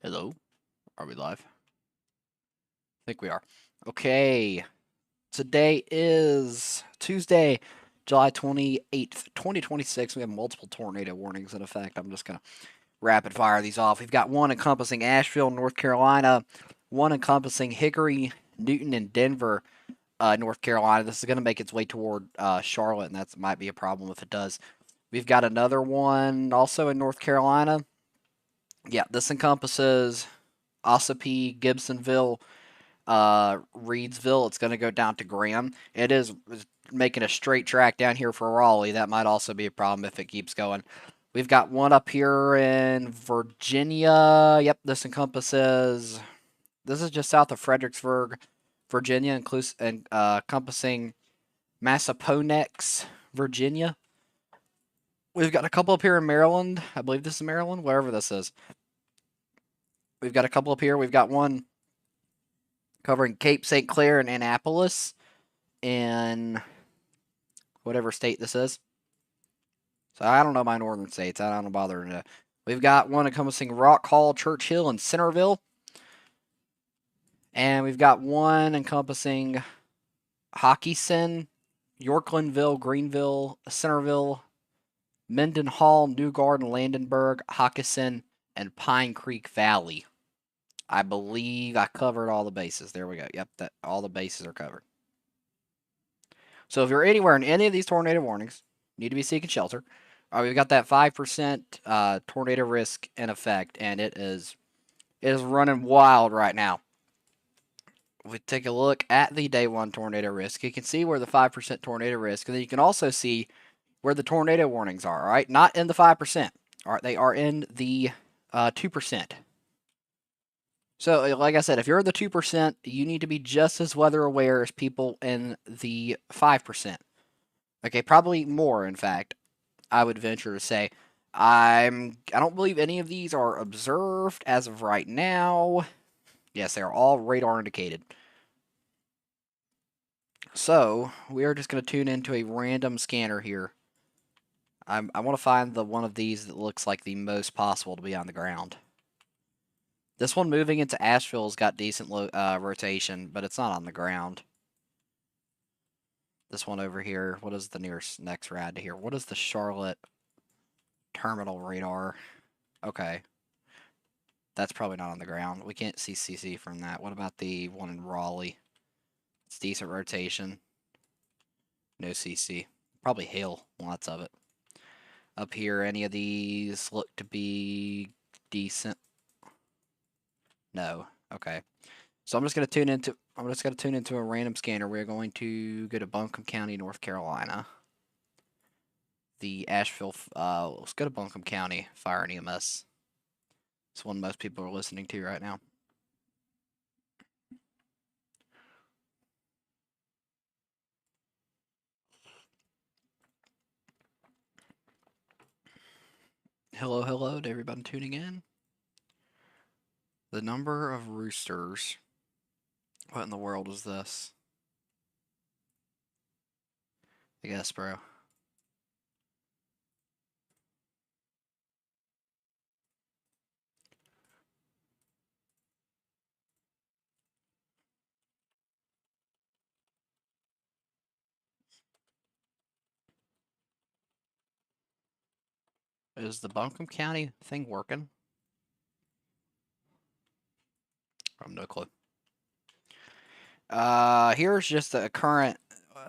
Hello? Are we live? I think we are. Okay. Today is Tuesday, July 28th, 2026. We have multiple tornado warnings in effect. I'm just going to rapid fire these off. We've got one encompassing Asheville, North Carolina, one encompassing Hickory, Newton, and Denver, North Carolina. This is going to make its way toward Charlotte, and that might be a problem if it does. We've got another one also in North Carolina. Yeah, this encompasses Ossipee, Gibsonville, Reedsville. It's going to go down to Graham. It is making a straight track down here for Raleigh. That might also be a problem if it keeps going. We've got one up here in Virginia. Yep, this encompasses. This is just south of Fredericksburg, Virginia, encompassing Massaponex, Virginia. We've got a couple up here in Maryland. I believe this is Maryland, wherever this is. We've got a couple up here. We've got one covering Cape St. Clair and Annapolis in whatever state this is. So I don't know my northern states. I don't bother to. We've got one encompassing Rock Hall, Churchill, and Centerville. And we've got one encompassing Hockinson, Yorklandville, Greenville, Centerville, Mendenhall, New Garden, Landenberg, Hockinson, and Pine Creek Valley. I believe I covered all the bases. There we go. Yep, all the bases are covered. So if you're anywhere in any of these tornado warnings, you need to be seeking shelter. We've got that 5% tornado risk in effect, and it is running wild right now. If we take a look at the day one tornado risk, you can see where the 5% tornado risk, and then you can also see where the tornado warnings are. All right, not in the 5%. All right, they are in the 2%. So, like I said, if you're in the 2%, you need to be just as weather aware as people in the 5%. Okay, probably more, in fact, I would venture to say. I don't believe any of these are observed as of right now. Yes, they are all radar indicated. So, we are just going to tune into a random scanner here. I want to find the one of these that looks like the most possible to be on the ground. This one moving into Asheville's got decent rotation, but it's not on the ground. This one over here, what is the next rad to here? What is the Charlotte terminal radar? Okay. That's probably not on the ground. We can't see CC from that. What about the one in Raleigh? It's decent rotation. No CC. Probably hail, lots of it. Up here, any of these look to be decent? No. Okay. So I'm just gonna tune into a random scanner. We're going to go to Buncombe County, North Carolina. The Asheville. Let's go to Buncombe County Fire and EMS. It's one most people are listening to right now. Hello, hello to everybody tuning in. The number of roosters. What in the world is this? I guess, bro. Is the Buncombe County thing working? I have no clue. Here's just a current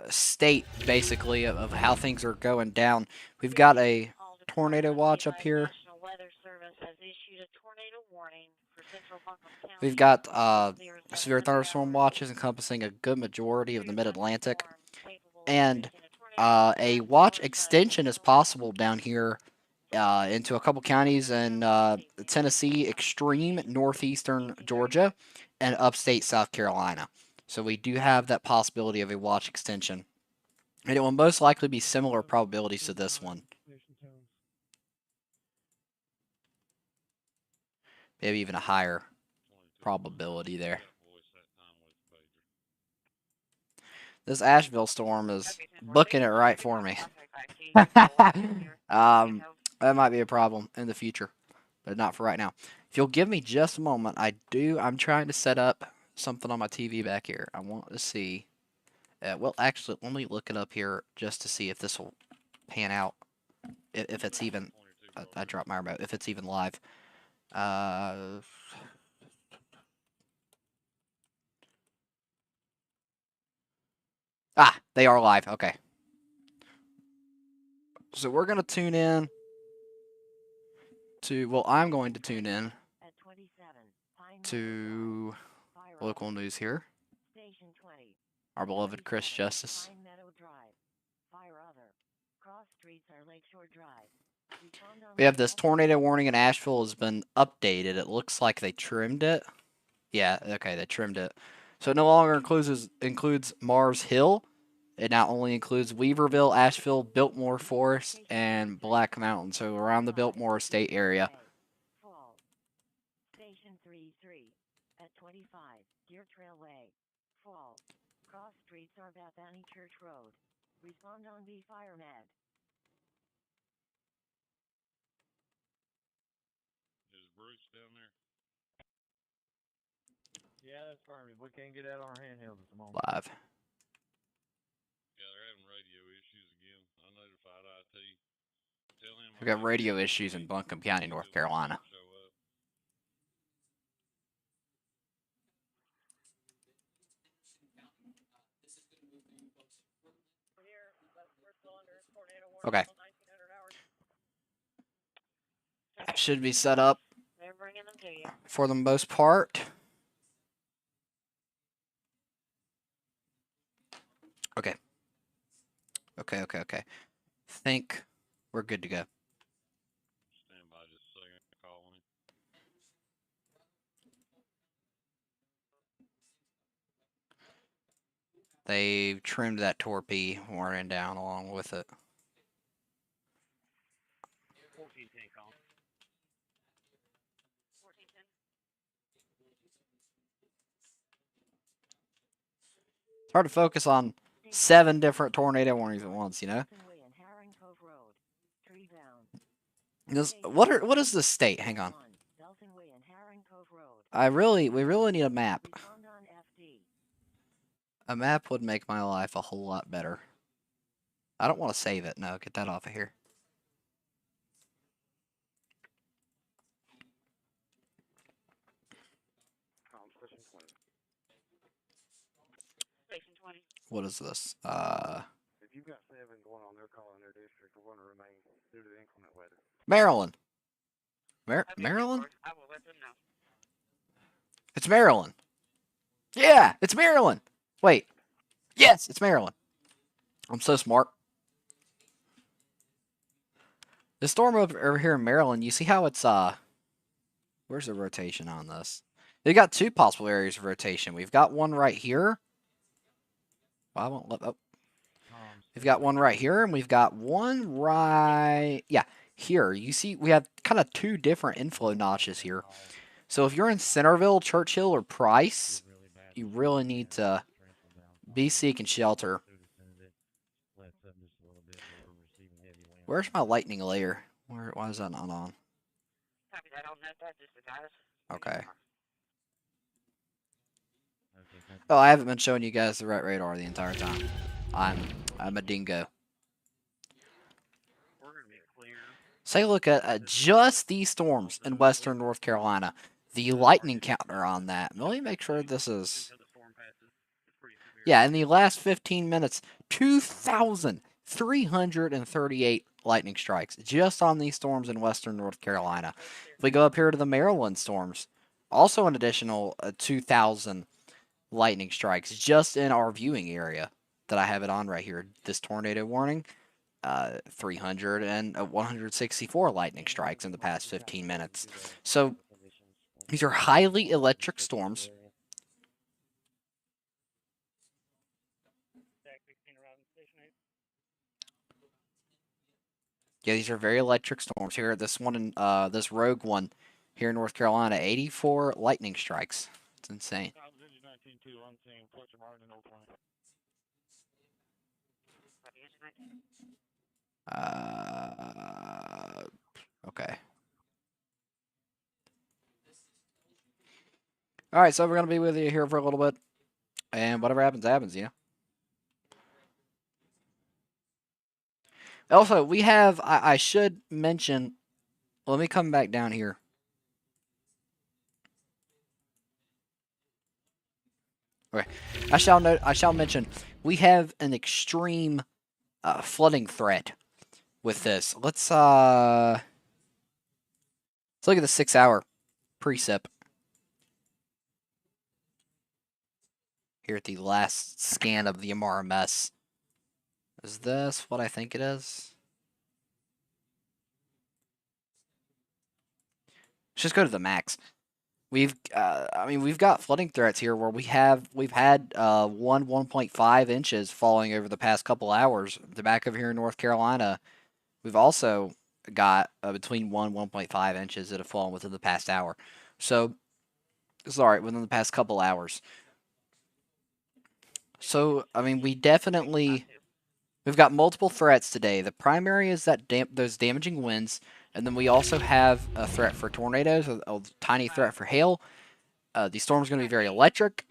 state, basically, of how things are going down. We've got a tornado watch up here. We've got severe thunderstorm watches encompassing a good majority of the mid-Atlantic. And a watch extension is possible down here into a couple counties in Tennessee, extreme northeastern Georgia, and upstate South Carolina. So we do have that possibility of a watch extension. And it will most likely be similar probabilities to this one. Maybe even a higher probability there. This Asheville storm is booking it right for me. That might be a problem in the future, but not for right now. If you'll give me just a moment, I'm trying to set up something on my TV back here. I want to see. Well, actually, let me look it up here just to see if this will pan out. If it's even. I dropped my remote. If it's even live. Uh, they are live. Okay. So we're going to tune in to. Well, I'm going to tune in to local news here. Our beloved Chris Justice. We have this tornado warning in Asheville has been updated. It looks like they trimmed it. Yeah, okay, they trimmed it. So it no longer includes Mars Hill. It now only includes Weaverville, Asheville, Biltmore Forest, and Black Mountain. So around the Biltmore State area. Station 33 at 25 Deer Trail Way. Fall. Cross streets are Bethany Church Road. Respond on the fire med. Is Bruce down there? Yeah, that's fine. We can't get out on our handhelds at the moment. Live. Yeah, they're having radio issues again. I notified IT. Tell him We've got radio issues in Buncombe County, North Carolina. Okay. Should be set up for the most part. Okay. Okay. Think we're good to go. Stand by just a second. Calling him. They trimmed that torpede warning down along with it. 1410 calling. 1410. It's hard to focus on 7 different tornado warnings at once, you know? What is the state? Hang on. We really need a map. A map would make my life a whole lot better. I don't want to save it. No, get that off of here. What is this? If you've got 7 going on, they're calling their district. We're going to remain due to the inclement weather. Maryland. Maryland? I will let them know. It's Maryland. Yeah, it's Maryland. Wait. Yes, it's Maryland. I'm so smart. The storm over here in Maryland, you see how it's where's the rotation on this? They got 2 possible areas of rotation. We've got one right here. Well, I won't let we've got one right here, and we've got one right here. You see we have kind of 2 different inflow notches here. So if you're in Centerville, Churchill, or Price, you really need to be seeking shelter. Where's my lightning layer? Why is that not on? Okay. Oh, I haven't been showing you guys the right radar the entire time. I'm a dingo. Take a look at just these storms in western North Carolina. The lightning counter on that. Let me make sure this is... Yeah, in the last 15 minutes, 2,338 lightning strikes just on these storms in western North Carolina. If we go up here to the Maryland storms, also an additional 2,000 lightning strikes just in our viewing area that I have it on right here. This tornado warning, 300 and 164 lightning strikes in the past 15 minutes. So these are highly electric storms. Yeah, these are very electric storms here. This one, in this rogue one here in North Carolina, 84 lightning strikes. It's insane. Okay. All right, so we're gonna be with you here for a little bit, and whatever happens, happens. Also, we have. I should mention. Let me come back down here. Okay, I shall note. I shall mention we have an extreme flooding threat with this. Let's look at the 6-hour precip here at the last scan of the MRMS. Is this what I think it is? Let's just go to the max. We've got flooding threats here where we've had 1.5 inches falling over the past couple hours. The back of here in North Carolina, we've also got between 1.5 inches that have fallen within the past hour. So, sorry, within the past couple hours. So, we've got multiple threats today. The primary is that those damaging winds, and then we also have a threat for tornadoes, a tiny threat for hail. The storm's going to be very electric,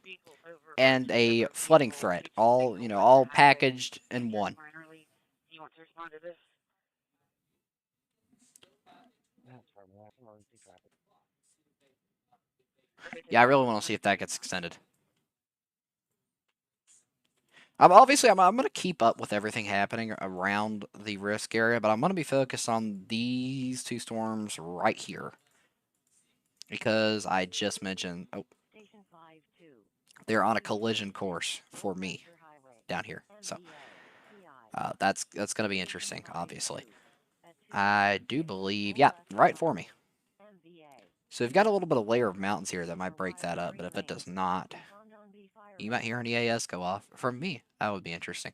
and a flooding threat. All packaged in one. You want to respond to this? That's probably emergency traffic. Yeah, I really want to see if that gets extended. I'm going to keep up with everything happening around the risk area, but I'm going to be focused on these two storms right here. Because I just mentioned, Station 5-2. they're on a collision course for me down here. So that's going to be interesting, obviously. I do believe, yeah, right for me. So we've got a little bit of layer of mountains here that might break that up, but if it does not, you might hear an EAS go off. From me, that would be interesting.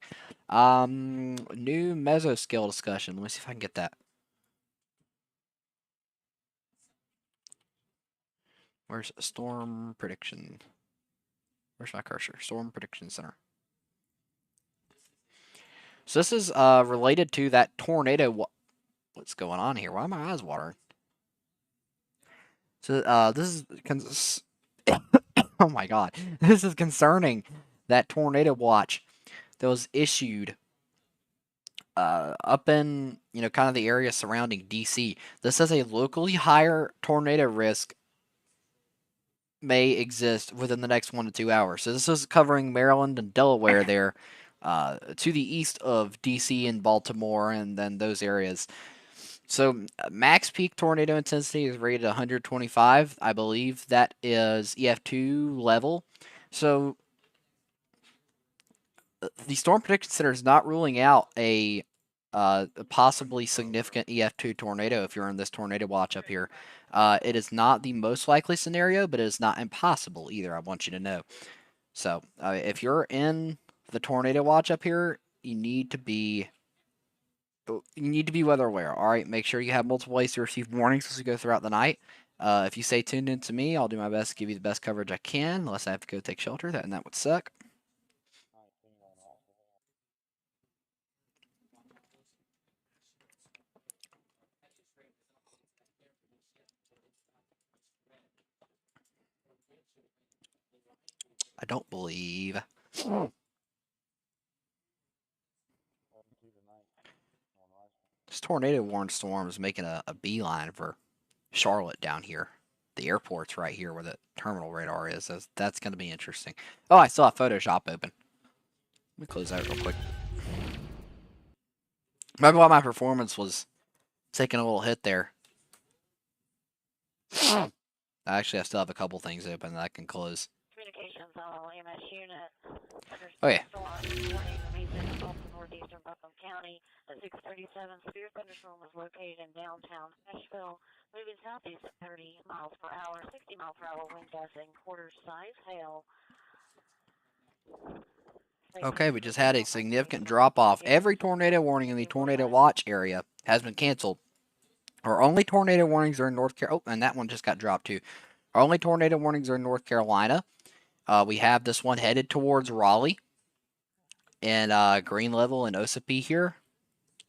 New mesoscale discussion. Let me see if I can get that. Where's storm prediction? Where's my cursor? Storm prediction center. So this is related to that tornado. What's going on here? Why are my eyes watering? So this is oh my god, this is concerning that tornado watch that was issued up in kind of the area surrounding DC. This says a locally higher tornado risk may exist within the next 1 to 2 hours. So this is covering Maryland and Delaware there, to the east of DC and Baltimore, and then those areas. So max peak tornado intensity is rated 125. I believe that is EF2 level. So the Storm Prediction Center is not ruling out a possibly significant EF2 tornado if you're in this tornado watch up here. It is not the most likely scenario, but it is not impossible either, I want you to know. So if you're in the tornado watch up here, you need to be weather aware. All right, make sure you have multiple ways to receive warnings as we go throughout the night. If you stay tuned in to me, I'll do my best to give you the best coverage I can, unless I have to go take shelter, and that would suck. I don't believe. This tornado warned storm is making a beeline for Charlotte down here. The airport's right here where the terminal radar is. So that's going to be interesting. Oh, I still have Photoshop open. Let me close that real quick. Remember why my performance was taking a little hit there? Actually, I still have a couple things open that I can close. Communications on EMS unit. Oh, yeah. Northeastern Buncombe County at 6:37. Severe thunderstorm was located in downtown Nashville, moving southeast at 30 miles per hour, 60 mile per hour wind gusting, quarter size hail. Okay, we just had a significant drop off. Every tornado warning in the tornado watch area has been canceled. Our only tornado warnings are in North Carolina. Oh, and that one just got dropped too. Our only tornado warnings are in North Carolina. We have this one headed towards Raleigh and green level and Ossipee here.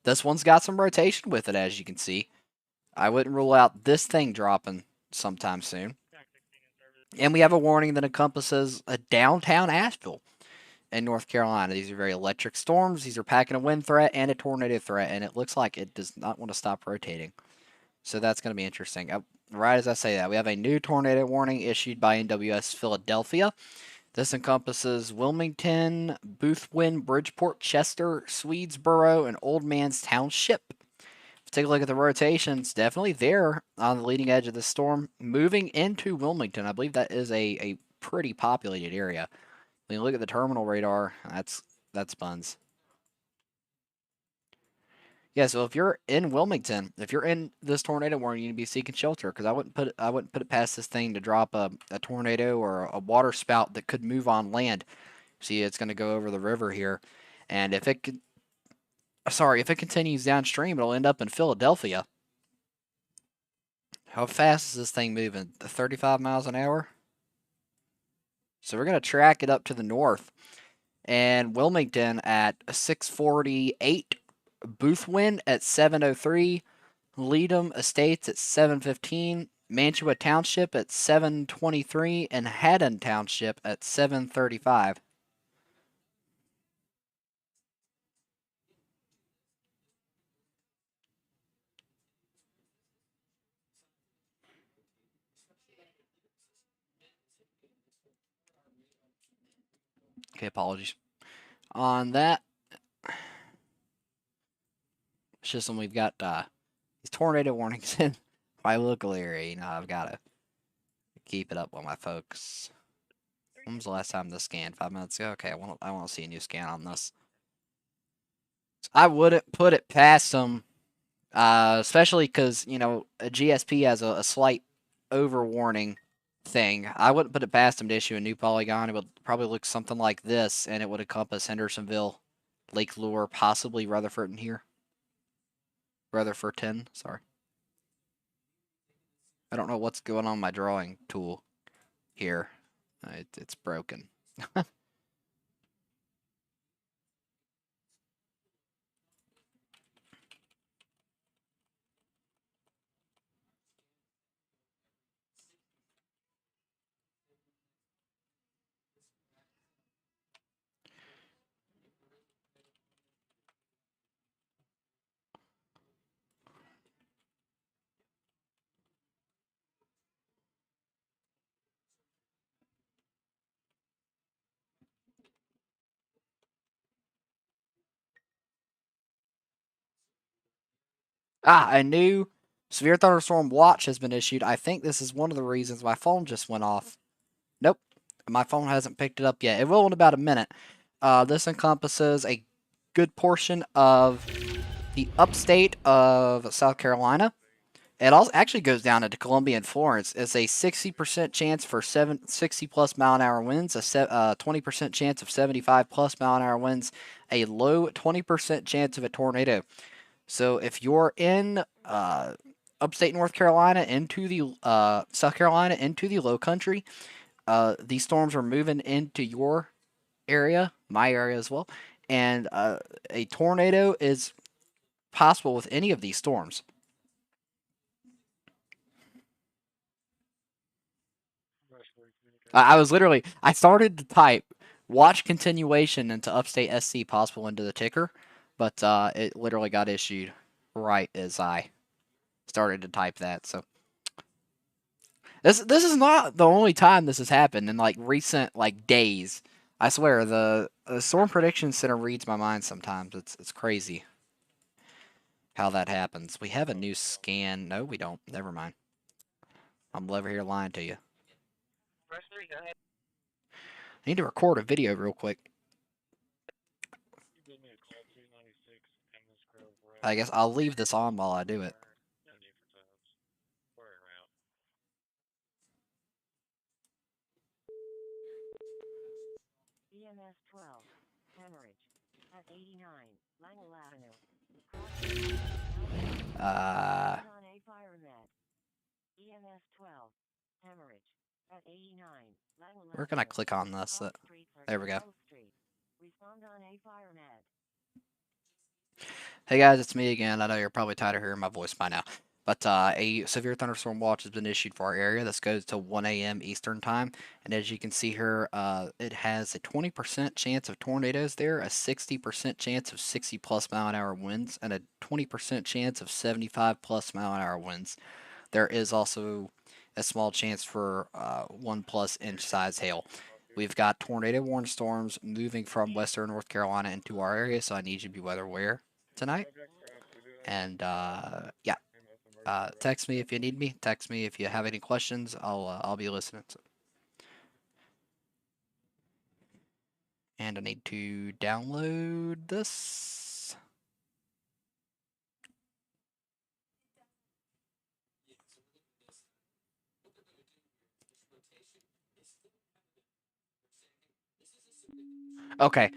This one's got some rotation with it, as you can see. I wouldn't rule out this thing dropping sometime soon. And we have a warning that encompasses a downtown Asheville in North Carolina. These are very electric storms. These are packing a wind threat and a tornado threat, and it looks like it does not want to stop rotating. So that's going to be interesting. Right as I say that, we have a new tornado warning issued by NWS Philadelphia. This encompasses Wilmington, Boothwyn, Bridgeport, Chester, Swedesboro, and Old Man's Township. Take a look at the rotations. Definitely there on the leading edge of the storm. Moving into Wilmington, I believe that is a pretty populated area. When you look at the terminal radar, that's buns. Yeah, so if you're in Wilmington, if you're in this tornado warning, you need to be seeking shelter because I wouldn't put it past this thing to drop a tornado or a water spout that could move on land. See, it's going to go over the river here, and if it could, sorry, if it continues downstream, it'll end up in Philadelphia. How fast is this thing moving? 35 miles an hour? So we're going to track it up to the north. And Wilmington at 648, Boothwyn at 703, Leadham Estates at 715, Mantua Township at 723, and Haddon Township at 735. Okay, apologies. On that, it's just when we've got these tornado warnings in my local area. You know, I've got to keep it up with my folks. When was the last time this scanned? 5 minutes ago? Okay, I want to see a new scan on this. I wouldn't put it past them, especially because, you know, a GSP has a slight overwarning thing. I wouldn't put it past them to issue a new polygon. It would probably look something like this, and it would encompass Hendersonville, Lake Lure, possibly Rutherford in here. Rutherford 10, sorry. I don't know what's going on with my drawing tool here. It's broken. A new severe thunderstorm watch has been issued. I think this is one of the reasons my phone just went off. Nope, my phone hasn't picked it up yet. It will in about a minute. This encompasses a good portion of the upstate of South Carolina. It also actually goes down into Columbia and Florence. It's a 60% chance for 60 plus mile an hour winds, a 20% chance of 75 plus mile an hour winds, a low 20% chance of a tornado. So if you're in upstate North Carolina into the South Carolina into the Low Country, these storms are moving into your area, my area as well, and a tornado is possible with any of these storms. I was literally, I started to type watch continuation into upstate SC possible into the ticker, but it literally got issued right as I started to type that. So this is not the only time this has happened in like recent like days. I swear the Storm Prediction Center reads my mind sometimes. It's crazy how that happens. We have a new scan. No, we don't. Never mind. I'm over here lying to you. I need to record a video real quick. I guess I'll leave this on while I do it. EMS 12, hemorrhage, at 89, Langle Avenue. On a fire net. EMS 12, hemorrhage, at 89, Langle Where can I click on this? There we go. Respond on a fire net. Hey guys, it's me again. I know you're probably tired of hearing my voice by now. But a severe thunderstorm watch has been issued for our area. This goes to 1 a.m. Eastern time, and as you can see here, it has a 20% chance of tornadoes there, a 60% chance of 60 plus mile an hour winds, and a 20% chance of 75 plus mile an hour winds. There is also a small chance for 1+ inch size hail. We've got tornado warning storms moving from western North Carolina into our area, so I need you to be weather aware tonight. And yeah, text me if you need me. Text me if you have any questions. I'll be listening. And I need to download this. Okay,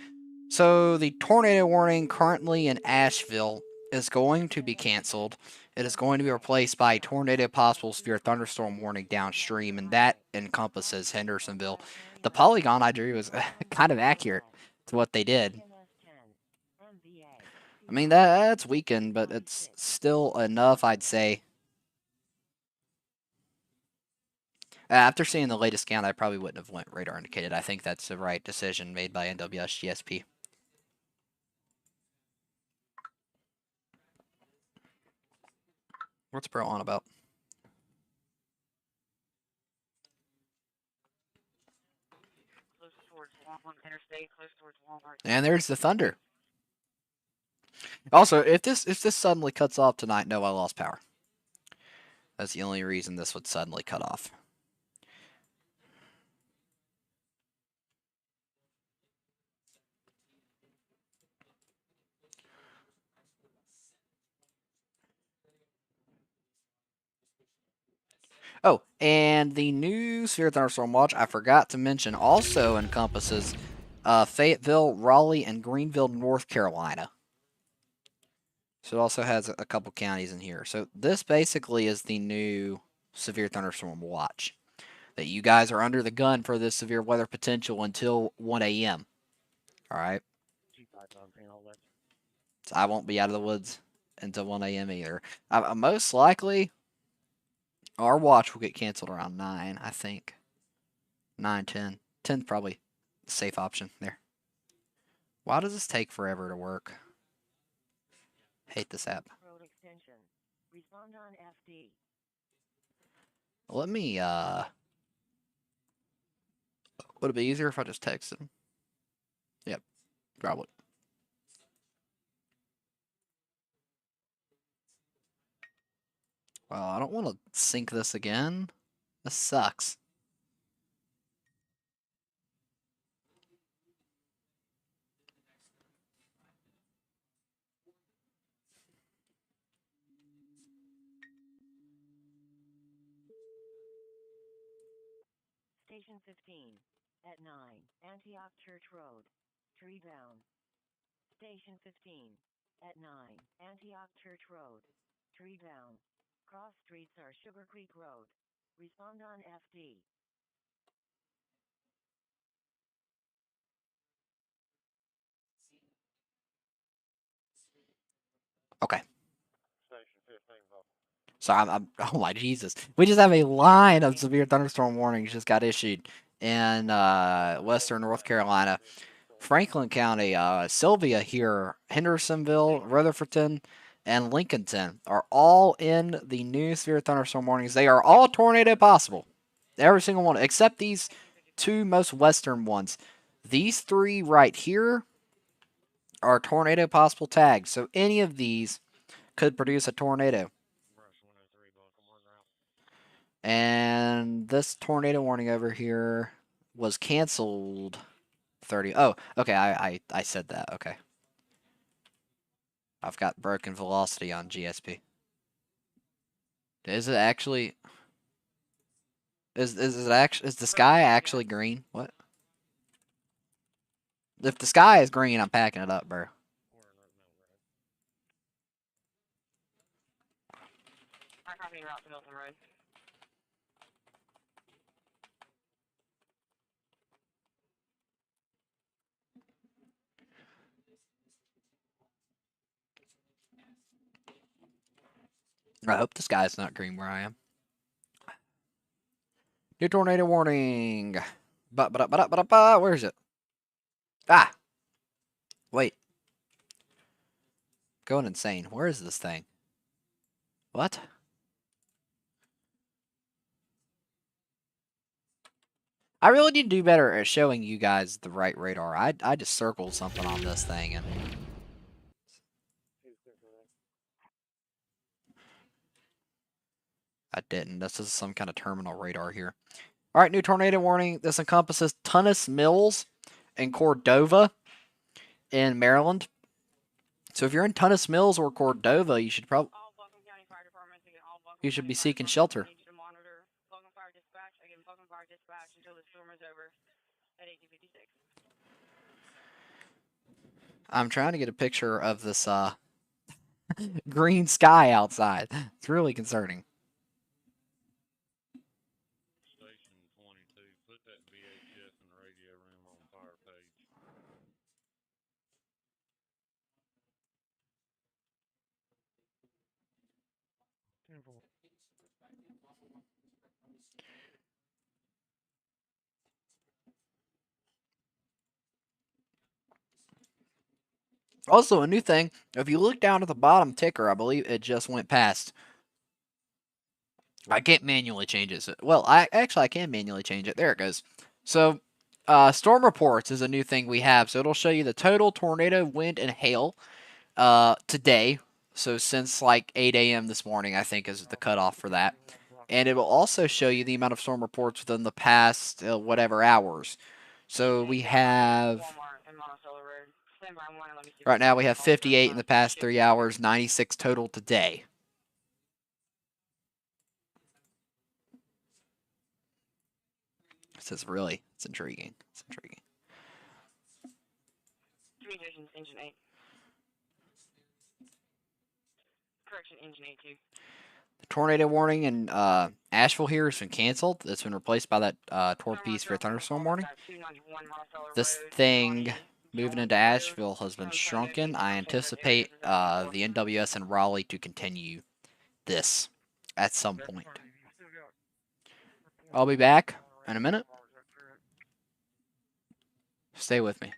so the tornado warning currently in Asheville is going to be canceled. It is going to be replaced by a tornado possible severe thunderstorm warning downstream, and that encompasses Hendersonville. The polygon I drew was kind of accurate to what they did. I mean, that's weakened, but it's still enough, I'd say. After seeing the latest count, I probably wouldn't have went radar indicated. I think that's the right decision made by NWS-GSP. What's Bro on about? Close towards Walmart Interstate, close towards Walmart. And there's the thunder. Also, if this suddenly cuts off tonight, no, I lost power. That's the only reason this would suddenly cut off. Oh, and the new Severe Thunderstorm Watch, I forgot to mention, also encompasses Fayetteville, Raleigh, and Greenville, North Carolina. So it also has a couple counties in here. So this basically is the new Severe Thunderstorm Watch. That you guys are under the gun for this severe weather potential until 1 a.m. All right? So I won't be out of the woods until 1 a.m. either. Most likely, our watch will get canceled around 9, I think. 9, 10. 10's probably a safe option there. Why does this take forever to work? Hate this app. Road extension. Respond on FD. Let me, would it be easier if I just texted him? Yep, probably. Well, I don't want to sync this again. This sucks. Station 15. At 9. Antioch Church Road. Tree down. Station 15. At 9. Antioch Church Road. Tree down. Cross streets are Sugar Creek Road. Respond on FD. Okay. Station 15, Bob. So oh my Jesus. We just have a line of severe thunderstorm warnings just got issued in western North Carolina. Franklin County, Sylvia here, Hendersonville, Rutherfordton, and Lincolnton are all in the new severe thunderstorm warnings. They are all tornado possible. Every single one, except these two most western ones. These three right here are tornado possible tags. So any of these could produce a tornado. And this tornado warning over here was canceled 30. Oh, okay, I said that. Okay. I've got broken velocity on GSP. Is it actually is the sky actually green? What? If the sky is green, I'm packing it up, bro. I copy route to Milton Road. I hope the sky's not green where I am. New tornado warning. Where is it? Ah! Wait. Going insane. Where is this thing? What? I really need to do better at showing you guys the right radar. I just circled something on this thing and I didn't. This is some kind of terminal radar here. All right, new tornado warning. This encompasses Tunis Mills and Cordova in Maryland. So if you're in Tunis Mills or Cordova, you should probably be seeking shelter. I'm trying to get a picture of this green sky outside. It's really concerning. Station 22. Put that VHF in the radio room on fire page. Also, a new thing, if you look down at the bottom ticker, I believe it just went past. I can't manually change it. Well, I can manually change it. There it goes. So, storm reports is a new thing we have. So it'll show you the total tornado, wind, and hail today. So since like 8 a.m. this morning, I think is the cutoff for that. And it will also show you the amount of storm reports within the past whatever hours. So we have right now we have 58 in the past 3 hours, 96 total today. This is really it's intriguing. It's intriguing. Communications engine 8. Correction, engine 8 2. The tornado warning in Asheville here has been canceled. It's been replaced by that toward piece for a thunderstorm warning. This thing moving into Asheville has been shrunken. I anticipate the NWS in Raleigh to continue this at some point. I'll be back in a minute. Stay with me.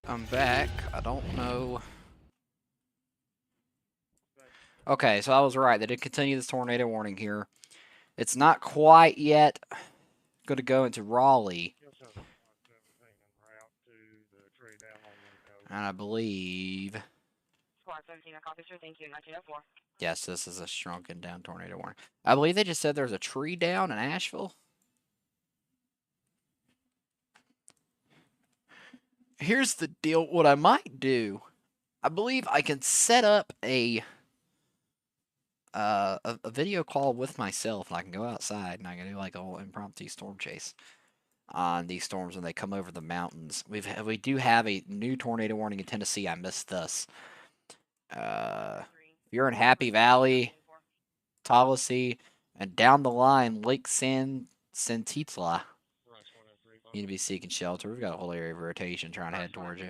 I'm back. I don't know. Okay, so I was right. They did continue this tornado warning here. It's not quite yet going to go into Raleigh. And I believe. Squad 17, I copy, sir. Thank you. 1904. Yes, this is a shrunken down tornado warning. I believe they just said there's a tree down in Asheville. Here's the deal. What I might do, I believe I can set up a video call with myself, and I can go outside and I can do like a whole impromptu storm chase on these storms when they come over the mountains. We do have a new tornado warning in Tennessee. I missed this. If you're in Happy Valley, Tallahassee, and down the line, Lake San Santitla, you need to be seeking shelter. We've got a whole area of rotation trying to head towards you.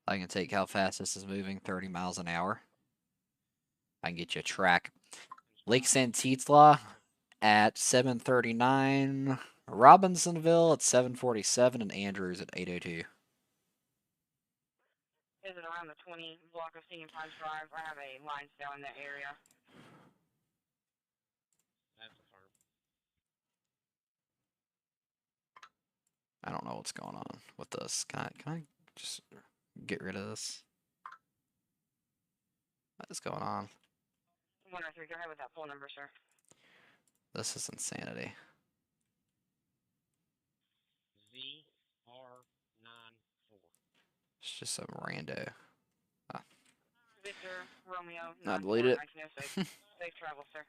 I can take how fast this is moving, 30 miles an hour. I can get you a track. Lake Santitla at 7:39, Robinsonville at 7:47, and Andrews at 8:02. Is it around the 20 block of Senior Pines Drive? I have a line still in that area. I don't know what's going on with this. Can I just get rid of this? What is going on? 103, go ahead with that phone number, sir. This is insanity. ZR94. It's just some rando. Victor, Romeo, I deleted it. 1906. Safe travel, sir.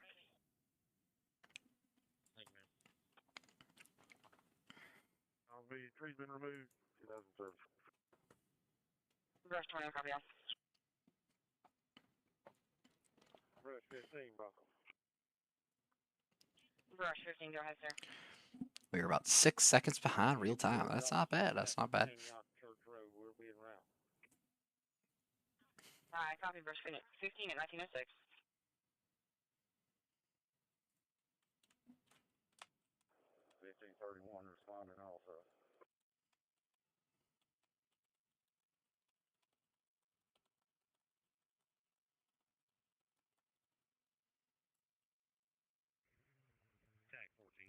Tree's been removed. 2007. Brush 20, copy off. Brush 15, Buckle. Brush 15, go ahead, sir. We were about 6 seconds behind real time. That's not bad. That's not bad. Church Road, we'll be en route. Alright, copy, brush 15 at 1906. 1531 responding also.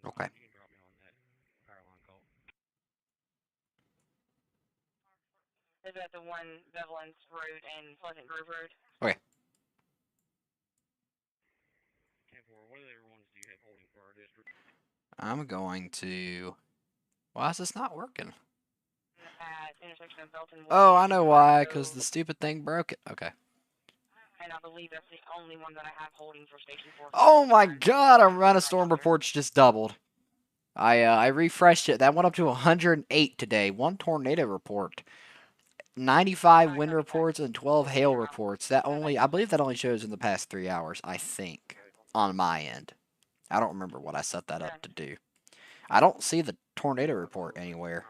Okay. You can drop me on that power line call. Is that the one Bevelins Road and Pleasant Grove Road? Okay. 10-4, what other ones do you have holding for our district? I'm going to. Why is this not working? At intersection of Belton. Oh, I know why. Because the stupid thing broke it. Okay. And I believe that's the only one that I have holding for Station 4. Oh my God! Our run of storm reports just doubled. I refreshed it. That went up to 108 today. One tornado report, 95 wind reports, and 12 hail reports. I believe that only shows in the past 3 hours. I think on my end. I don't remember what I set that up to do. I don't see the tornado report anywhere.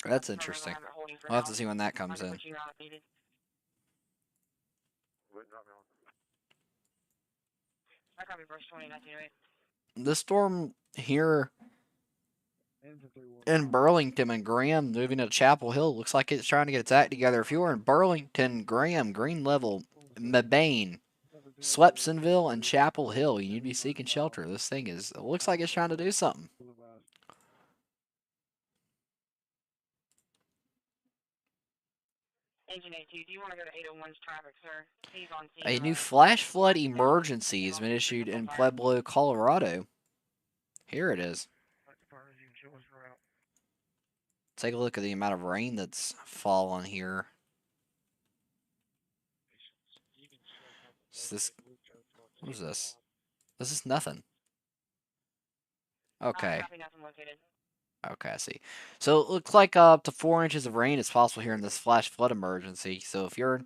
That's interesting. I'll have to see when that comes in. I copy verse 20, 1908. The storm here in Burlington and Graham moving to Chapel Hill looks like it's trying to get its act together. If you were in Burlington, Graham, Green Level, Mebane, Swepsonville, and Chapel Hill, you need to be seeking shelter. This thing it looks like it's trying to do something. Engine 82, do you want to go to 801's traffic, sir? He's on scene. A new flash flood emergency has been issued in Pueblo, Colorado. Here it is. Take a look at the amount of rain that's fallen here. What is this? This is nothing. Okay. Okay, I see. So it looks like up to 4 inches of rain is possible here in this flash flood emergency. So if you're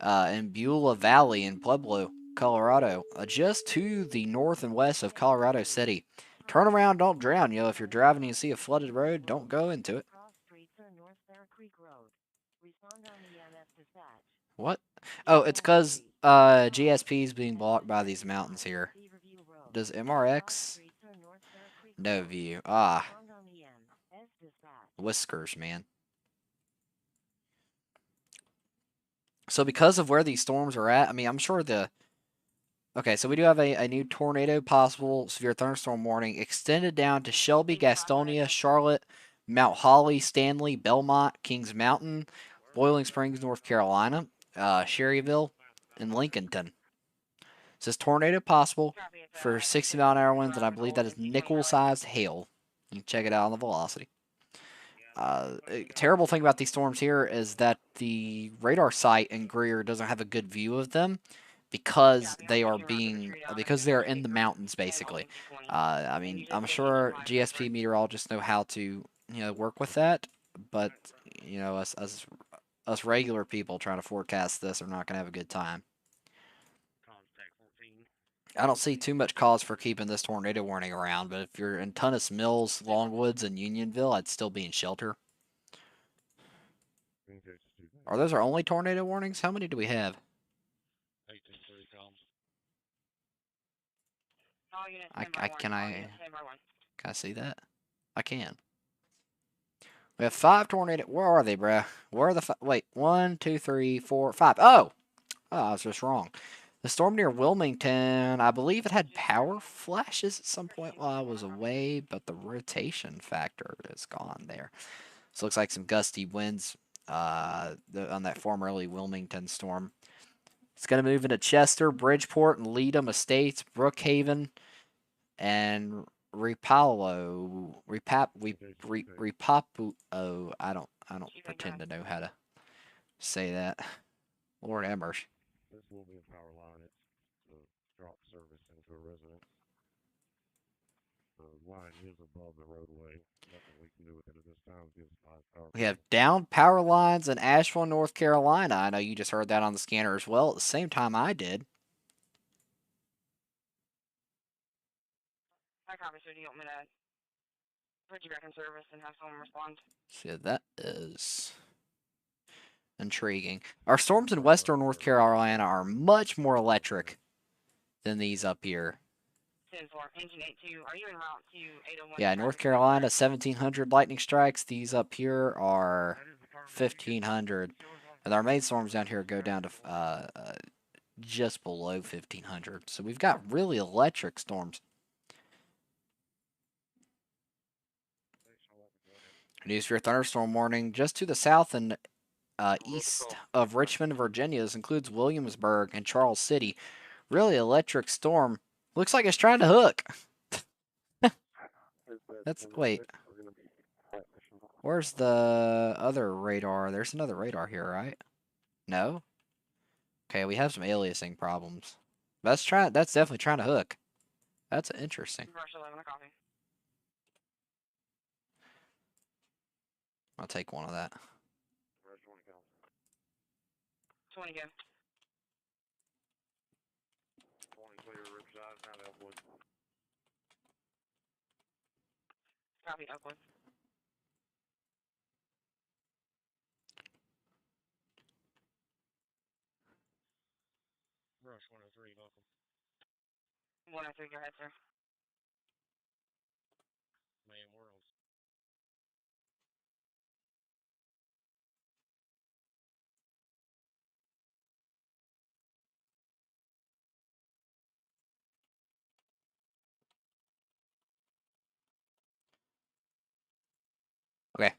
in Beulah Valley in Pueblo, Colorado, just to the north and west of Colorado City, turn around, don't drown. If you're driving and you see a flooded road, don't go into it. What? Oh, it's because GSP is being blocked by these mountains here. Does MRX? No view. Ah. whiskers, man. So because of where these storms are at, I mean, I'm sure okay, so we do have a new tornado possible severe thunderstorm warning extended down to Shelby, Gastonia, Charlotte, Mount Holly, Stanley, Belmont, Kings Mountain, Boiling Springs, North Carolina, Sherryville, and Lincolnton. It says tornado possible for 60-mile-an-hour winds, and I believe that is nickel-sized hail. You can check it out on the velocity. Terrible thing about these storms here is that the radar site in Greer doesn't have a good view of them because they are in the mountains basically. I mean, I'm sure GSP meteorologists know how to work with that, but us regular people trying to forecast this are not going to have a good time. I don't see too much cause for keeping this tornado warning around, but if you're in Tunis Mills, Longwoods, and Unionville, I'd still be in shelter. Are those our only tornado warnings? How many do we have? 18-3 columns. Can I see that? I can. We have 5 tornado. Where are they, bruh? Where are the wait? 1, 2, 3, 4, 5. Oh, I was just wrong. The storm near Wilmington, I believe it had power flashes at some point while I was away, but the rotation factor is gone there. So it looks like some gusty winds on that formerly Wilmington storm. It's going to move into Chester, Bridgeport, and Leadham Estates, Brookhaven, and Repappo. I don't pretend to know how to say that. Lord have mercy. This will be a power line. It's to drop service into a residence. The line is above the roadway. Nothing we can do with it at this time. It gives power. We have downed power lines in Asheville, North Carolina. I know you just heard that on the scanner as well. At the same time I did. I copy, so do you want me to put you back in service and have someone respond? See, that is intriguing. Our storms in western North Carolina are much more electric than these up here. 10-4, engine 82, are you en route to 801? Yeah, North Carolina, 1,700 lightning strikes. These up here are 1,500. And our main storms down here go down to just below 1,500. So we've got really electric storms. News for your thunderstorm warning just to the south and east of Richmond, Virginia. This includes Williamsburg and Charles City. Really electric storm. Looks like it's trying to hook. Wait. Where's the other radar? There's another radar here, right? No? Okay, we have some aliasing problems. That's definitely trying to hook. That's interesting. I'll take one of that. 20 go. 20 clear, Riverside, down to Elkwood. Copy, Oakwood. Rush 103, welcome. 103, go ahead, sir. Man Worlds. Okay.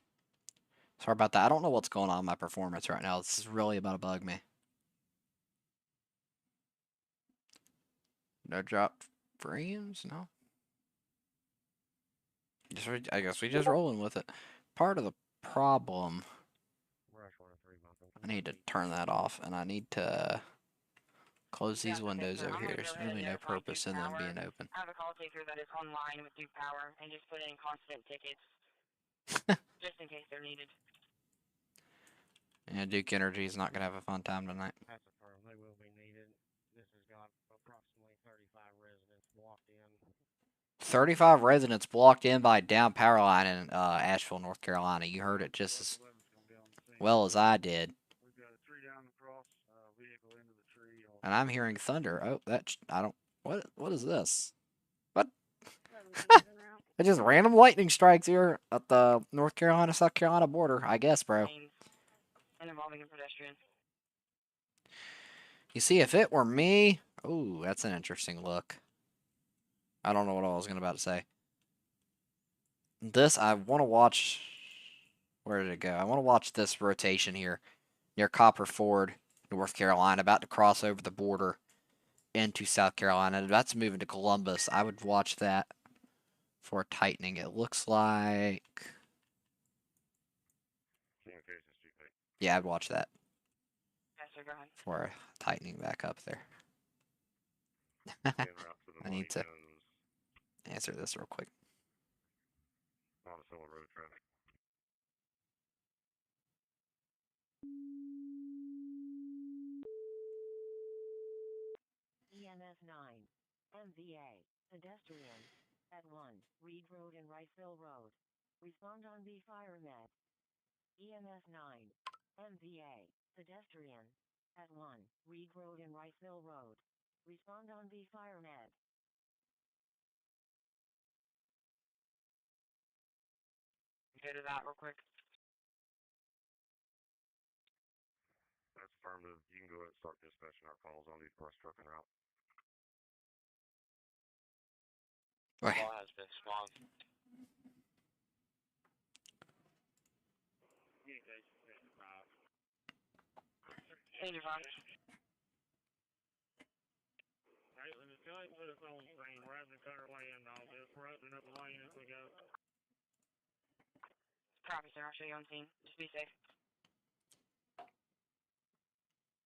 Sorry about that. I don't know what's going on with my performance right now. This is really about to bug me. No drop frames? No. I guess we just rolling with it. Part of the problem, I need to turn that off, and I need to close these windows over here. There's really no purpose in them being open. I have a call taker that is online with Duke Power and just put in constant tickets just in case they're needed. Yeah, Duke Energy is not going to have a fun time tonight. That's affirmed. They will be needed. This has got approximately 35 residents blocked in. 35 residents blocked in by a down power line in Asheville, North Carolina. You heard it just as well as I did. We've got a tree down across, vehicle into the tree. And I'm hearing thunder. Oh, I don't. What is this? What? It's just random lightning strikes here at the North Carolina, South Carolina border, I guess, bro. Lanes and involving a pedestrian. You see, if it were me... Ooh, that's an interesting look. I don't know what I was about to say. This, I want to watch... Where did it go? I want to watch this rotation here near Copper Ford, North Carolina, about to cross over the border into South Carolina. That's moving to Columbus. I would watch that for tightening. It looks like... Communications GP. Yeah, I'd watch that Yes, sir, go ahead. for tightening back up there. En route to the I need to Mohican, answer this real quick. Monticello Road traffic. EMS 9. MVA. Pedestrian. At 1. Reed Road and Riceville Road. Respond on the fire med. EMS 9. MVA. Pedestrian. At 1. Reed Road and Riceville Road. Respond on the fire med. Go to that real quick. That's affirmative. You can go ahead and start dispatching our calls on these brush trucking route. Right. Call has been swung. Communications 5. 85. Caitlin, if you ain't put us on screen, we're having to cut our way into all this. We're opening up the lane as we go. Copy, sir. I'll show you on scene. Just be safe.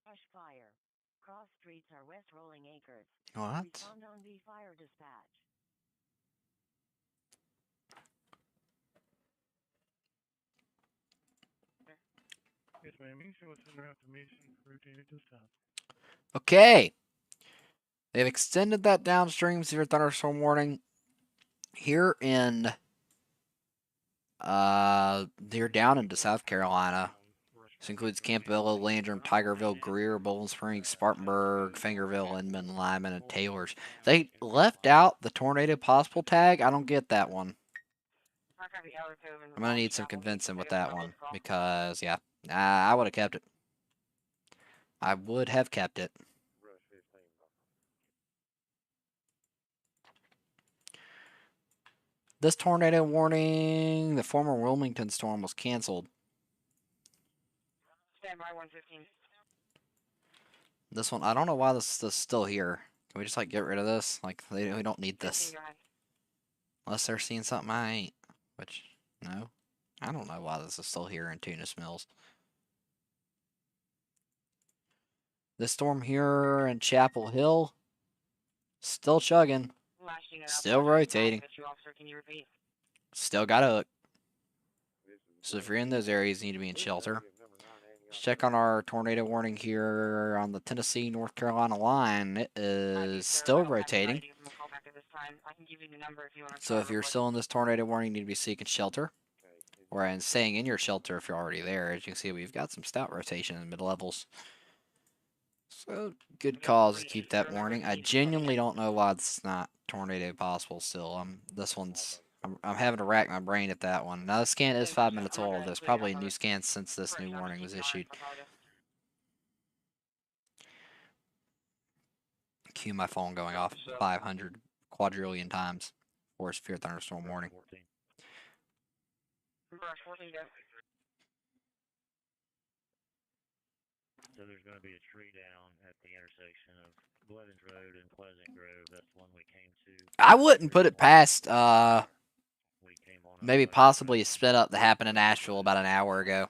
Brush fire. Cross streets are West Rolling Acres. What? Respond on the fire dispatch. Yes, ma'am. You can show us in route to mission. Routine at this time. Okay. They've extended that downstream severe thunderstorm warning here in they're down into South Carolina. This includes Campbell, Landrum, Tigerville, Greer, Bowling Springs, Spartanburg, Fingerville, Inman, Lyman, and Taylors. They left out the tornado possible tag. I don't get that one. I'm gonna need some convincing with that one because yeah, I would have kept it. I would have kept it. Rush 15. This tornado warning, the former Wilmington storm was canceled. Stand by 115. This one, I don't know why this is still here. Can we just like get rid of this? Like we don't need 15, this go ahead. unless they're seeing something I ain't. Which no, I don't know why this is still here in Tunis Mills. This storm here in Chapel Hill, still chugging, Last unit still outside, rotating, officer, can you repeat? still got a hook. So if you're in those areas, you need to be in shelter. Let's check on our tornado warning here on the Tennessee North Carolina line. It is still rotating. So if you're still in this tornado warning, you need to be seeking shelter. Or and staying in your shelter if you're already there. As you can see, we've got some stout rotation in the mid-levels. So, good cause to keep that warning. I genuinely don't know why it's not tornado possible still. This one's... I'm having to rack my brain at that one. Now, the scan is 5 minutes old. There's probably a new scan since this new warning was issued. Cue my phone going off 500 quadrillion times for a severe thunderstorm warning. 14, go. So there's going to be a tree down at the intersection of Blevins Road and Pleasant Grove. That's the one we came to. I wouldn't put it past We came on maybe possibly a split up that happened in Asheville about an hour ago.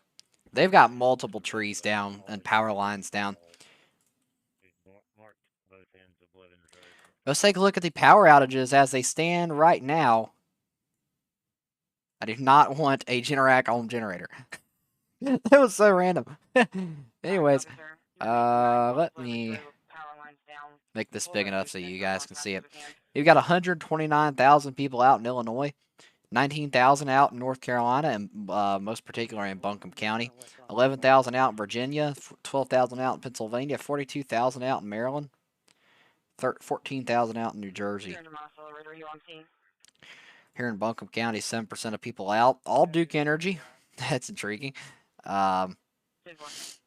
They've got multiple trees down and power lines down. Marked both ends of Blevins Road. Let's take a look at the power outages as they stand right now. I do not want a Generac home generator. That was so random. Anyways, let me make this big enough so you guys can see it. You've got 129,000 people out in Illinois, 19,000 out in North Carolina, and most particularly in Buncombe County, 11,000 out in Virginia, 12,000 out in Pennsylvania, 42,000 out in Maryland, 14,000 out in New Jersey. Here in Buncombe County, 7% of people out. All Duke Energy. That's intriguing. Um, 10-4.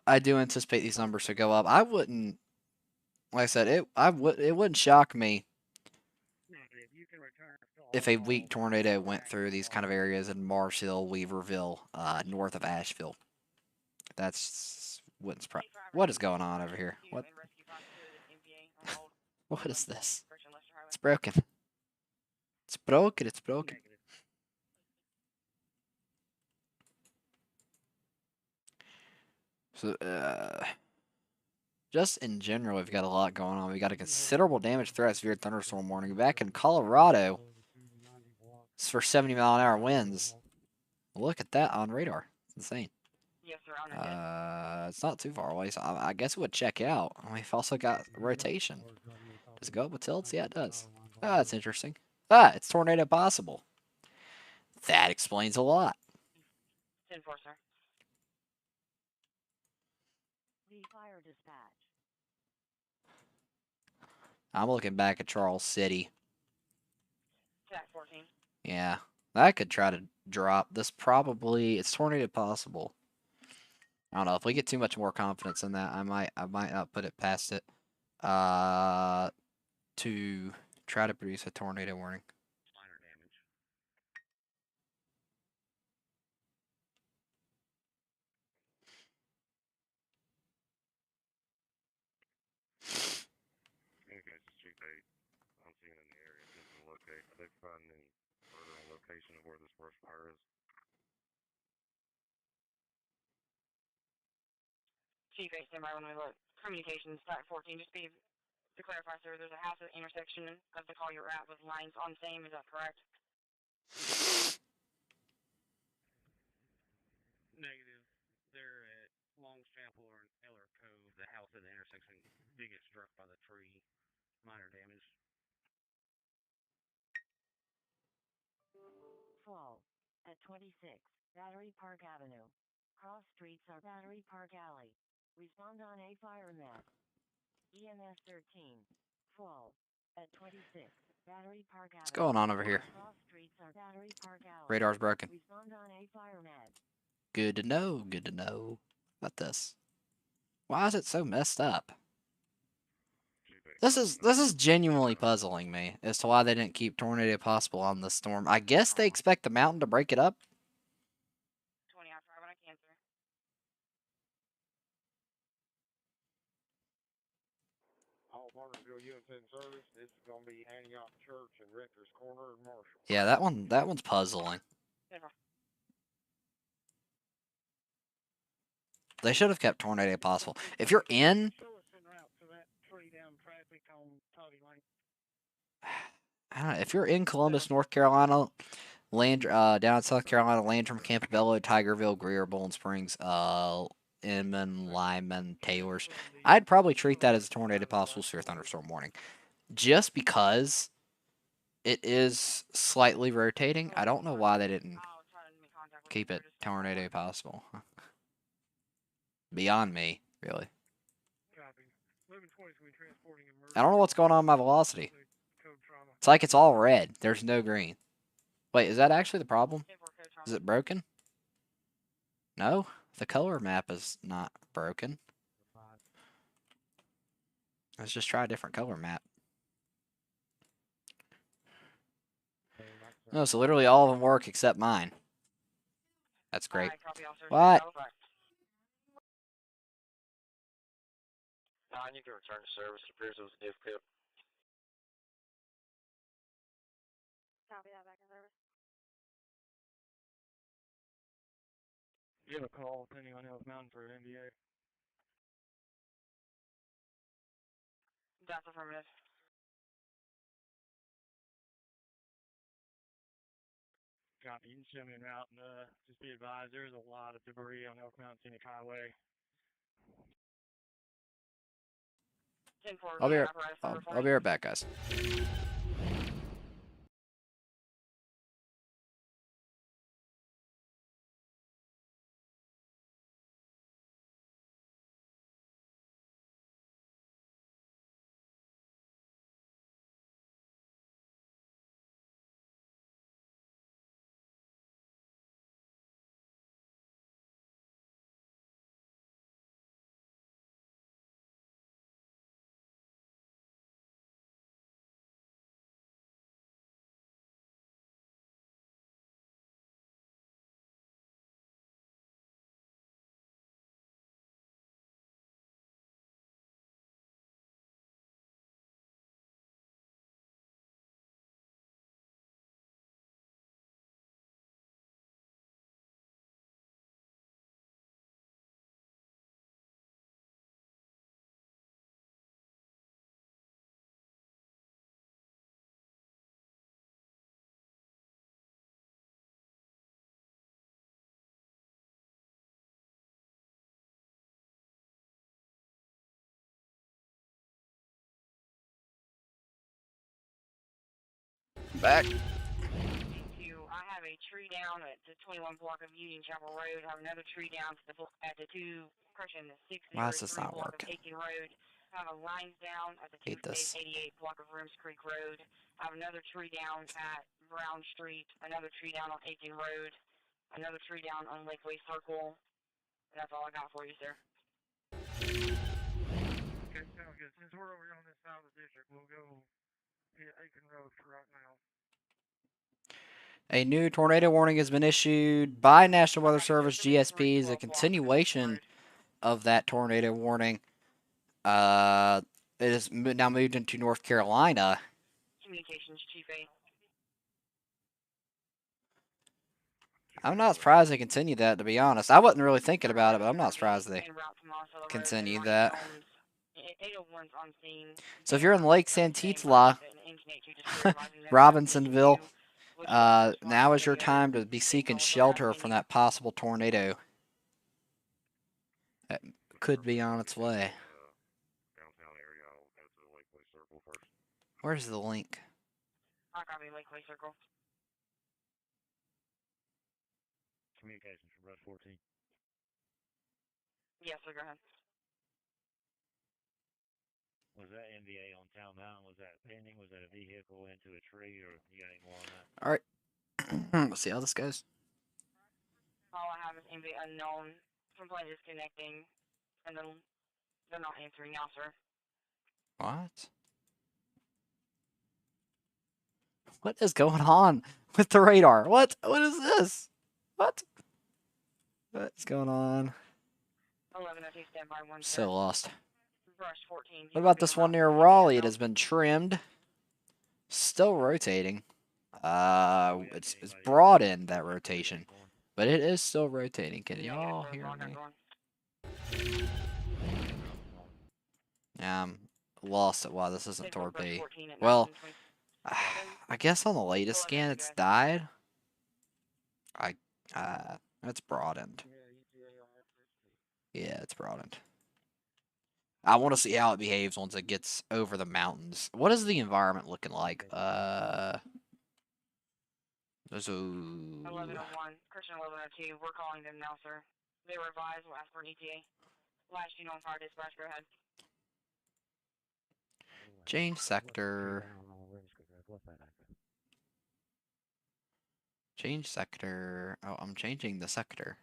I do anticipate these numbers to go up. I wouldn't, like I said, it wouldn't shock me Negative. You can return to if a weak tornado went through these kind of areas in Marshall, Weaverville, north of Asheville. That's wouldn't surprise. What is going on over here? What? And rescue 52 to the MPA on hold. What is this? Approach on Lester Highway. It's broken. It's broken. It's broken. negative. So, just in general, we've got a lot going on. We got a considerable damage threat, severe thunderstorm warning. Back in Colorado, it's for 70-mile-an-hour winds. Look at that on radar. It's insane. Yes, sir. On that. It's not too far away, so I guess it would check out. We've also got rotation. Does it go up with tilts? Yeah, it does. Ah, that's interesting. Ah, it's tornado possible. That explains a lot. 10-4, sir. The fire dispatch. I'm looking back at Charles City. TAC 14. Yeah, that could try to drop. This probably it's tornado possible. I don't know if we get too much more confidence in that. I might not put it past it. To try to produce a tornado warning. Minor damage. Okay, it's Chief 8. I'm seeing in the area. Attempting to locate. Are they providing any further on location of where this worst fire is? Chief 8, stand by when we look. Communications, TAC 14. Just be to clarify, sir, there's a house at the intersection of the call you're at with lines on same. Is that correct? Negative. They're at Longchapel or Eller Cove. The house at the intersection did get struck by the tree. Minor damage. Fall. At 26, Battery Park Avenue. Cross streets are Battery Park Alley. Respond on a fire net. EMS 13. Fall. At 26, Battery Park Avenue. What's going on over here? Cross streets are Battery Park Alley. Radar's broken. Respond on a fire net. Good to know. Good to know. How about this? Why is it so messed up? This is genuinely puzzling me as to why they didn't keep tornado possible on this storm. I guess they expect the mountain to break it up. 20 after I when I can, sir. All Martinsville units in service. This is going to be Antioch Church and Rector's Corner and Marshall. Yeah, that one's puzzling. 10-4. They should have kept tornado possible. If you're in, Show us en route to that tree down traffic on Toddy Lane. I don't know, if you're in Columbus, North Carolina, down in South Carolina, Landrum, Campobello, Tigerville, Greer, Bowling Springs, Inman, Lyman, Taylors, I'd probably treat that as a tornado possible severe thunderstorm warning, just because it is slightly rotating. I don't know why they didn't I'll try to make contact with keep you, it sir, just- tornado possible. Beyond me, really. Copy. 1120 is going to be transporting emergency. I don't know what's going on with my velocity. Code trauma. It's like it's all red. There's no green. Wait, is that actually the problem? 10-4 code trauma. Is it broken? No, the color map is not broken. Let's just try a different color map. No, so literally all of them work except mine. That's great. Alright, copy, officer. What? I need to return to service. It appears it was a difficult. Copy that, back in service. You have a call pending on Hills Mountain for an NDA. That's affirmative. Copy. You can show me en route. And, just be advised, there's a lot of debris on Elk Mountain Scenic Highway. 10-4. I'll be apparatus number I'll be right back, guys. Back. I have a tree down at the 21 block of Union Chapel Road. I have another tree down at the 603 Why is this not block of working? Aiken Road. I have a lines down at the Hate this. 88 block of Rooms Creek Road. I have another tree down at Brown Street. Another tree down on Aiken Road. Another tree down on Lakeway Circle. And that's all I got for you, sir. Okay, sounds good. Since we're over on this side of the district, we'll go hit Aiken Road for right now. A new tornado warning has been issued by National Weather Service GSP as a continuation of that tornado warning. It is now moved into North Carolina. Communications Chief 8. I'm not surprised they continued that, to be honest. I wasn't really thinking about it, but I'm not surprised they continued that. 801's on scene. So if you're in Lake Santitla, Robinsonville, now is your time to be seeking shelter from that possible tornado that could be on its way. Downtown area, I'll go to the Lakeway Circle first. Where's the link? I copy Lakeway Circle. Communications from Rush 14. Yes, sir, go ahead. Was that NVA on Town Mountain? Was that pending? Was that a vehicle into a tree, or you got any more on that? All right. Let's see how this goes. All I have is NV unknown. Complaint disconnecting. And then they're not answering now, sir. What? What is going on with the radar? What? What is this? What? What's going on? 1102 standby 1. So lost. Brush 14. What about this one near Raleigh? It has been trimmed. Still rotating. It's broadened, that rotation. But it is still rotating. Can y'all hear me? Yeah, I'm lost at why this isn't toward B. Well, I guess on the latest scan it's died. It's broadened. Yeah, it's broadened. I want to see how it behaves once it gets over the mountains. What is the environment looking like? There's a 1101, Christian 1102. We're calling them now, sir. They were advised. We'll ask for an ETA. Last unit on fire dispatch. Go ahead. change sector. Change sector. Oh, I'm changing the sector.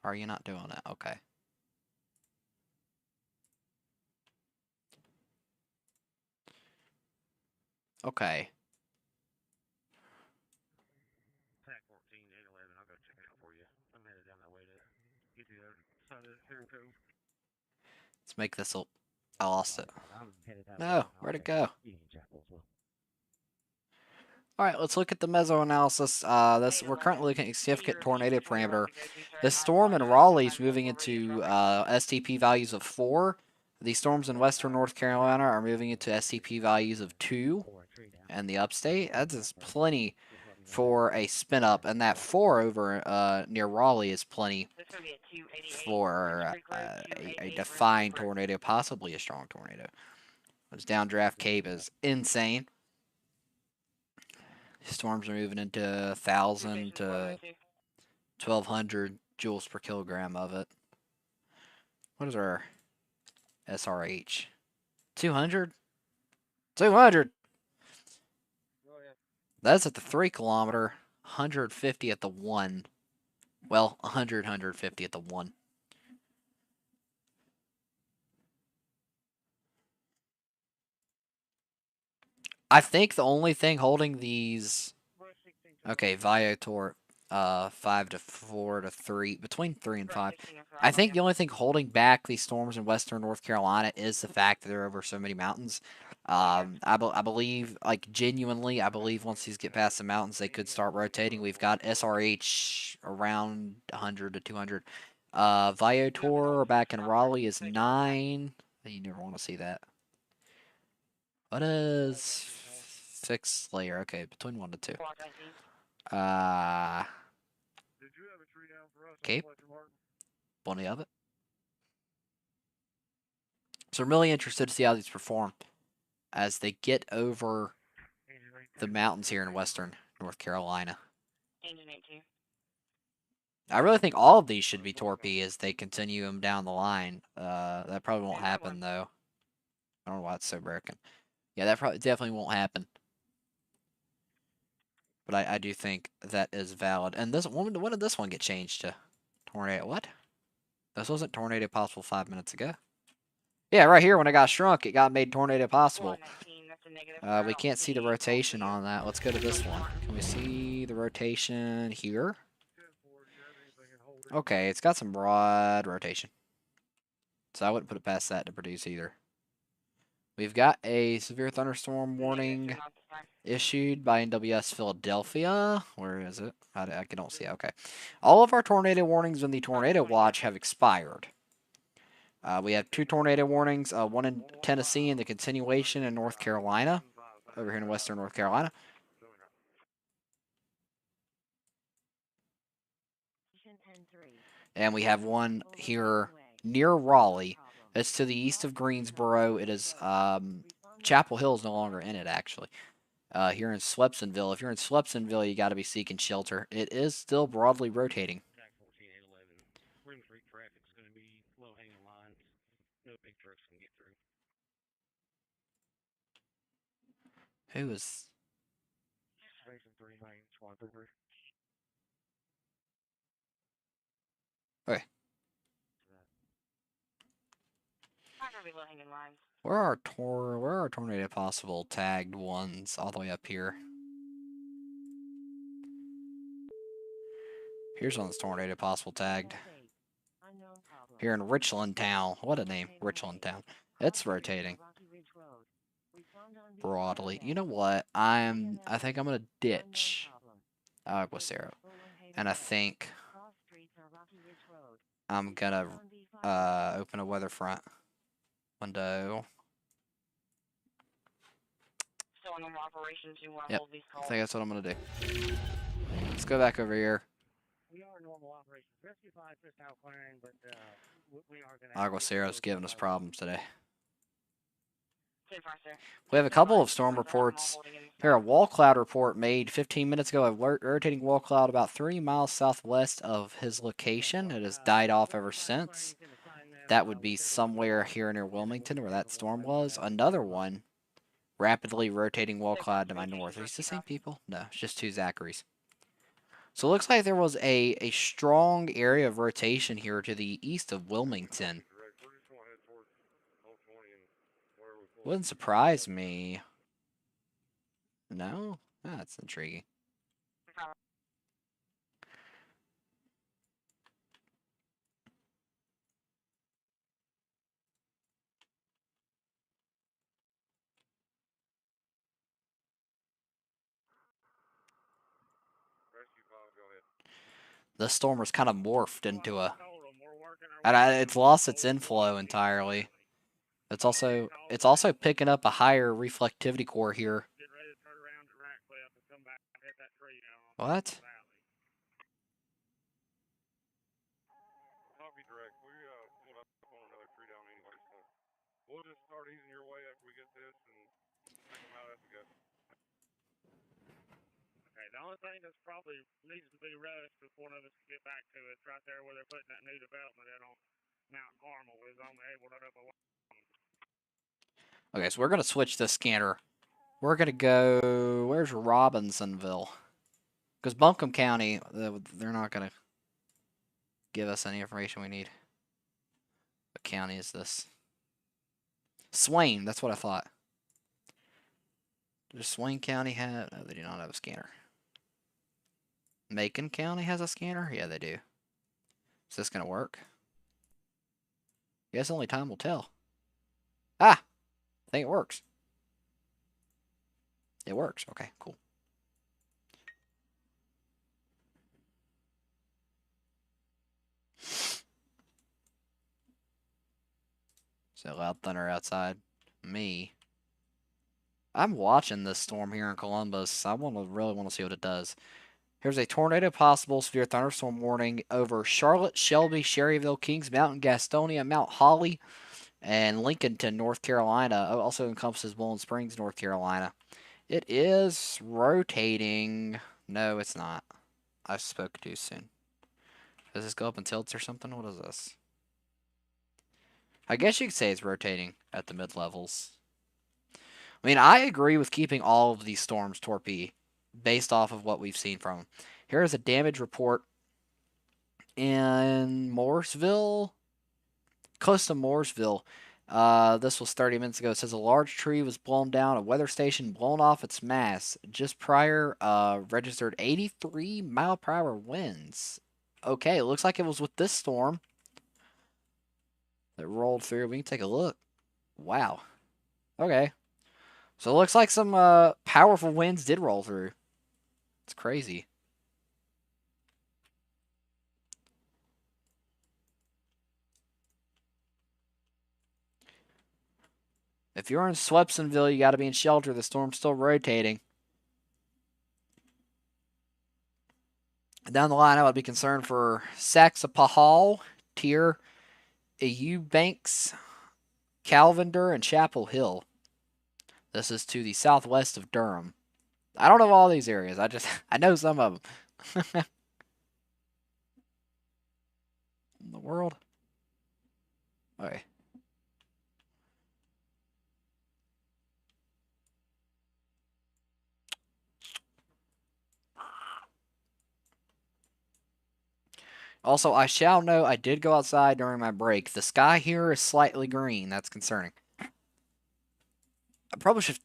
Are you not doing it? Okay. Okay. Pack 14, 811. I'll go check it out for you. I'm headed down that way to get to the other side of the cove. Let's make this. I lost it. No, where'd it go? All right, let's look at the meso-analysis. We're currently looking at significant tornado parameter. The storm in Raleigh is moving into STP values of 4. The storms in western North Carolina are moving into STP values of 2. And the upstate, that's just plenty for a spin up. And that 4 over near Raleigh is plenty for a defined tornado, possibly a strong tornado. This downdraft Cape is insane. Storms are moving into 1,000 to 1,200 joules per kilogram of it. What is our SRH? 200? 200! That's at the 3 kilometer, 150 at the 1. Well, 100, 150 at the 1. I think the only thing holding these... Okay, Viator, 5 to 4 to 3, between 3 and 5. I think the only thing holding back these storms in western North Carolina is the fact that they're over so many mountains. I believe, like, genuinely, I believe once these get past the mountains, they could start rotating. We've got SRH around 100 to 200. Viator back in Raleigh is 9. You never want to see that. What is fixed layer? Okay, between 1 to 2. Cape? Plenty of it. So I'm really interested to see how these perform as they get over the mountains here in western North Carolina. Engine 82. I really think all of these should be torpy as they continue them down the line. That probably won't happen though. I don't know why it's so broken. Yeah, that probably definitely won't happen. But I do think that is valid. And this when did this one get changed to tornado? What? This wasn't tornado possible 5 minutes ago. Yeah, right here when it got shrunk, it got made tornado possible. 119, that's a negative. We can't see the rotation on that. Let's go to this one. Can we see the rotation here? Okay, it's got some broad rotation. So I wouldn't put it past that to produce either. We've got a severe thunderstorm warning issued by NWS Philadelphia. Where is it? I don't see it. Okay. All of our tornado warnings in the tornado watch have expired. We have 2 tornado warnings, one in Tennessee and the continuation in North Carolina, over here in western North Carolina. And we have one here near Raleigh. It's to the east of Greensboro. It is Chapel Hill is no longer in it, actually. Here in Swepsonville. If you're in Swepsonville, you got to be seeking shelter. It is still broadly rotating. Ring 3 traffic's going to be low-hanging lines. No big trucks can get through. Who is... Station 3 lanes, 133. Okay. Not going to be low-hanging lines. Where are tornado possible tagged ones all the way up here? Here's one that's tornado possible tagged. Here in Richland Town. What a name, Richland Town. It's rotating broadly. You know what? I think I'm gonna ditch Aguacero, and I think I'm gonna open a weather front window. So in normal operations, you want to Yep, hold these I calls. think that's what I'm gonna do. Let's go back over here. We are normal operations. Rescue 5 just now clearing, but we are going to... Aguacero's giving us problems today. 10-5, sir. We have a couple of storm reports. Here, a wall cloud report made 15 minutes ago. A rotating wall cloud about 3 miles southwest of his location. It has died off ever since. That would be somewhere here near Wilmington where that storm was. Another one, rapidly rotating wall cloud to my north. Are these the same people? No, it's just 2 Zacharys. So it looks like there was a strong area of rotation here to the east of Wilmington. Wouldn't surprise me. No? That's intriguing. This storm was kind of morphed into a... it's lost its inflow entirely. It's also picking up a higher reflectivity core here. What? I'll be direct. We pulled up on another tree down anyway, so we'll just start easing your way after we get this and check them out as we go. Okay, the only thing that's probably needs to be rushed before one of us can get back to it's right there where they're putting that new development in on Mount Carmel is on the able to up a... Okay, so we're going to switch this scanner. We're going to go... Where's Robinsonville? Because Buncombe County, they're not going to give us any information we need. What county is this? Swain, that's what I thought. Does Swain County have... No, they do not have a scanner. Macon County has a scanner? Yeah, they do. Is this going to work? Guess only time will tell. Ah! I think it works. It works. Okay, cool. So loud thunder outside. Me. I'm watching this storm here in Columbus. I really want to see what it does. Here's a tornado possible severe thunderstorm warning over Charlotte, Shelby, Sherryville, Kings Mountain, Gastonia, Mount Holly, and Lincolnton, North Carolina. It also encompasses Bowling Springs, North Carolina. It is rotating. No, it's not. I spoke too soon. Does this go up in tilts or something? What is this? I guess you could say it's rotating at the mid-levels. I mean, I agree with keeping all of these storms torpede based off of what we've seen from them. Here is a damage report in Mooresville, close to Mooresville. This was 30 minutes ago. It says a large tree was blown down, a weather station blown off its mast. Just prior, registered 83 mile per hour winds. Okay, it looks like it was with this storm that rolled through. We can take a look. Wow. Okay. So it looks like some powerful winds did roll through. It's crazy. If you're in Swepsonville, you got to be in shelter. The storm's still rotating. Down the line, I would be concerned for Saxapahal, Tier, Eubanks, Calvender, and Chapel Hill. This is to the southwest of Durham. I don't know all these areas. I know some of them. In the world. Okay. Also, I shall know I did go outside during my break. The sky here is slightly green. That's concerning.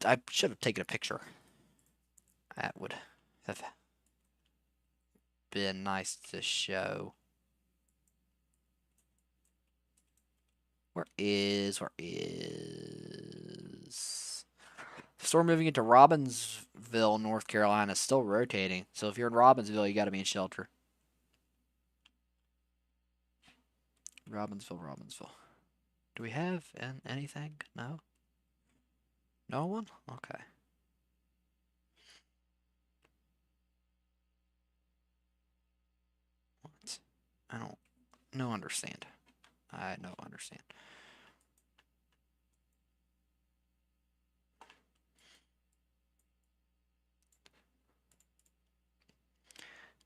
I should have taken a picture. That would have been nice to show. Where is storm moving into Robbinsville, North Carolina, still rotating. So if you're in Robbinsville, you got to be in shelter. Robbinsville. Do we have anything? No? No one? Okay. What? I don't understand. I don't understand.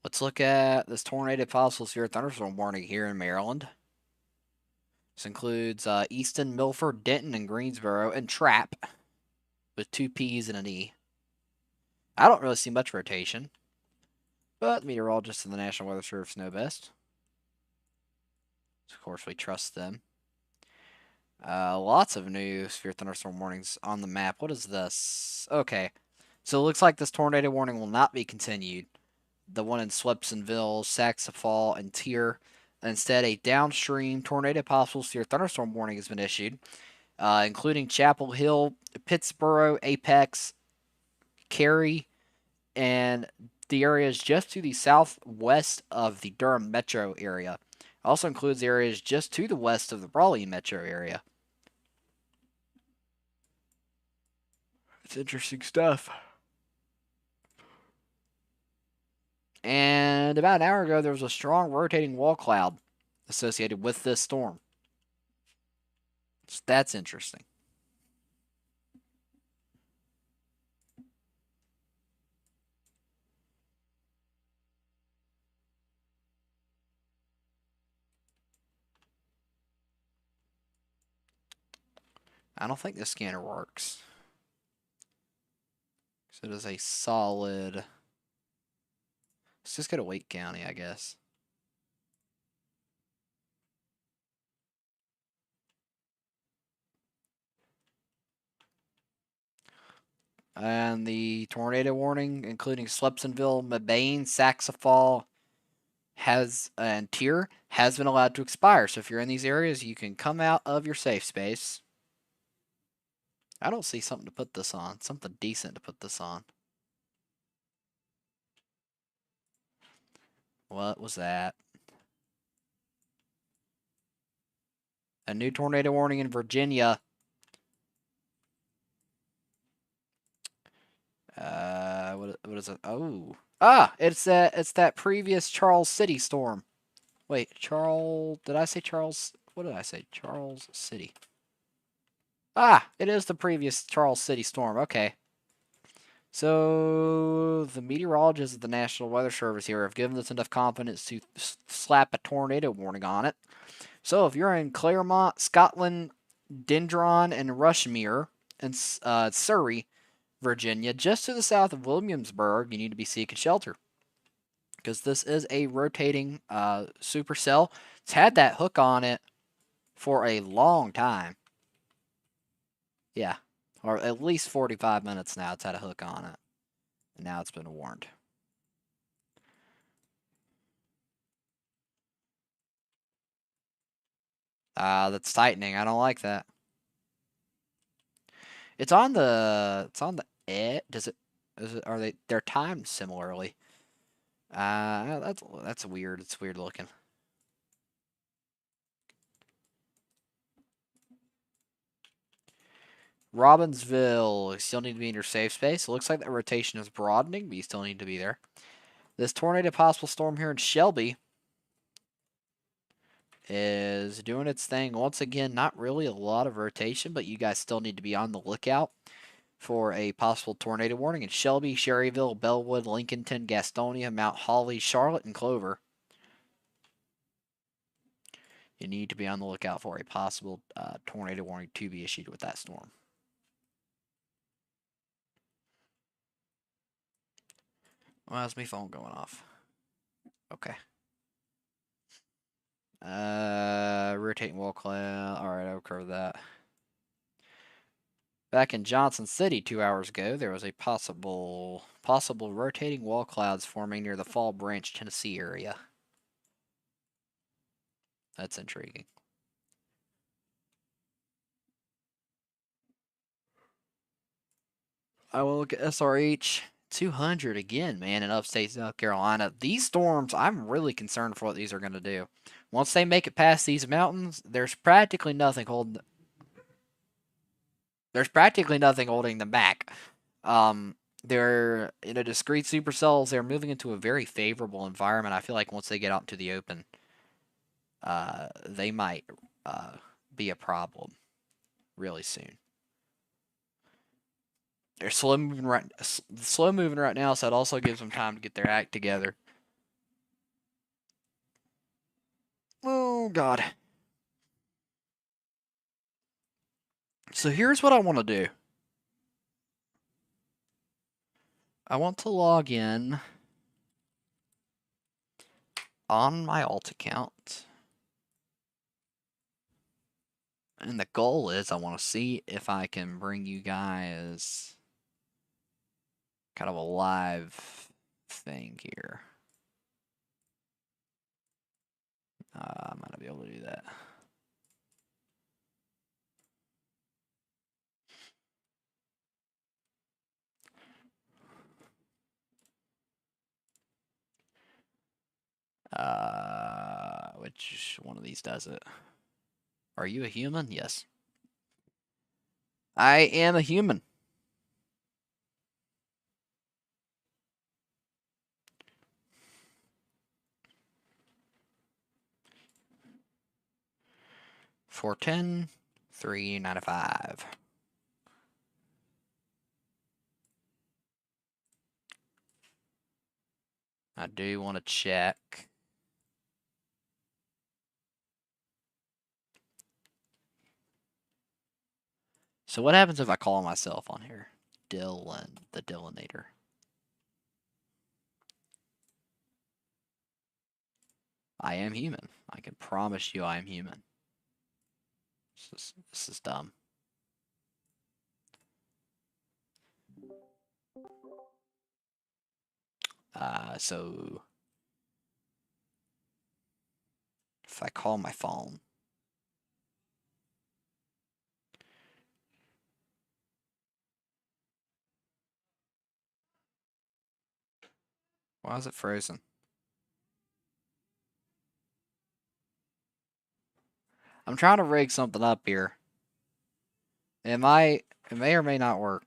Let's look at this tornado possible severe thunderstorm warning here in Maryland. This includes Easton, Milford, Denton, and Greensboro, and Trapp with 2 P's and an E. I don't really see much rotation, but the meteorologists and the National Weather Service know best. So of course, we trust them. Lots of new severe thunderstorm warnings on the map. What is this? Okay. So it looks like this tornado warning will not be continued. The one in Swepsonville, Saxafall, and Tier. Instead, a downstream tornado possible severe thunderstorm warning has been issued, including Chapel Hill, Pittsboro, Apex, Cary, and the areas just to the southwest of the Durham metro area. Also includes areas just to the west of the Raleigh metro area. It's interesting stuff. And about an hour ago, there was a strong rotating wall cloud associated with this storm. So that's interesting. I don't think this scanner works. So it is a solid. Let's just go to Wake County, I guess. And the tornado warning, including Swepsonville, Mabane, Saxafall, and Tier, has been allowed to expire. So if you're in these areas, you can come out of your safe space. I don't see something to put this on. Something decent to put this on. What was that? A new tornado warning in Virginia. What is it? Oh. It's that previous Charles City storm. Wait, did I say Charles? What did I say? Charles City. It is the previous Charles City storm. Okay. So the meteorologists of the National Weather Service here have given us enough confidence to slap a tornado warning on it. So if you're in Claremont, Scotland, Dendron, and Rushmere, and Surrey, Virginia, just to the south of Williamsburg, you need to be seeking shelter because this is a rotating supercell. It's had that hook on it for a long time. Yeah, or at least 45 minutes now. It's had a hook on it, and now it's been warned. That's tightening. I don't like that. It's on the. It's on the. Does it? Is it? Are they? They're timed similarly. That's weird. It's weird looking. Robbinsville, you still need to be in your safe space. It looks like that rotation is broadening, but you still need to be there. This tornado possible storm here in Shelby is doing its thing. Once again, not really a lot of rotation, but you guys still need to be on the lookout for a possible tornado warning in Shelby, Sherryville, Bellwood, Lincolnton, Gastonia, Mount Holly, Charlotte, and Clover. You need to be on the lookout for a possible tornado warning to be issued with that storm. Well, that's my phone going off. Okay. Rotating wall cloud. Alright, I'll cover that. Back in Johnson City 2 hours ago, there was a possible rotating wall clouds forming near the Fall Branch, Tennessee area. That's intriguing. I will look at SRH 200 again, man, in upstate South Carolina. These storms, I'm really concerned for what these are going to do. Once they make it past these mountains, there's practically nothing holding them back. They're in a discrete supercells. They're moving into a very favorable environment. I feel like once they get out into the open, they might be a problem really soon. They're slow moving right now, so it also gives them time to get their act together. Oh God. So here's what I want to do. I want to log in on my alt account. And the goal is I want to see if I can bring you guys kind of a live thing here. I might not be able to do that. Which one of these does it? Are you a human? Yes. I am a human. $410, $395. I do want to check. So what happens if I call myself on here? Dylan, the Dylanator. I am human. I can promise you I am human. This is dumb. So if I call my phone, why is it frozen? I'm trying to rig something up here. It may or may not work.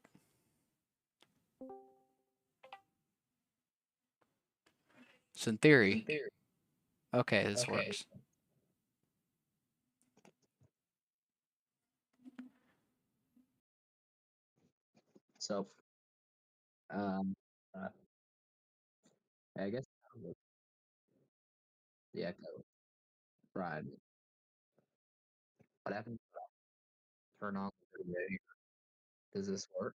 So in theory, okay, this works. So Um, uh, I guess the echo. Right. What happens? Turn on the video. Does this work?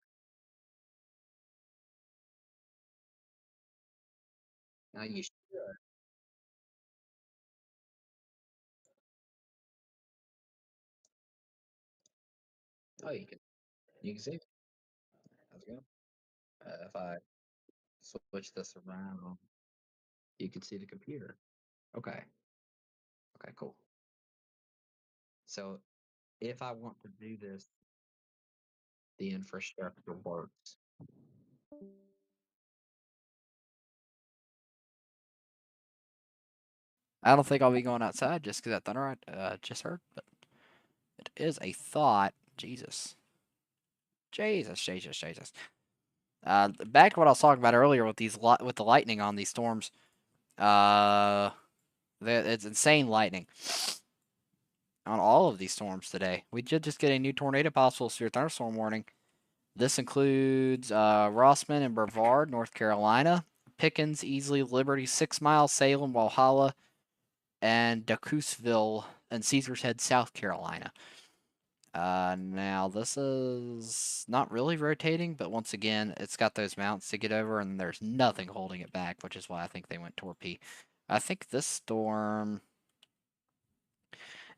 Now you should. Oh, you can see it. How's it going? If I switch this around, you can see the computer. Okay. Okay, cool. So if I want to do this, the infrastructure works. I don't think I'll be going outside just because that thunder I just heard, but it is a thought. Jesus. Jesus, Jesus, Jesus. Back to what I was talking about earlier with with the lightning on these storms. Uh, it's insane lightning on all of these storms today. We did just get a new tornado possible severe thunderstorm warning. This includes Rossman and Brevard, North Carolina, Pickens, Easley, Liberty, 6 Mile, Salem, Walhalla, and Dacusville and Caesars Head, South Carolina. Now this is not really rotating, but once again, it's got those mounts to get over, and there's nothing holding it back, which is why I think they went torpede. I think this storm,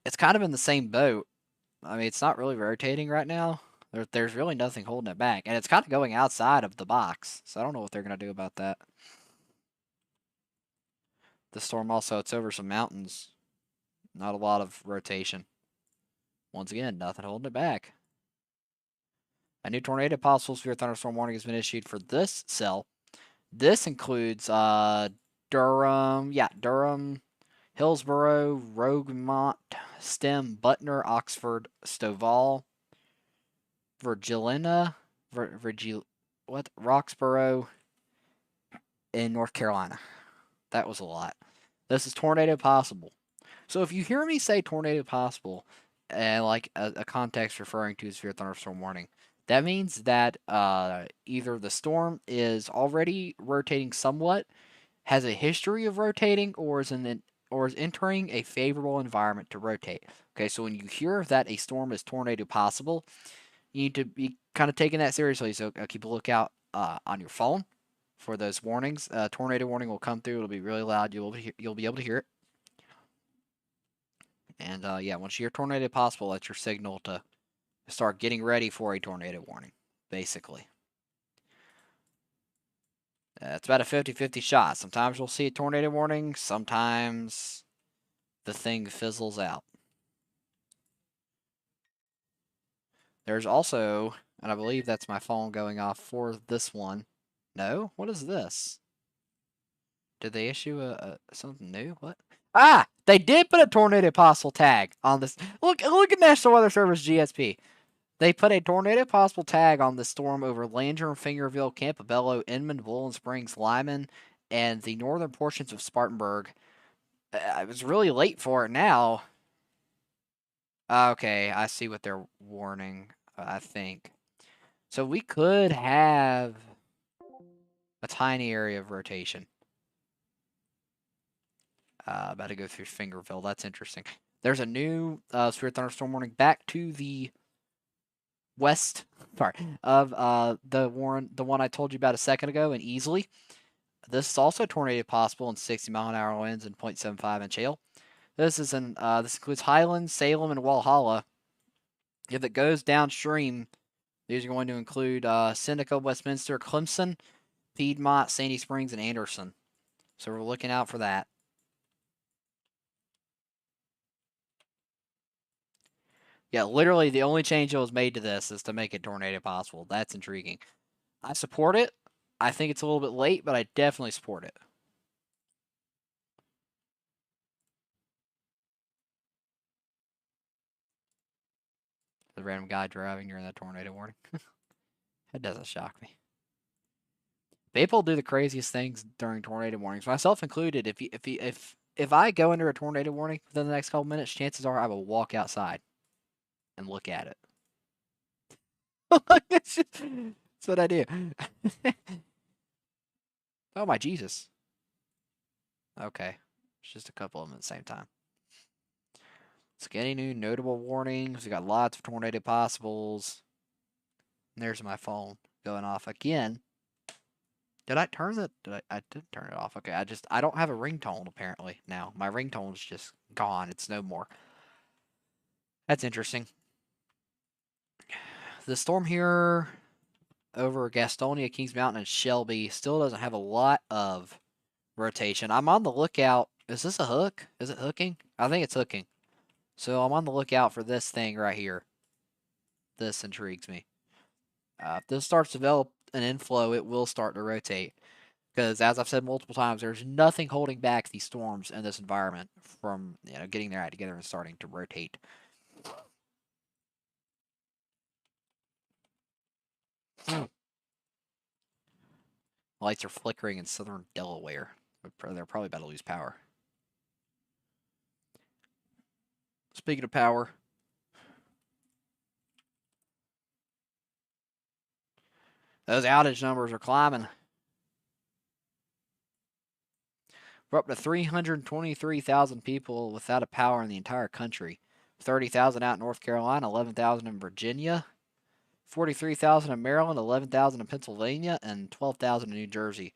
it's kind of in the same boat. I mean, it's not really rotating right now. There's really nothing holding it back, and it's kind of going outside of the box, so I don't know what they're gonna do about that. The storm also, it's over some mountains, not a lot of rotation. Once again, nothing holding it back. A new tornado possible severe thunderstorm warning has been issued for this cell. This includes Durham, Hillsborough, Rogemont, Stem, Butner, Oxford, Stovall, Virgilina, Roxborough, in North Carolina. That was a lot. This is tornado possible. So if you hear me say tornado possible, and like a context referring to a severe thunderstorm warning, that means that either the storm is already rotating somewhat, has a history of rotating, or is entering a favorable environment to rotate. Okay, so when you hear that a storm is tornado possible, you need to be kind of taking that seriously. So keep a lookout on your phone for those warnings. Tornado warning will come through. It'll be really loud. You'll be able to hear it. And yeah, once you hear tornado possible, that's your signal to start getting ready for a tornado warning, basically. It's about a 50-50 shot. Sometimes we'll see a tornado warning. Sometimes the thing fizzles out. There's also, and I believe that's my phone going off for this one. No? What is this? Did they issue something new? What? Ah! They did put a tornado possible tag on this. Look at National Weather Service GSP. They put a tornado possible tag on the storm over Langer, Fingerville, Campobello, Inman, Woolen Springs, Lyman, and the northern portions of Spartanburg. I was really late for it now. Okay, I see what they're warning, I think. So we could have a tiny area of rotation. About to go through Fingerville. That's interesting. There's a new severe thunderstorm warning back to the west, sorry, of the one I told you about a second ago in Easley. This is also tornado possible in 60-mile-an-hour winds and 0.75 inch hail. This includes Highlands, Salem, and Walhalla. If it goes downstream, these are going to include Seneca, Westminster, Clemson, Piedmont, Sandy Springs, and Anderson. So we're looking out for that. Yeah, literally the only change that was made to this is to make it tornado possible. That's intriguing. I support it. I think it's a little bit late, but I definitely support it. The random guy driving during that tornado warning. That doesn't shock me. People do the craziest things during tornado warnings, myself included. If I go under a tornado warning within the next couple minutes, chances are I will walk outside and look at it. That's what I do. Oh my Jesus. Okay. It's just a couple of them at the same time. Let's get any new notable warnings. We got lots of tornado possibles. And there's my phone going off again. Did I turn it? I did turn it off. Okay, I don't have a ringtone apparently now. My ringtone's just gone. It's no more. That's interesting. The storm here over Gastonia, Kings Mountain, and Shelby still doesn't have a lot of rotation. I'm on the lookout. Is this a hook? Is it hooking? I think it's hooking. So I'm on the lookout for this thing right here. This intrigues me. If this starts to develop an inflow, it will start to rotate. Because as I've said multiple times, there's nothing holding back these storms in this environment from getting their act together and starting to rotate. Lights are flickering in southern Delaware. They're probably about to lose power. Speaking of power, those outage numbers are climbing. We're up to 323,000 people without a power in the entire country. 30,000 out in North Carolina, 11,000 in Virginia, 43,000 in Maryland, 11,000 in Pennsylvania, and 12,000 in New Jersey.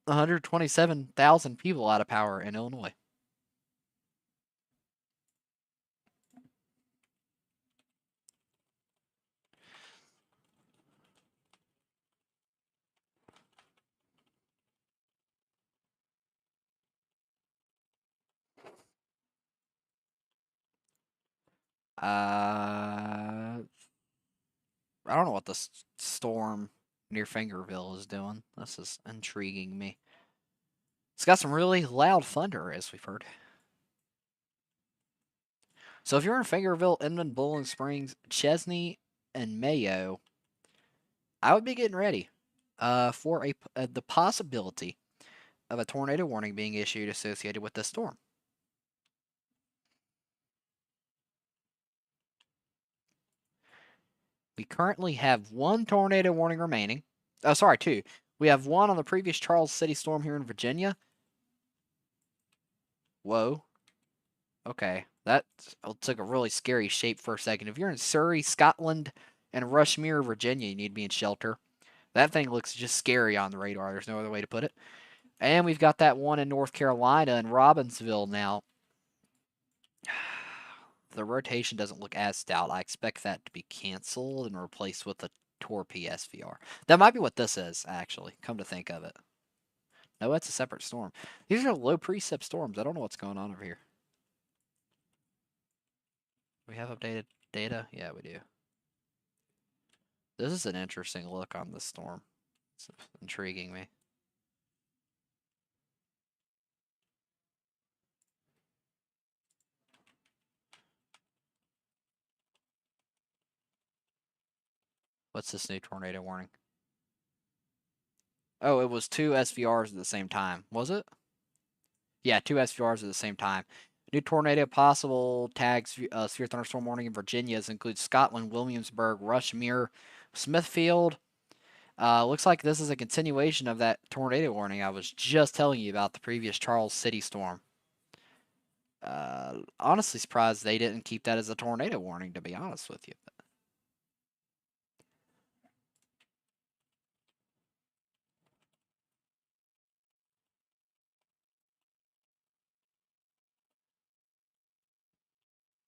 127,000 people out of power in Illinois. I don't know what the storm near Fingerville is doing. This is intriguing me. It's got some really loud thunder, as we've heard. So if you're in Fingerville, Inman, Bowling Springs, Chesney, and Mayo, I would be getting ready for the possibility of a tornado warning being issued associated with this storm. We currently have one tornado warning remaining. Oh, sorry, two. We have one on the previous Charles City storm here in Virginia. Whoa. Okay, that took a really scary shape for a second. If you're in Surrey, Scotland, and Rushmere, Virginia, you need to be in shelter. That thing looks just scary on the radar. There's no other way to put it. And we've got that one in North Carolina in Robbinsville now. The rotation doesn't look as stout. I expect that to be canceled and replaced with a Tor PSVR. That might be what this is, actually, come to think of it. No, that's a separate storm. These are low precip storms. I don't know what's going on over here. We have updated data? Yeah, we do. This is an interesting look on this storm. It's intriguing me. What's this new tornado warning? Oh, it was two SVRs at the same time. Was it? Yeah, two SVRs at the same time. New tornado possible tags severe thunderstorm warning in Virginia includes Scotland, Williamsburg, Rushmere, Smithfield. Looks like this is a continuation of that tornado warning I was just telling you about, the previous Charles City storm. Honestly surprised they didn't keep that as a tornado warning, to be honest with you.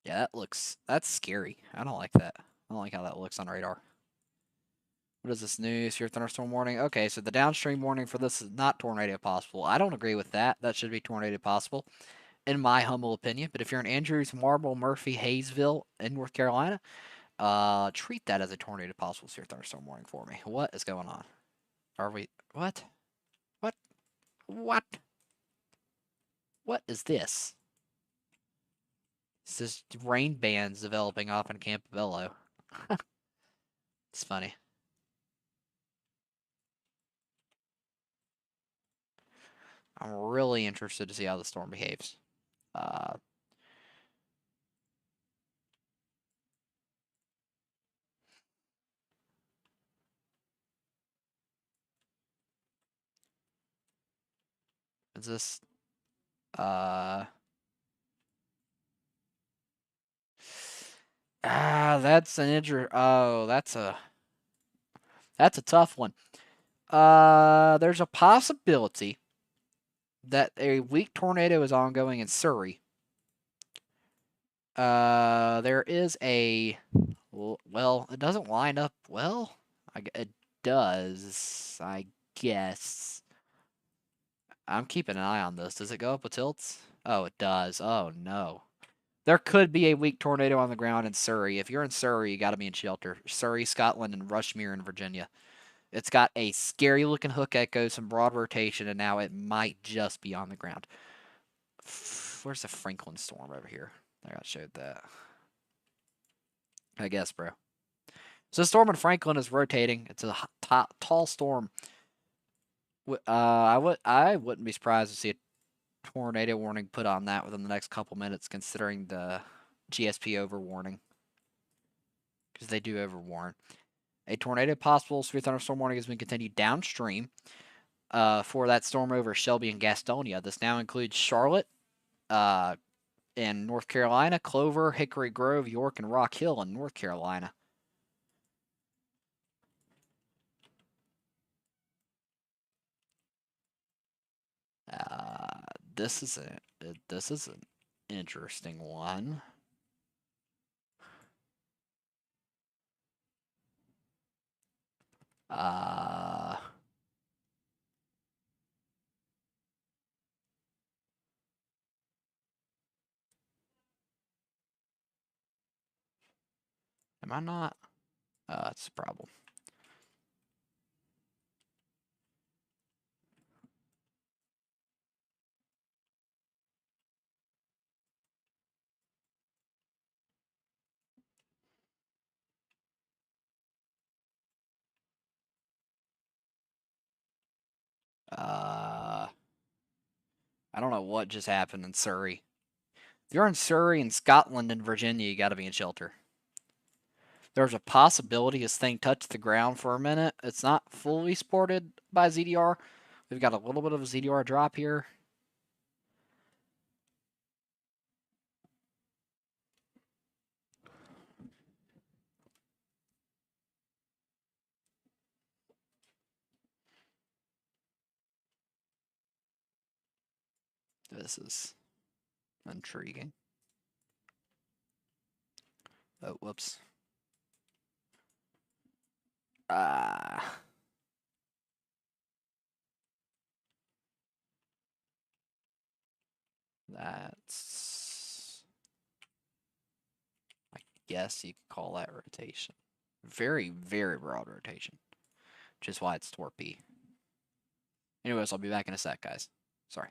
Yeah, that's scary. I don't like that. I don't like how that looks on radar. What is this new severe thunderstorm warning? Okay, so the downstream warning for this is not tornado possible. I don't agree with that. That should be tornado possible, in my humble opinion. But if you're in Andrews, Marble, Murphy, Hayesville, in North Carolina, treat that as a tornado possible severe thunderstorm warning for me. What is going on? Are we what? What? What? What is this? This is rain bands developing off in Campobello. It's funny. I'm really interested to see how the storm behaves. Uh, Is this that's an injury. Oh, that's a tough one. There's a possibility that a weak tornado is ongoing in Surrey. There is a well, it doesn't line up well. It does, I guess. I'm keeping an eye on this. Does it go up with tilts? Oh, it does. Oh no. There could be a weak tornado on the ground in Surrey. If you're in Surrey, you got to be in shelter. Surrey, Scotland, and Rushmere in Virginia. It's got a scary looking hook echo, some broad rotation, and now it might just be on the ground. Where's the Franklin storm over here? I got showed that. I guess, bro. So the storm in Franklin is rotating. It's a tall storm. I wouldn't be surprised to see a tornado warning put on that within the next couple minutes, considering the GSP overwarning, because they do overwarn. A tornado possible severe thunderstorm warning has been continued downstream for that storm over Shelby and Gastonia. This now includes Charlotte, in North Carolina, Clover, Hickory Grove, York, and Rock Hill in North Carolina. This is an interesting one. Am I not? That's a problem. I don't know what just happened in Surrey. If you're in Surrey and Scotland and Virginia, you got to be in shelter. There's a possibility this thing touched the ground for a minute. It's not fully supported by ZDR. We've got a little bit of a ZDR drop here. This is intriguing. Oh, whoops. That's, I guess you could call that rotation. Very, very broad rotation, which is why it's torpy. Anyways, I'll be back in a sec, guys. Sorry.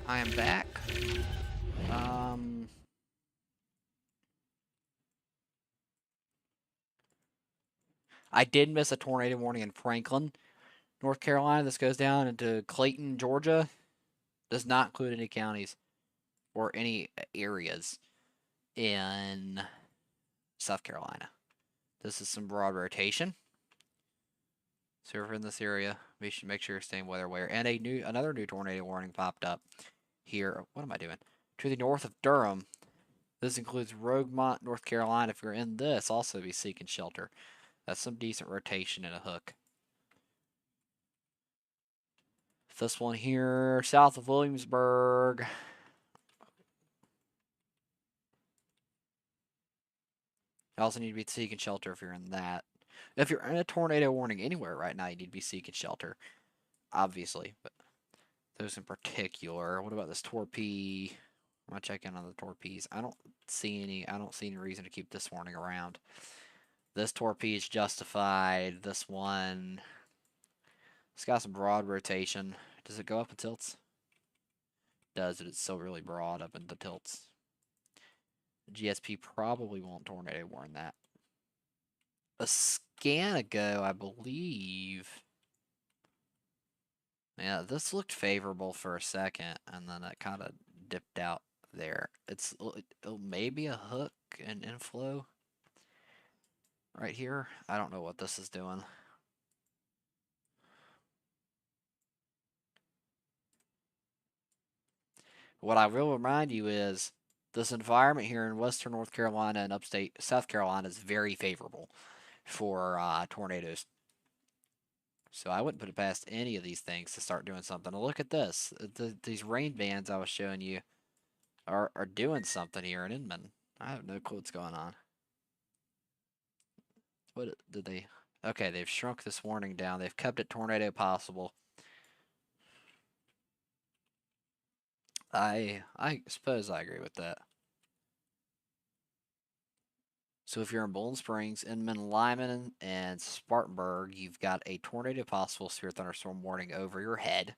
I am back. I did miss a tornado warning in Franklin, North Carolina. This goes down into Clayton, Georgia. Does not include any counties or any areas in South Carolina. This is some broad rotation. So if you're in this area, we should make sure you're staying weather aware. And another new tornado warning popped up here. What am I doing? To the north of Durham. This includes Rogemont, North Carolina. If you're in this, also be seeking shelter. That's some decent rotation and a hook. This one here, south of Williamsburg. You also need to be seeking shelter if you're in that. If you're in a tornado warning anywhere right now, you need to be seeking shelter, obviously. But those in particular. What about this torpede? I'm gonna check in on the torpedes. I don't see any reason to keep this warning around. This torpede is justified. This one, it's got some broad rotation. Does it go up in tilts? It does, but it's still really broad up in the tilts. GSP probably won't tornado warn that. A scan ago, I believe. Yeah, this looked favorable for a second, and then it kind of dipped out there. It's maybe a hook and inflow right here. I don't know what this is doing. What I will remind you is this environment here in western North Carolina and upstate South Carolina is very favorable for tornadoes. So I wouldn't put it past any of these things to start doing something. Now look at this. These rain bands I was showing you are doing something here in Inman. I have no clue what's going on. What did they? Okay, they've shrunk this warning down. They've kept it tornado possible. I suppose I agree with that. So if you're in Bowling Springs, Inman, Lyman, and Spartanburg, you've got a tornado possible severe thunderstorm warning over your head.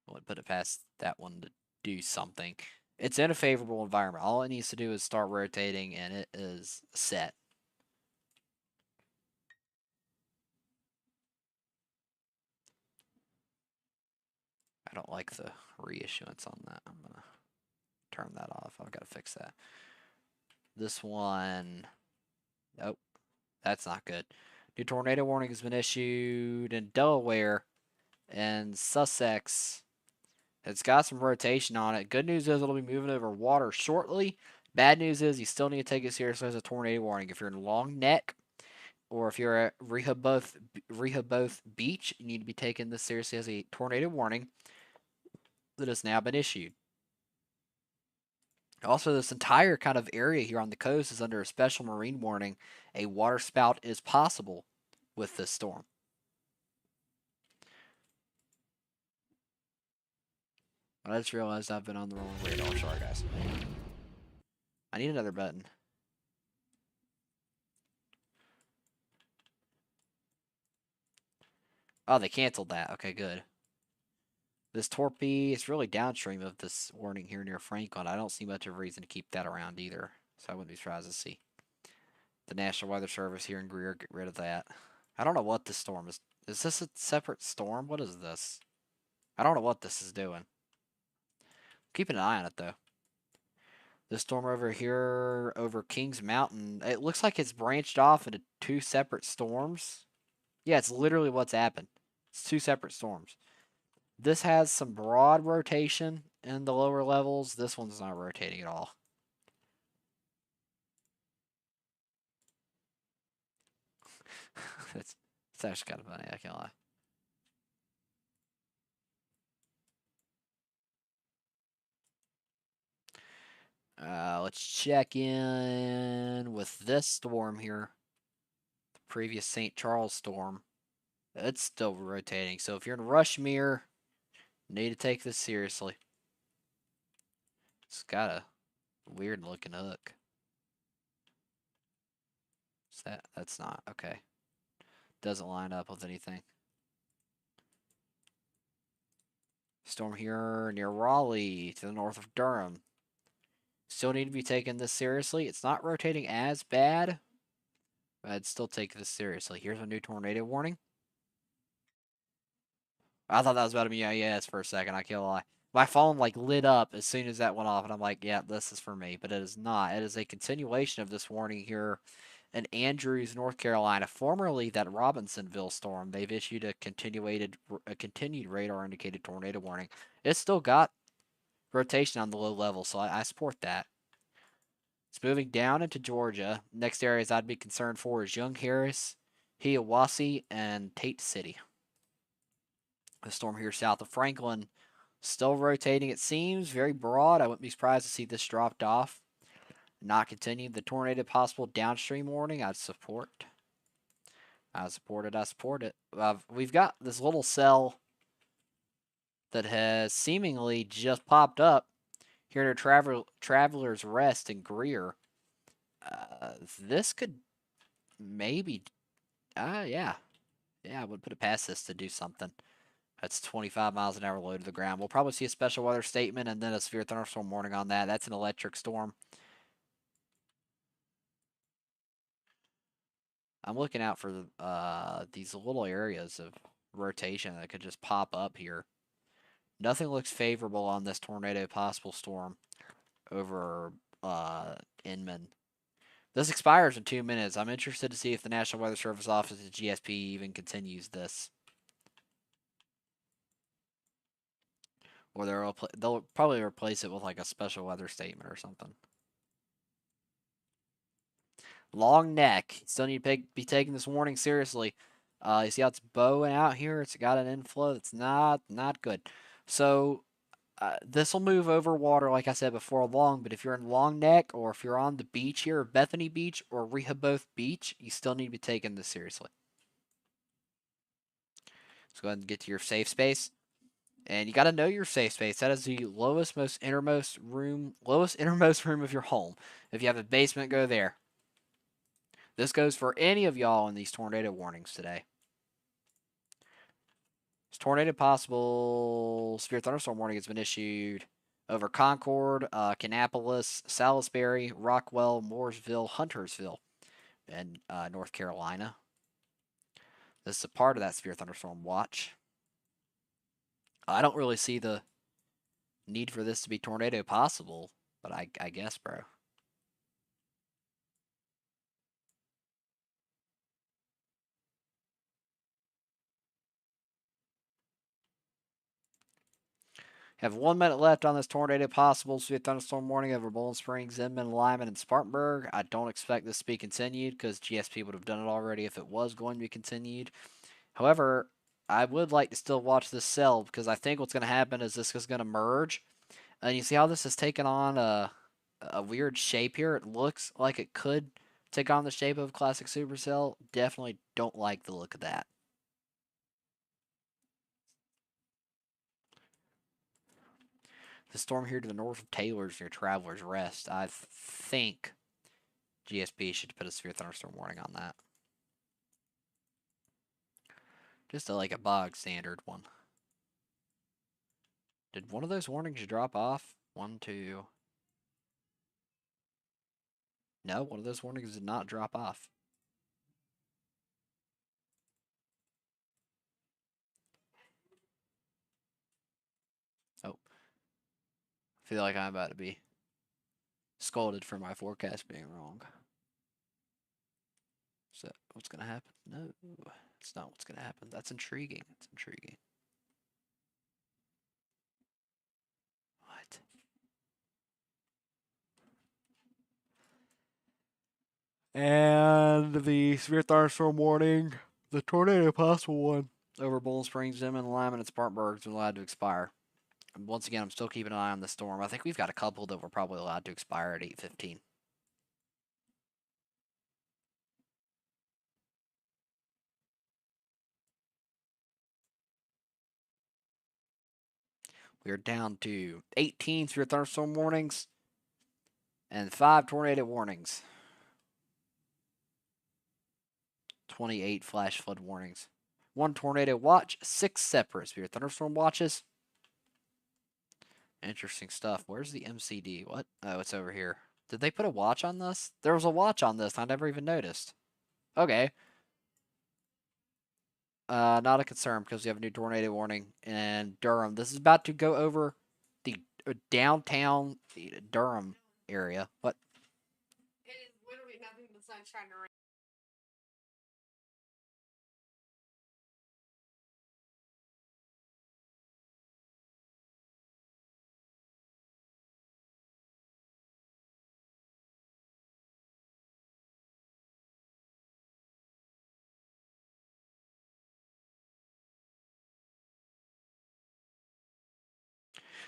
I wouldn't put it past that one to do something. It's in a favorable environment. All it needs to do is start rotating, and it is set. I don't like the reissuance on that. I'm going to turn that off. I've got to fix that. This one, nope, that's not good. New tornado warning has been issued in Delaware and Sussex. It's got some rotation on it. Good news is it'll be moving over water shortly. Bad news is you still need to take it seriously as a tornado warning. If you're in Long Neck or if you're at Rehoboth Beach, you need to be taking this seriously as a tornado warning that has now been issued. Also, this entire kind of area here on the coast is under a special marine warning. A water spout is possible with this storm. I just realized I've been on the wrong radar. Sorry, guys. I need another button. Oh, they canceled that. Okay, good. This torpede is really downstream of this warning here near Franklin. I don't see much of a reason to keep that around either. So I wouldn't be surprised to see the National Weather Service here in Greer get rid of that. I don't know what this storm is. Is this a separate storm? What is this? I don't know what this is doing. Keeping an eye on it, though. This storm over here over Kings Mountain, it looks like it's branched off into two separate storms. Yeah, it's literally what's happened. It's two separate storms. This has some broad rotation in the lower levels. This one's not rotating at all. it's actually kind of funny, I can't lie. Let's check in with this storm here. The previous St. Charles storm. It's still rotating. So if you're in Rushmere, you need to take this seriously. It's got a weird looking hook. That's not okay. Doesn't line up with anything. Storm here near Raleigh to the north of Durham. Still need to be taking this seriously. It's not rotating as bad, but I'd still take this seriously. Here's a new tornado warning. I thought that was about to be yes for a second. I can't lie. My phone like lit up as soon as that went off, and I'm like, yeah, this is for me. But it is not. It is a continuation of this warning here in Andrews, North Carolina, formerly that Robinsonville storm. They've issued a continued radar indicated tornado warning. It's still got rotation on the low level, so I support that. It's moving down into Georgia. Next areas I'd be concerned for is Young Harris, Hiawassee, and Tate City. The storm here south of Franklin, still rotating, it seems, very broad. I wouldn't be surprised to see this dropped off. Not continue. The tornado possible downstream warning, I'd support. I support it. I support it. We've got this little cell that has seemingly just popped up here near Traveler's Rest in Greer. This could maybe, yeah. Yeah, I would put it past this to do something. That's 25 miles an hour low to the ground. We'll probably see a special weather statement and then a severe thunderstorm warning on that. That's an electric storm. I'm looking out for these little areas of rotation that could just pop up here. Nothing looks favorable on this tornado possible storm over Inman. This expires in 2 minutes. I'm interested to see if the National Weather Service Office at GSP even continues this. Or they'll probably replace it with like a special weather statement or something. Long neck. Still need to be taking this warning seriously. You see how it's bowing out here? It's got an inflow that's not good. So this will move over water, like I said before, long. But if you're in Long Neck or if you're on the beach here, Bethany Beach or Rehoboth Beach, you still need to be taking this seriously. Let's go ahead and get to your safe space. And you got to know your safe space. That is the lowest innermost room of your home. If you have a basement, go there. This goes for any of y'all in these tornado warnings today. This tornado possible severe thunderstorm warning has been issued over Concord, Kannapolis, Salisbury, Rockwell, Mooresville, Huntersville, and North Carolina. This is a part of that severe thunderstorm watch. I don't really see the need for this to be tornado possible, but I guess, bro. Have 1 minute left on this tornado possible severe thunderstorm warning over Bowling Springs, Inman, Lyman, and Spartanburg. I don't expect this to be continued because GSP would have done it already if it was going to be continued. However, I would like to still watch this cell because I think what's going to happen is this is going to merge. And you see how this has taken on a weird shape here? It looks like it could take on the shape of a classic supercell. Definitely don't like the look of that. The storm here to the north of Taylor's near Traveler's Rest. I think GSP should put a severe thunderstorm warning on that. Just like a bog standard one. Did one of those warnings drop off? 1, 2. No, one of those warnings did not drop off. Oh. I feel like I'm about to be scolded for my forecast being wrong. Is that what's going to happen? No, it's not what's going to happen. That's intriguing. It's intriguing. What? And the severe thunderstorm warning, the tornado possible one, over Bowling Springs, Inman, Lyman, and Spartanburg is allowed to expire. And once again, I'm still keeping an eye on the storm. I think we've got a couple that were probably allowed to expire at 8:15. We are down to 18 severe thunderstorm warnings and 5 tornado warnings. 28 flash flood warnings. 1 tornado watch, 6 separate severe thunderstorm watches. Interesting stuff. Where's the MCD? What? Oh, it's over here. Did they put a watch on this? There was a watch on this. I never even noticed. Okay. Not a concern because we have a new tornado warning in Durham. This is about to go over the downtown Durham area. What? It is literally nothing but sunshine and rain.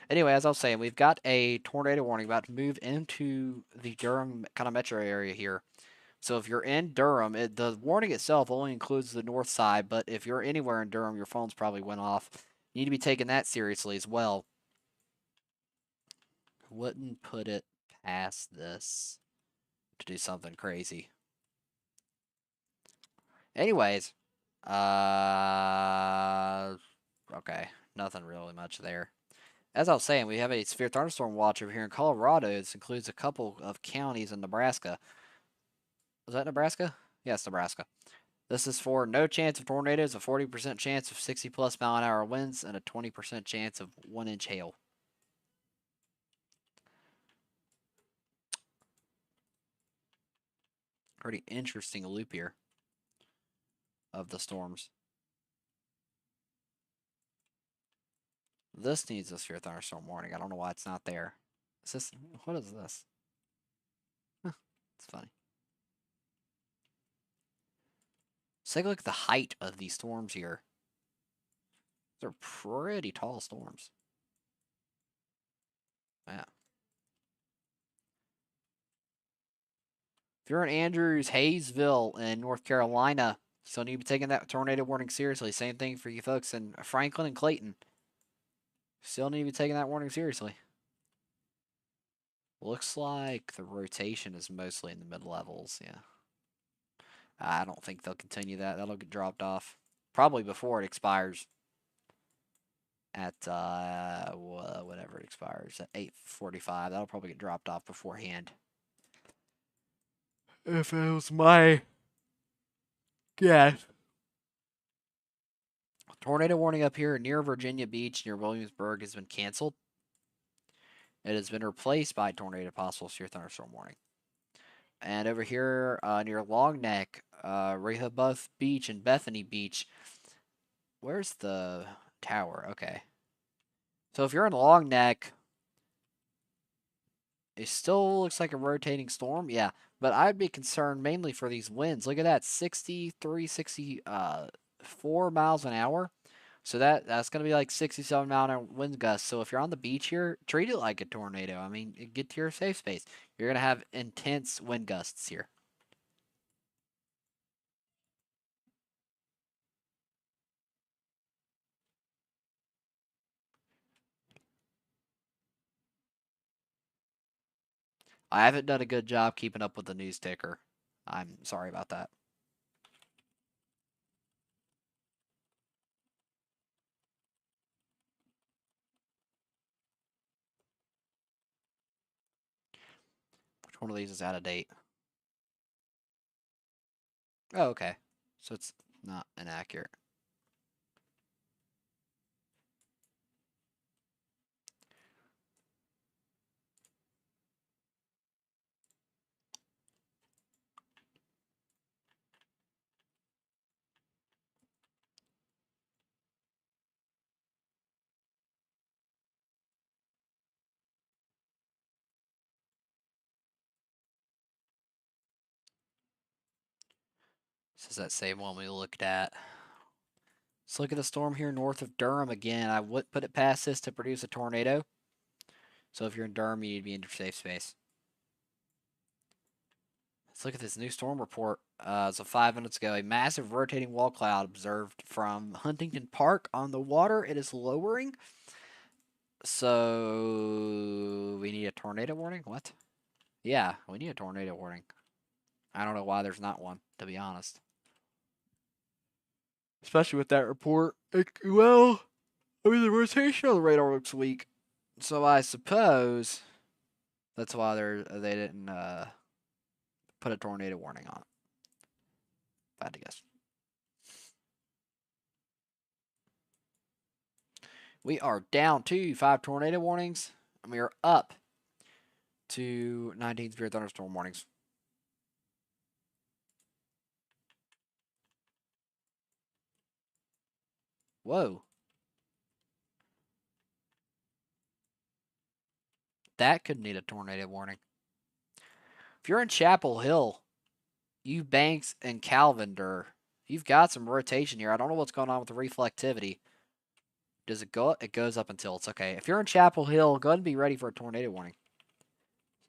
Anyway, as I was saying, we've got a tornado warning about to move into the Durham kind of metro area here. So if you're in Durham, the warning itself only includes the north side, but if you're anywhere in Durham, your phone's probably went off. You need to be taking that seriously as well. Wouldn't put it past this to do something crazy. Anyways, okay, nothing really much there. As I was saying, we have a severe thunderstorm watch over here in Colorado. This includes a couple of counties in Nebraska. Was that Nebraska? Yes, Nebraska. This is for no chance of tornadoes, a 40% chance of 60 plus mile an hour winds, and a 20% chance of 1-inch hail. Pretty interesting loop here of the storms. This needs a severe thunderstorm warning. I don't know why it's not there. Is this, what is this? Huh, it's funny. Let's take a look at the height of these storms here. They're pretty tall storms. Yeah. If you're in Andrews, Hayesville, in North Carolina, still need to be taking that tornado warning seriously. Same thing for you folks in Franklin and Clayton. Still need to be taking that warning seriously. Looks like the rotation is mostly in the mid-levels, yeah. I don't think they'll continue that. That'll get dropped off. Probably before it expires. At, whatever it expires. At 8:45. That'll probably get dropped off beforehand. If it was my guess. Tornado warning up here near Virginia Beach, near Williamsburg, has been canceled. It has been replaced by tornado possible severe thunderstorm warning. And over here near Long Neck, Rehoboth Beach and Bethany Beach. Where's the tower? Okay. So if you're in Long Neck, it still looks like a rotating storm. Yeah. But I'd be concerned mainly for these winds. Look at that, 63, 64 miles an hour. So that's going to be like 67 mile an hour wind gusts. So if you're on the beach here, treat it like a tornado. I mean, get to your safe space. You're going to have intense wind gusts here. I haven't done a good job keeping up with the news ticker. I'm sorry about that. Which one of these is out of date? Oh, okay. So it's not inaccurate. This is that same one we looked at. Let's look at the storm here north of Durham again. I would put it past this to produce a tornado. So if you're in Durham, you need to be in your safe space. Let's look at this new storm report. So 5 minutes ago, a massive rotating wall cloud observed from Huntington Park on the water. It is lowering. So we need a tornado warning? What? Yeah, we need a tornado warning. I don't know why there's not one, to be honest. especially with that report. Well, I mean, the rotation on the radar looks weak, so I suppose that's why they didn't put a tornado warning on it. If I had to guess. We are down to 5 tornado warnings, and we are up to 19 severe thunderstorm warnings. Whoa. That could need a tornado warning. If you're in Chapel Hill, you Banks and Calvender, you've got some rotation here. I don't know what's going on with the reflectivity. Does it go up? It goes up until it's okay. If you're in Chapel Hill, go ahead and be ready for a tornado warning.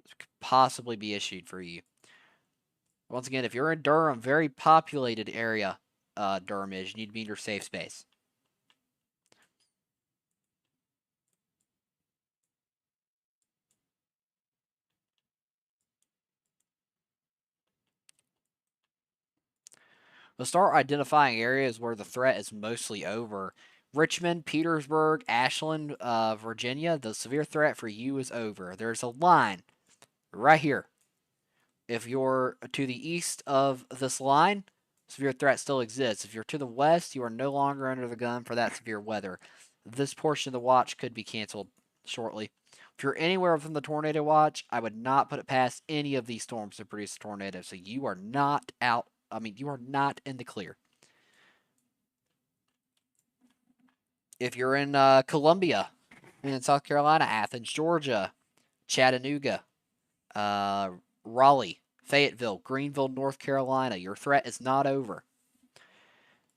It could possibly be issued for you. Once again, if you're in Durham, very populated area, Durham is, you need to be in your safe space. We'll start identifying areas where the threat is mostly over. Richmond, Petersburg, Ashland, Virginia, the severe threat for you is over. There's a line right here. If you're to the east of this line, severe threat still exists. If you're to the west, you are no longer under the gun for that severe weather. This portion of the watch could be canceled shortly. If you're anywhere within the tornado watch, I would not put it past any of these storms to produce a tornado. So you are not out. I mean, you are not in the clear. If you're in Columbia, in South Carolina, Athens, Georgia, Chattanooga, Raleigh, Fayetteville, Greenville, North Carolina, your threat is not over.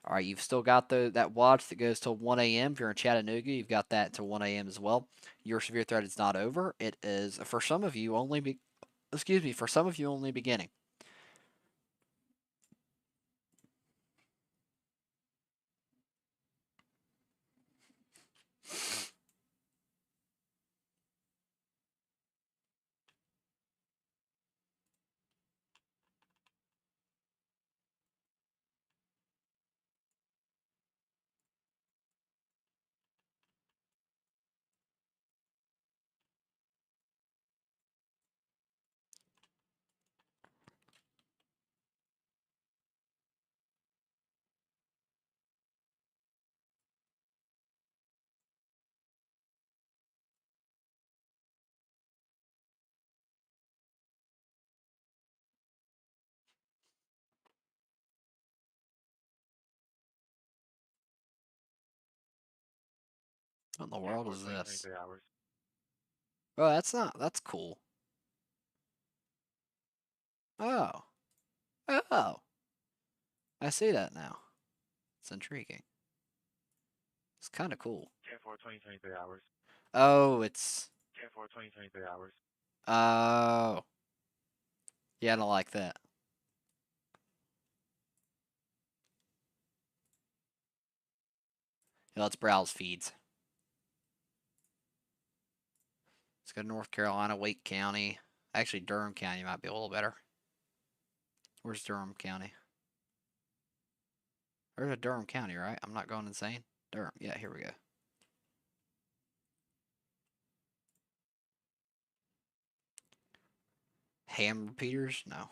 All right, you've still got that watch that goes till 1 a.m. If you're in Chattanooga, you've got that till 1 a.m. as well. Your severe threat is not over. It is, for some of you, for some of you, only beginning. What in the world is this? Oh, that's cool. Oh. Oh. I see that now. It's intriguing. It's kind of cool. 23 hours. Oh, it's. 23 hours. Oh. Yeah, I don't like that. Yeah, let's browse feeds. Let's go to North Carolina, Wake County. Actually, Durham County might be a little better. Where's Durham County? There's a Durham County, right? I'm not going insane. Durham. Yeah, here we go. Ham repeaters? No.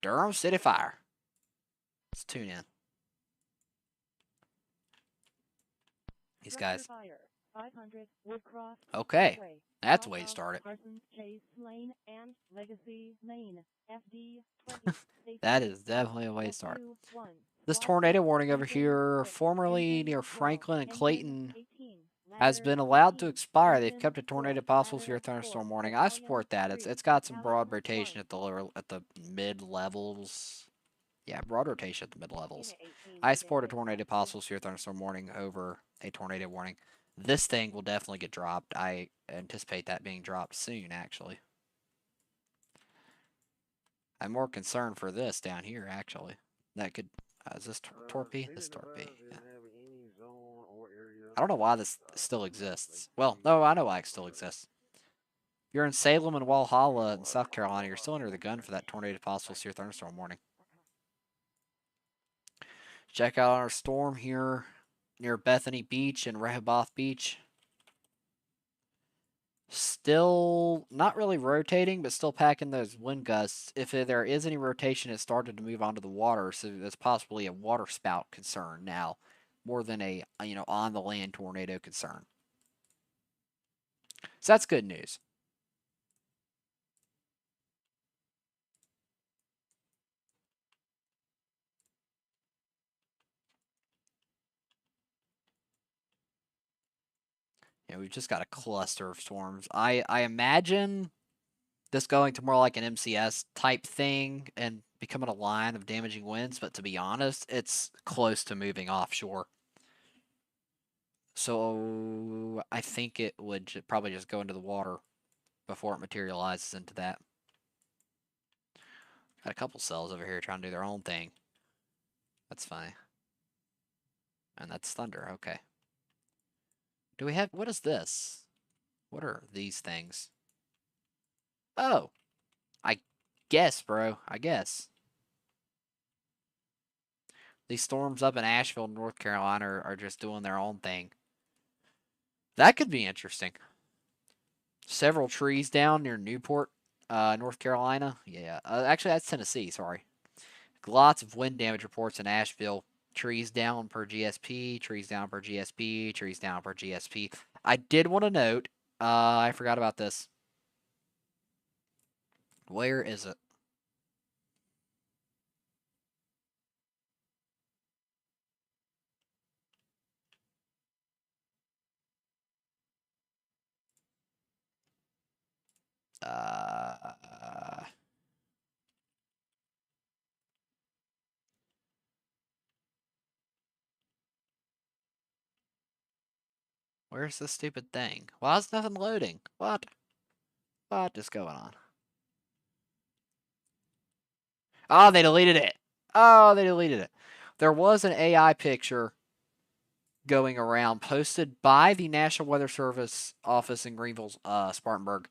Durham City Fire. Let's tune in. These guys. Okay. That's the way to start it. That is definitely a way to start. This tornado warning over here, formerly near Franklin and Clayton, has been allowed to expire. They've kept a tornado possible severe thunderstorm warning. I support that. It's got some broad rotation at the mid levels. Yeah, broad rotation at the mid levels. I support a tornado possible severe thunderstorm warning over a tornado warning. This thing will definitely get dropped. I anticipate that being dropped soon, actually. I'm more concerned for this down here, actually. That could. Is this Torpy? This Torpy. Yeah. I don't know why this still exists. Well, no, I know why it still exists. If you're in Salem and Walhalla in South Carolina, you're still under the gun for that tornado possible severe thunderstorm warning. Check out our storm here near Bethany Beach and Rehoboth Beach. Still not really rotating, but still packing those wind gusts. If there is any rotation, it started to move onto the water, so that's possibly a water spout concern now, more than a on the land tornado concern. So that's good news. Yeah, we've just got a cluster of storms. I imagine this going to more like an MCS type thing and becoming a line of damaging winds, but to be honest, it's close to moving offshore. So I think it would probably just go into the water before it materializes into that. Got a couple cells over here trying to do their own thing. That's fine. And that's thunder, okay. Do we have, what is this? What are these things? Oh, I guess, bro, I guess. These storms up in Asheville, North Carolina are just doing their own thing. That could be interesting. Several trees down near Newport, North Carolina. Yeah, actually, that's Tennessee, sorry. Lots of wind damage reports in Asheville. Trees down per GSP, trees down per GSP, trees down per GSP. I did want to note, I forgot about this. Where is it? Where's this stupid thing? Why is nothing loading? What? What is going on? Oh, they deleted it. Oh, they deleted it. There was an AI picture going around posted by the National Weather Service office in Greenville, Spartanburg.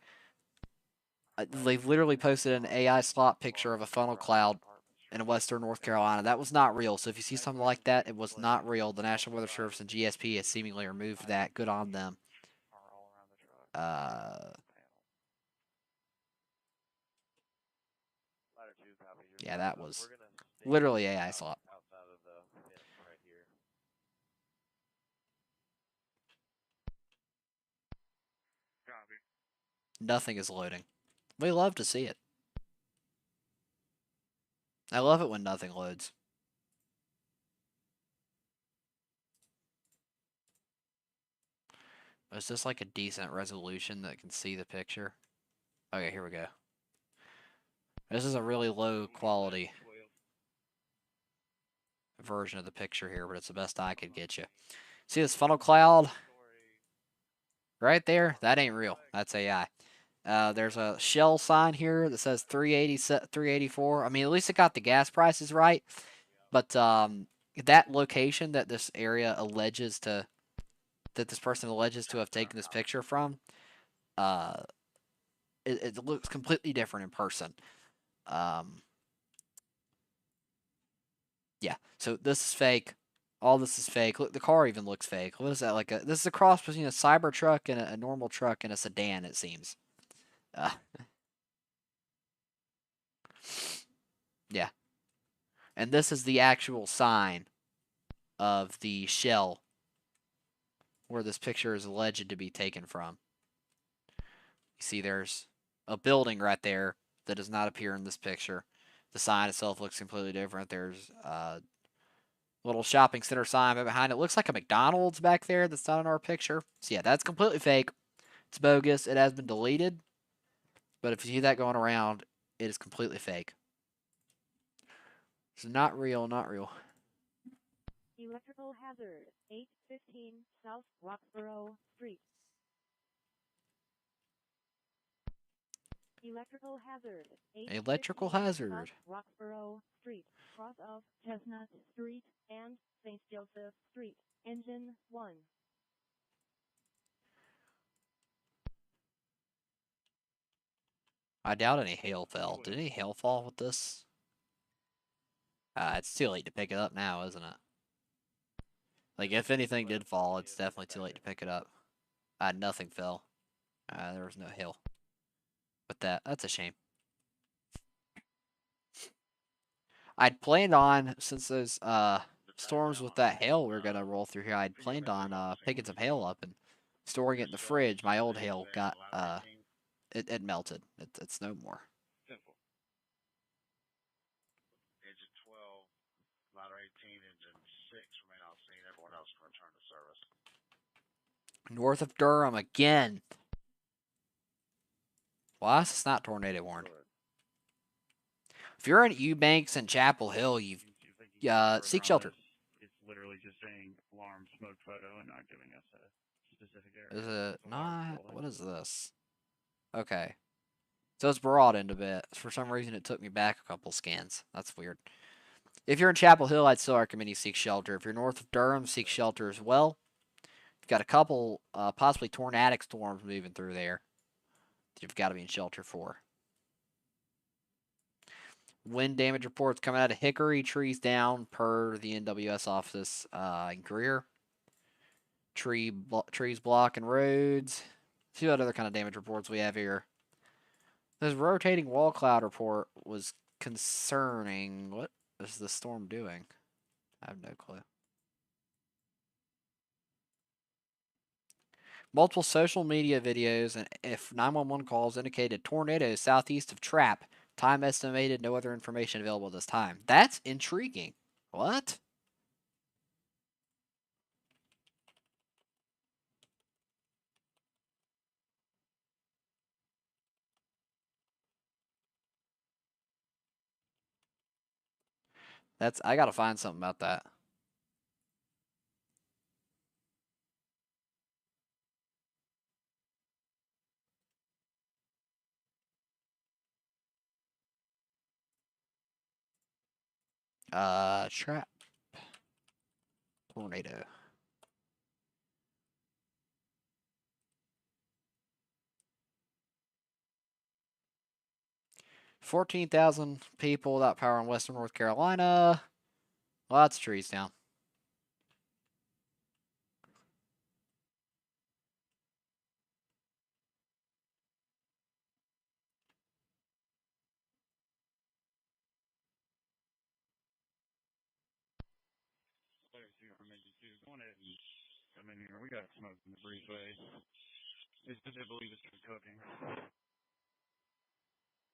They've literally posted an AI slot picture of a funnel cloud in western North Carolina. That was not real. So if you see something like that, it was not real. The National Weather Service and GSP has seemingly removed that. Good on them. Yeah, that was literally AI slot. Nothing is loading. We love to see it. I love it when nothing loads. Is this like a decent resolution that can see the picture? Okay, here we go. This is a really low quality version of the picture here, but it's the best I could get you. See this funnel cloud right there? That ain't real. That's AI. There's a shell sign here that says 380, 384. I mean, at least it got the gas prices right. But that location that this area alleges to, that this person alleges to have taken this picture from, it looks completely different in person. Yeah, so this is fake. All this is fake. Look, the car even looks fake. What is that? Like this is a cross between a Cybertruck and a normal truck and a sedan, it seems. Yeah. And this is the actual sign of the shell where this picture is alleged to be taken from. You see there's a building right there that does not appear in this picture. The sign itself looks completely different. There's a little shopping center sign behind it. Looks like a McDonald's back there that's not in our picture. So yeah, that's completely fake. It's bogus. It has been deleted. But if you see that going around, it is completely fake. It's not real, not real. Electrical hazard, 815 South Roxborough Street. Electrical hazard, Electrical hazard. South Roxborough Street, cross of Chestnut Street and St. Joseph Street. Engine 1. I doubt any hail fell. Did any hail fall with this? It's too late to pick it up now, isn't it? Like, if anything did fall, it's definitely too late to pick it up. Nothing fell. There was no hail. But that's a shame. I'd planned on, since those storms with that hail were gonna roll through here, I'd planned on picking some hail up and storing it in the fridge. My old hail got it melted. It's no more. Simple. Engine 12, ladder 18, engine 6 remain on scene. Everyone else can return to service. North of Durham again. Why is this not tornado warned? If you're in Eubanks and Chapel Hill, you've seek shelter. It's literally just saying alarm smoke photo and not giving us a specific area. Is it not? What is this? Okay. So it's broadened a bit. For some reason, it took me back a couple scans. That's weird. If you're in Chapel Hill, I'd still recommend you seek shelter. If you're north of Durham, seek shelter as well. You've got a couple possibly tornadic storms moving through there that you've got to be in shelter for. Wind damage reports coming out of Hickory. Trees down per the NWS office in Greer. Trees blocking roads. See what other kind of damage reports we have here. This rotating wall cloud report was concerning. What is the storm doing? I have no clue. Multiple social media videos and if 911 calls indicated tornadoes southeast of Trap. Time estimated, no other information available at this time. That's intriguing. What? I gotta find something about that. Trap. Tornado. $14,000 people without power in western North Carolina. Lots of trees down. Going ahead and come in here. We got smoke in the breezeway. It's because they believe it's cooking.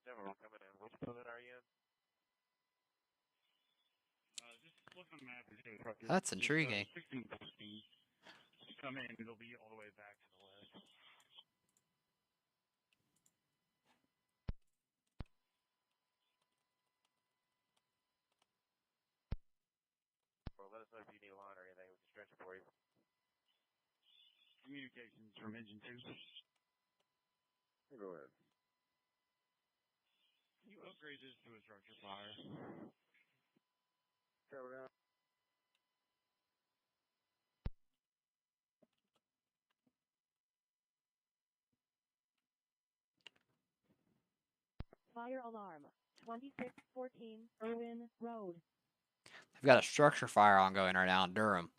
Everyone coming in. Which building are you in? Just look on the map and see. That's intriguing. 16, 14. Come in, it'll be all the way back to the west. Well, let us know if you need a line or anything. We can stretch it for you. Communications from engine 2. Go ahead. Can you upgrade this to a structure fire? Cover down. Fire alarm. 2614 Irwin Road. They've got a structure fire ongoing right now in Durham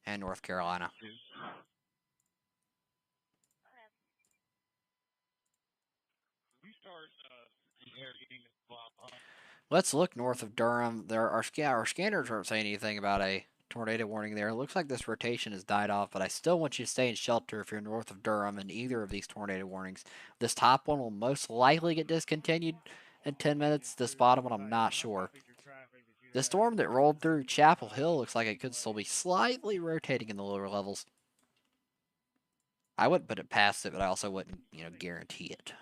and North Carolina. Let's look north of Durham. Our scanners aren't saying anything about a tornado warning there. It looks like this rotation has died off, but I still want you to stay in shelter if you're north of Durham in either of these tornado warnings. This top one will most likely get discontinued in 10 minutes. This bottom one, I'm not sure. The storm that rolled through Chapel Hill looks like it could still be slightly rotating in the lower levels. I wouldn't put it past it, but I also wouldn't, guarantee it.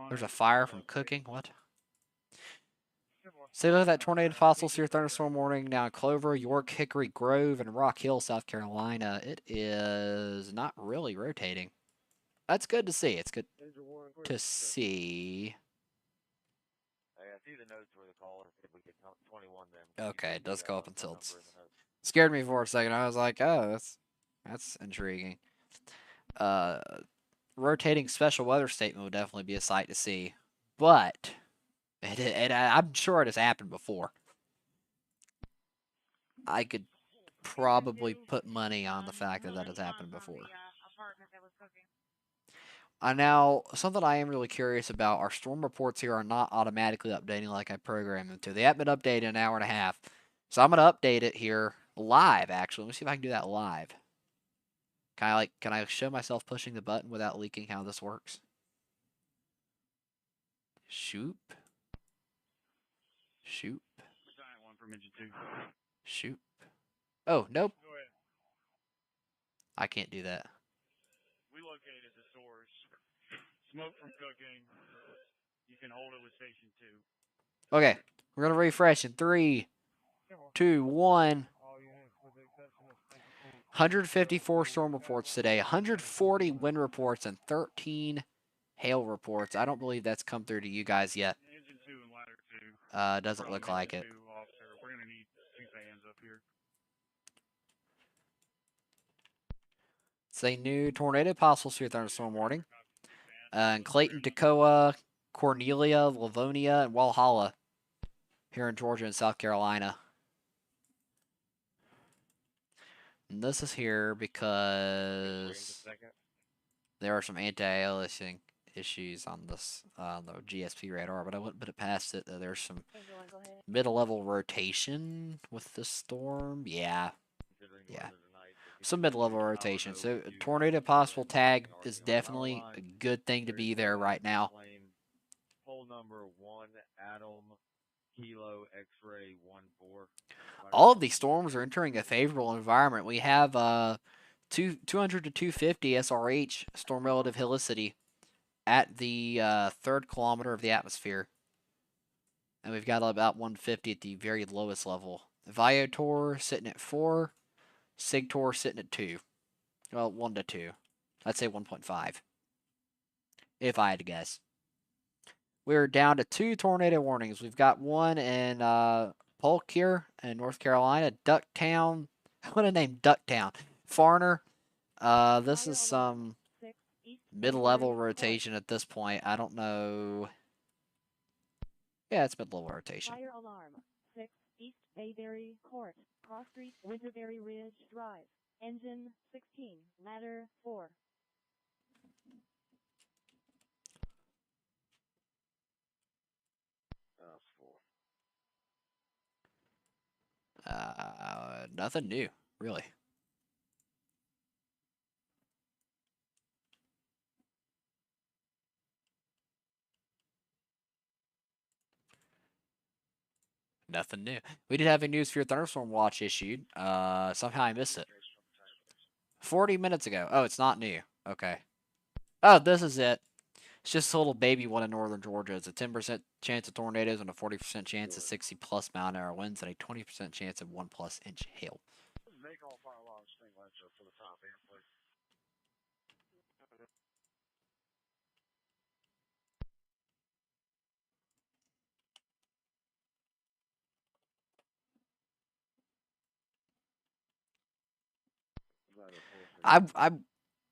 There's a fire from cooking. What? So look at that tornado fossil seer thunderstorm warning now in Clover, York, Hickory Grove, and Rock Hill, South Carolina. It is not really rotating. That's good to see. It's good to see. I see the notes where the caller said we could count 21 then. Okay, it does go up until it's scared me for a second. I was like, oh, that's intriguing. Rotating special weather statement would definitely be a sight to see. But I'm sure it has happened before. I could probably put money on the fact that that has happened before. Apartment that was cooking. Now, something I am really curious about, our storm reports here are not automatically updating like I programmed them to. They haven't been updated in an hour and a half. So I'm going to update it here live, actually. Let me see if I can do that live. Can I show myself pushing the button without leaking how this works? Shoop. Shoop. Giant one from engine 2. Shoop. Oh, nope. Go ahead. I can't do that. We located the source. Smoke from cooking. You can hold it with station 2. Okay, we're going to refresh in 3, 2, 1. 154 storm reports today, 140 wind reports, and 13 hail reports. I don't believe that's come through to you guys yet. Engine 2 and ladder 2. Doesn't look like it. Officer. We're going to need 2 fans up here. It's a new tornado possible severe thunderstorm warning. In Clayton, Toccoa, Cornelia, Livonia, and Walhalla here in Georgia and South Carolina. And this is here because there are some anti-aliasing issues on this the GSP radar, but I wouldn't put it past it. There's some mid-level rotation with this storm. Yeah. Some mid-level rotation. So tornado possible tag is definitely a good thing to be there right now. Poll number 1 Atom Kilo X-ray 14. All of these storms are entering a favorable environment. We have 200 to 250 SRH storm relative helicity at the 3rd kilometer of the atmosphere. And we've got about 150 at the very lowest level. Viator sitting at 4. Sigtor sitting at 2. Well, 1 to 2. I'd say 1.5. If I had to guess. We're down to 2 tornado warnings. We've got one in Polk here in North Carolina. Ducktown. What a name, Ducktown. Farner. This is some mid-level rotation at this point. I don't know. Yeah, it's mid-level rotation. Fire alarm. 6 East Bayberry Court. Cross Street, Winterberry Ridge Drive. Engine 16. Ladder 4. Nothing new, really. Nothing new. We did have a news for your thunderstorm watch issued. Somehow I missed it. 40 minutes ago. Oh, it's not new. Okay. Oh, this is it. It's just a little baby one in northern Georgia. It's a 10% chance of tornadoes and a 40% chance of 60 plus mile an hour winds and a 20% chance of 1+ inch hail. Make all fire alarms thing ledger for the top end, please.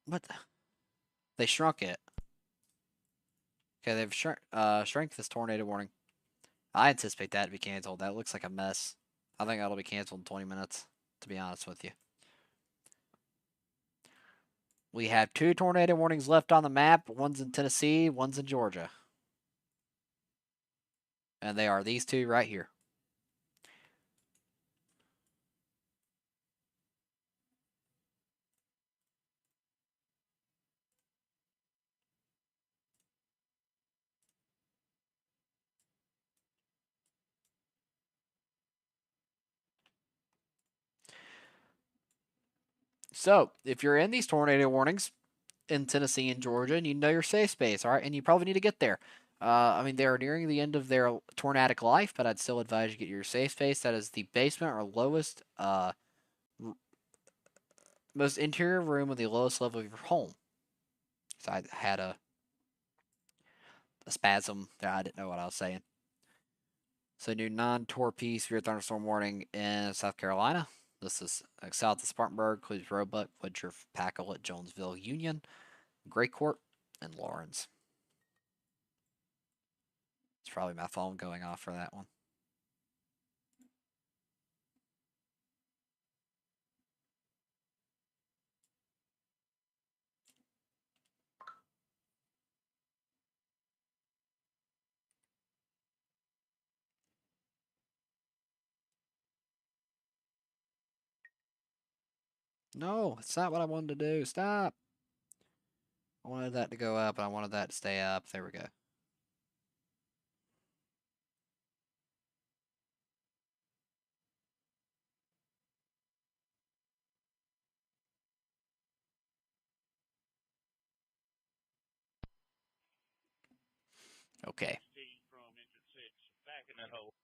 What? They shrunk it. Okay, they've shrank this tornado warning. I anticipate that to be canceled. That looks like a mess. I think that'll be canceled in 20 minutes, to be honest with you. We have 2 tornado warnings left on the map. One's in Tennessee, one's in Georgia. And they are these 2 right here. So, if you're in these tornado warnings in Tennessee and Georgia, and you know your safe space, all right, and you probably need to get there. I mean, they're nearing the end of their tornadic life, but I'd still advise you get your safe space. That is the basement or lowest, most interior room with the lowest level of your home. So I had a spasm there. I didn't know what I was saying. So, new non-torpede severe thunderstorm warning in South Carolina. This is south of Spartanburg, includes Roebuck, Woodruff, Pacolet, Jonesville, Union, Greycourt, and Lawrence. It's probably my phone going off for that one. No, it's not what I wanted to do. Stop. I wanted that to go up, and I wanted that to stay up. There we go. Okay. Steve from Engine 6, back in that hole.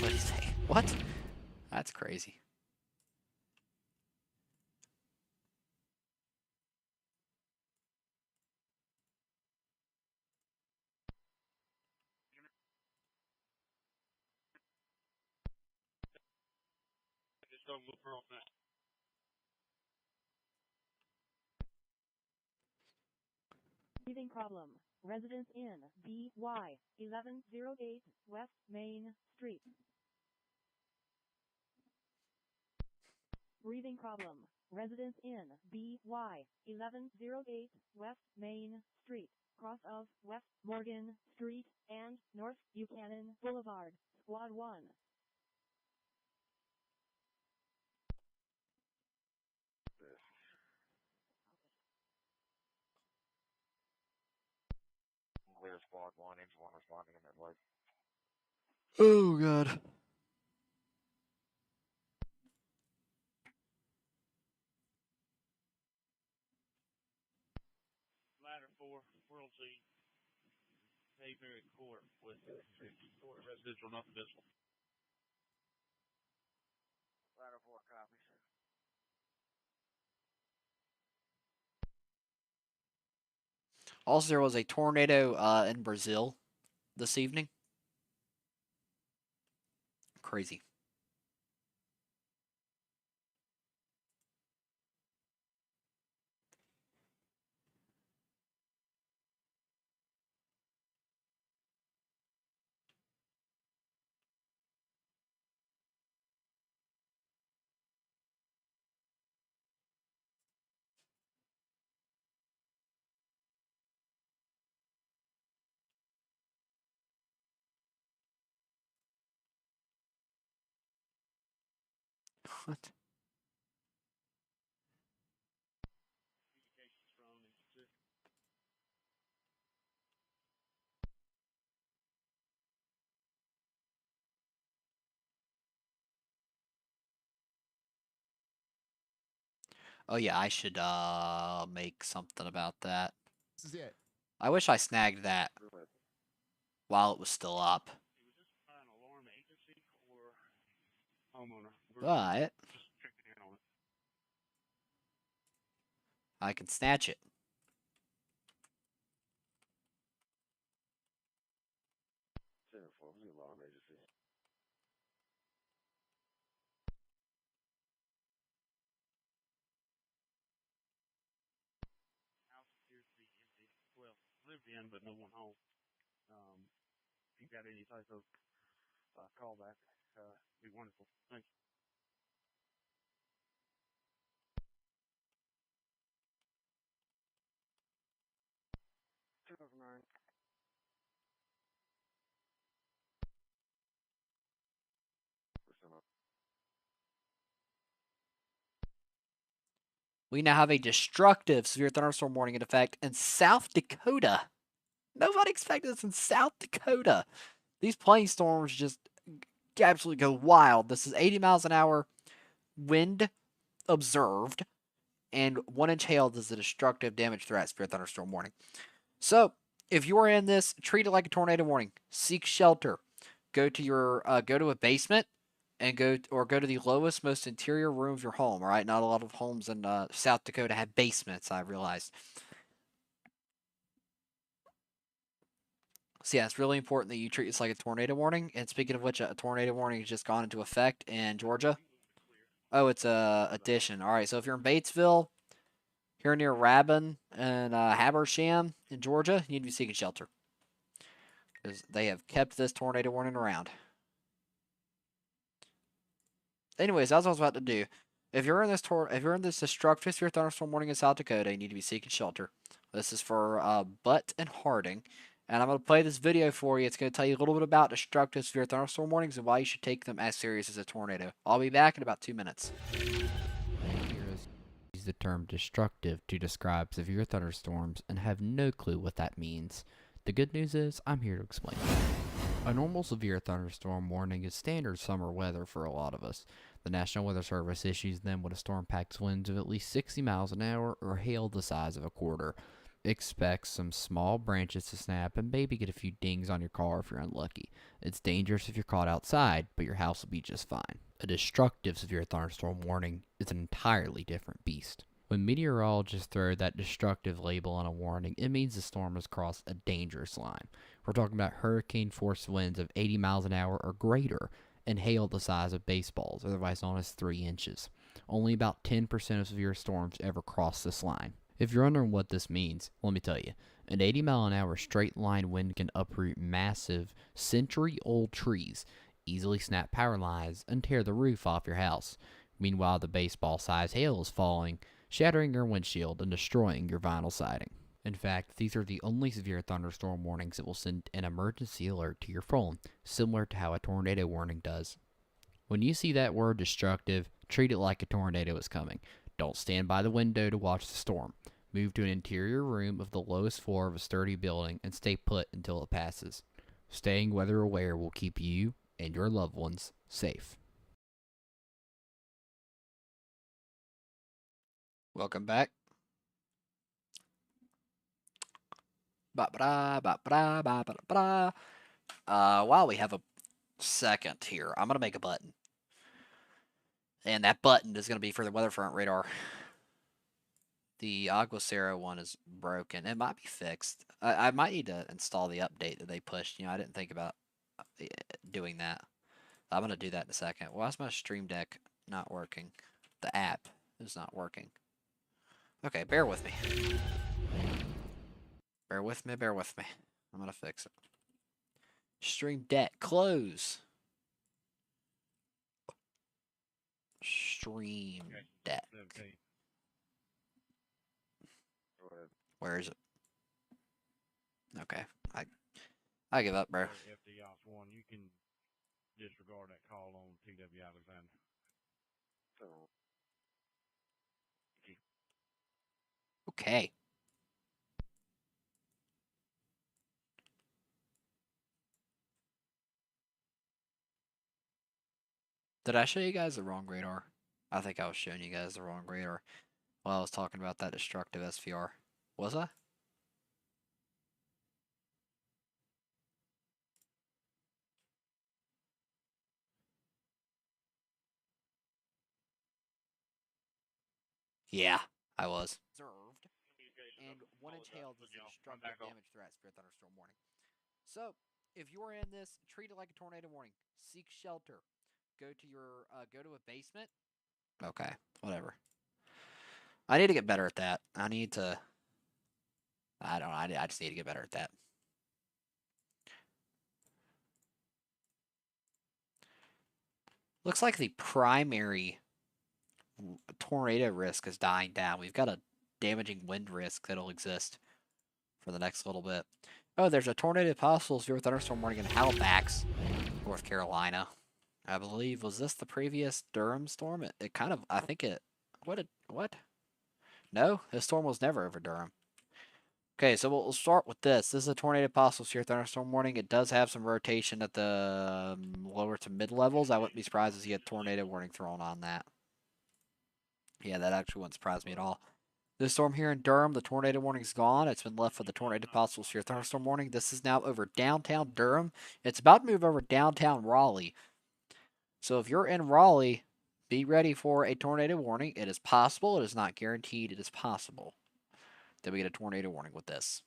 What did he say? What? That's crazy. Just don't look wrong now. Breathing problem. Residence Inn, BY, 1108 West Main Street. Breathing problem. Residence Inn, BY, 1108 West Main Street, cross of West Morgan Street and North Buchanan Boulevard, Squad 1. Clear squad 1, engine 1 responding in that place. Oh, God. Ladder 4, World Z, Mayberry Court with 50 Court residential, nothing visible. Ladder 4 copies. Also, there was a tornado in Brazil this evening. Crazy. What? Communications from Engine 6. Oh, yeah, I should make something about that. This is it. I wish I snagged that while it was still up. Was this an alarm agency or homeowner? But Just checking in on it. I can snatch it. Center 4, who's the alarm agency? House appears to be empty. Well, lived in, but no one home. If you got any type of callback, be wonderful. Thank you. Two of them are. We now have a destructive severe thunderstorm warning in effect in South Dakota. Nobody expected this in South Dakota. These plane storms just absolutely go wild. This is 80 miles an hour wind observed, and 1-inch hail is a destructive damage threat severe thunderstorm warning. So, if you are in this, treat it like a tornado warning. Seek shelter. Go to a basement and go to the lowest, most interior room of your home. All right, not a lot of homes in South Dakota have basements. I realized. So yeah, it's really important that you treat this like a tornado warning. And speaking of which, a tornado warning has just gone into effect in Georgia. Oh, it's a addition. All right, so if you're in Batesville, here near Rabin and Habersham in Georgia, you need to be seeking shelter. Because they have kept this tornado warning around. Anyways, that's what I was about to do. If you're in this destructive severe thunderstorm warning in South Dakota, you need to be seeking shelter. This is for Butt and Harding, and I'm gonna play this video for you. It's gonna tell you a little bit about destructive severe thunderstorm warnings and why you should take them as serious as a tornado. I'll be back in about 2 minutes. Use the term destructive to describe severe thunderstorms and have no clue what that means. The good news is I'm here to explain. A normal severe thunderstorm warning is standard summer weather for a lot of us. The National Weather Service issues them when a storm packs winds of at least 60 miles an hour or hail the size of a quarter. Expect some small branches to snap and maybe get a few dings on your car if you're unlucky. It's dangerous if you're caught outside, but your house will be just fine. A destructive severe thunderstorm warning is an entirely different beast. When meteorologists throw that destructive label on a warning, it means the storm has crossed a dangerous line. We're talking about hurricane-force winds of 80 miles an hour or greater and hail the size of baseballs, otherwise known as 3 inches. Only about 10% of severe storms ever cross this line. If you're wondering what this means, let me tell you. An 80 mile an hour straight line wind can uproot massive, century-old trees, easily snap power lines, and tear the roof off your house. Meanwhile, the baseball-sized hail is falling, shattering your windshield and destroying your vinyl siding. In fact, these are the only severe thunderstorm warnings that will send an emergency alert to your phone, similar to how a tornado warning does. When you see that word destructive, treat it like a tornado is coming. Don't stand by the window to watch the storm. Move to an interior room of the lowest floor of a sturdy building and stay put until it passes. Staying weather aware will keep you and your loved ones safe. Welcome back. While we have a second here, I'm going to make a button. And that button is going to be for the weather front radar. The Aguacero one is broken. It might be fixed. I might need to install the update that they pushed. I didn't think about doing that. I'm going to do that in a second. Why is my Stream Deck not working? The app is not working. Okay, bear with me. Bear with me, bear with me. I'm going to fix it. Stream Deck, close. Stream Deck. Where is it? Okay, I give up, bro. FD Ops 1, you can disregard that call on TW Alexander. Okay. Did I show you guys the wrong radar? I think I was showing you guys the wrong radar while I was talking about that destructive SVR. Was I? Yeah, I was. Observed. And 1-inch hail is a destructive damage threat, severe thunderstorm warning. So, if you're in this, treat it like a tornado warning. Seek shelter. Go to a basement. Okay, whatever. I need to get better at that. I just need to get better at that. Looks like the primary tornado risk is dying down. We've got a damaging wind risk that'll exist for the next little bit. Oh, there's a tornado possible severe thunderstorm warning in Halifax, North Carolina. I believe, was this the previous Durham storm? It kind of, I think it, what? No, this storm was never over Durham. Okay, so we'll start with this. This is a tornado possible severe thunderstorm warning. It does have some rotation at the lower to mid levels. I wouldn't be surprised to see a tornado warning thrown on that. Yeah, that actually wouldn't surprise me at all. This storm here in Durham, the tornado warning's gone. It's been left for the tornado possible severe thunderstorm warning. This is now over downtown Durham. It's about to move over downtown Raleigh. So if you're in Raleigh, be ready for a tornado warning. It is possible. It is not guaranteed. It is possible that we get a tornado warning with this.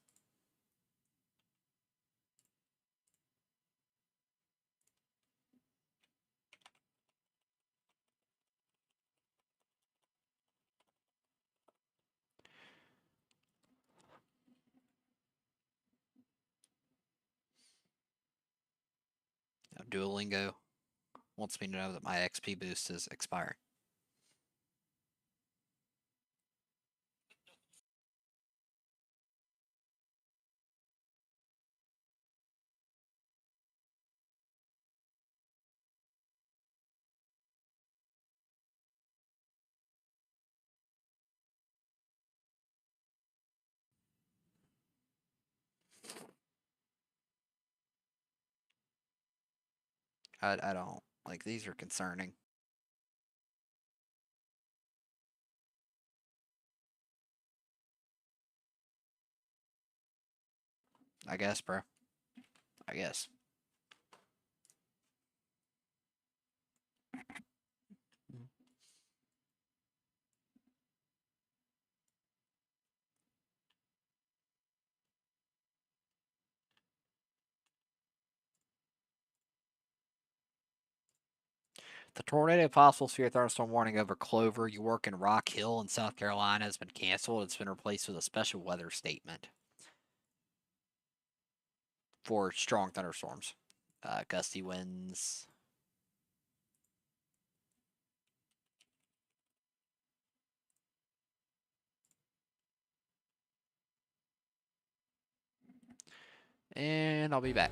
Duolingo wants me to know that my XP boost is expiring. I don't like these are concerning. I guess, bro. I guess. The tornado possible severe thunderstorm warning over Clover. You work in Rock Hill in South Carolina has been canceled. It's been replaced with a special weather statement for strong thunderstorms, gusty winds. And I'll be back.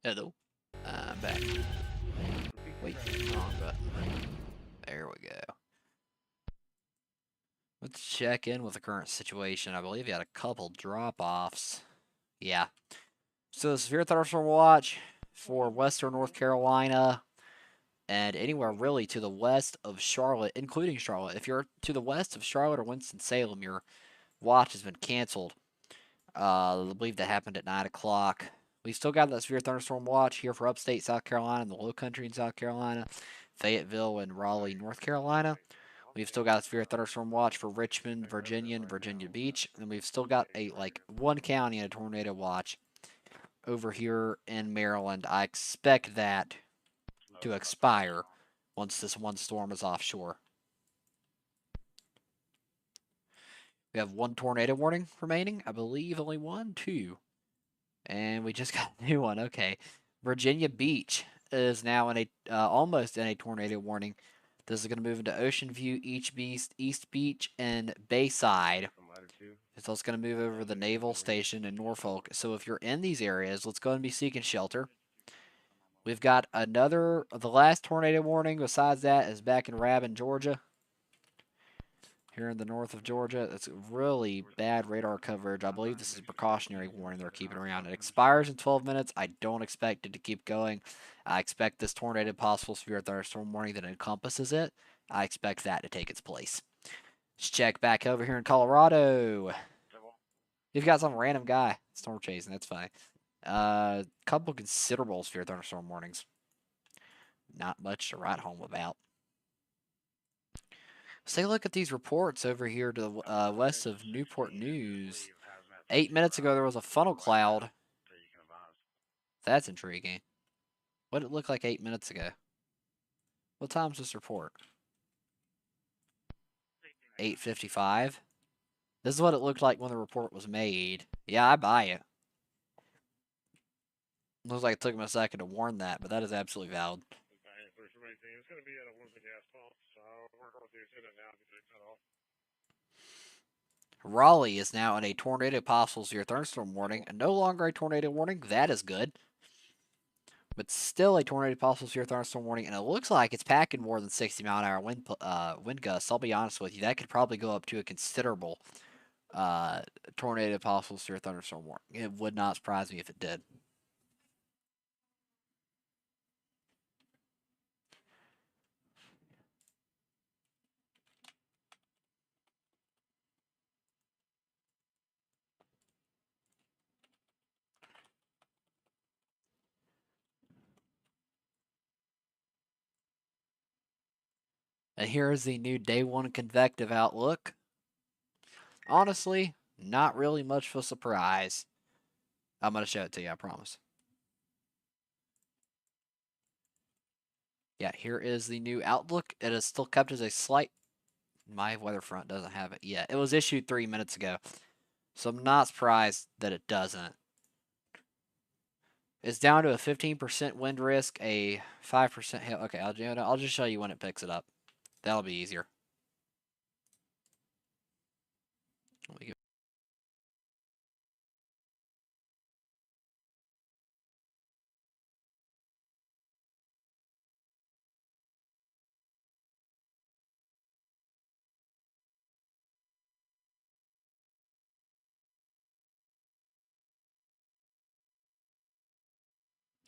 Hello. I'm back. Wait, wrong button. There we go. Let's check in with the current situation. I believe you had a couple drop-offs. Yeah. So the severe thunderstorm watch for western North Carolina and anywhere really to the west of Charlotte, including Charlotte. If you're to the west of Charlotte or Winston-Salem, your watch has been canceled. I believe that happened at 9 o'clock. We've still got that severe thunderstorm watch here for upstate South Carolina and the low country in South Carolina, Fayetteville and Raleigh, North Carolina. We've still got a severe thunderstorm watch for Richmond, Virginia, and Virginia Beach. And we've still got one county in a tornado watch over here in Maryland. I expect that to expire once this one storm is offshore. We have one tornado warning remaining. I believe only one, two. And we just got a new one. Okay. Virginia Beach is now in almost in a tornado warning. This is going to move into Ocean View, East Beach, and Bayside. So it's going to move over the Naval Station in Norfolk. So if you're in these areas, let's go and be seeking shelter. We've got the last tornado warning besides that is back in Rabin, Georgia. Here in the north of Georgia, it's really bad radar coverage. I believe this is a precautionary warning they're keeping around. It expires in 12 minutes. I don't expect it to keep going. I expect this tornado possible severe thunderstorm warning that encompasses it. I expect that to take its place. Let's check back over here in Colorado. You've got some random guy storm chasing. That's fine. Couple considerable severe thunderstorm warnings. Not much to write home about. Let's take a look at these reports over here to the west of Newport News. 8 minutes ago, there was a funnel cloud. That's intriguing. What did it look like 8 minutes ago? What time's this report? 8:55. This is what it looked like when the report was made. Yeah, I buy it. Looks like it took him a second to warn that, but that is absolutely valid. It's going to be at a Olympic asphalt, so we're going to do is hit it now to get it cut off. Raleigh is now in a tornado possible severe thunderstorm warning, and no longer a tornado warning. That is good. But still a tornado possible severe thunderstorm warning, and it looks like it's packing more than 60-mile-an-hour wind gusts. I'll be honest with you, that could probably go up to a considerable tornado possible severe thunderstorm warning. It would not surprise me if it did. And here is the new day one convective outlook. Honestly, not really much of a surprise. I'm going to show it to you, I promise. Yeah, here is the new outlook. It is still kept as a slight... My weather front doesn't have it yet. It was issued 3 minutes ago. So I'm not surprised that it doesn't. It's down to a 15% wind risk, a 5% hail. Okay, I'll just show you when it picks it up. That'll be easier.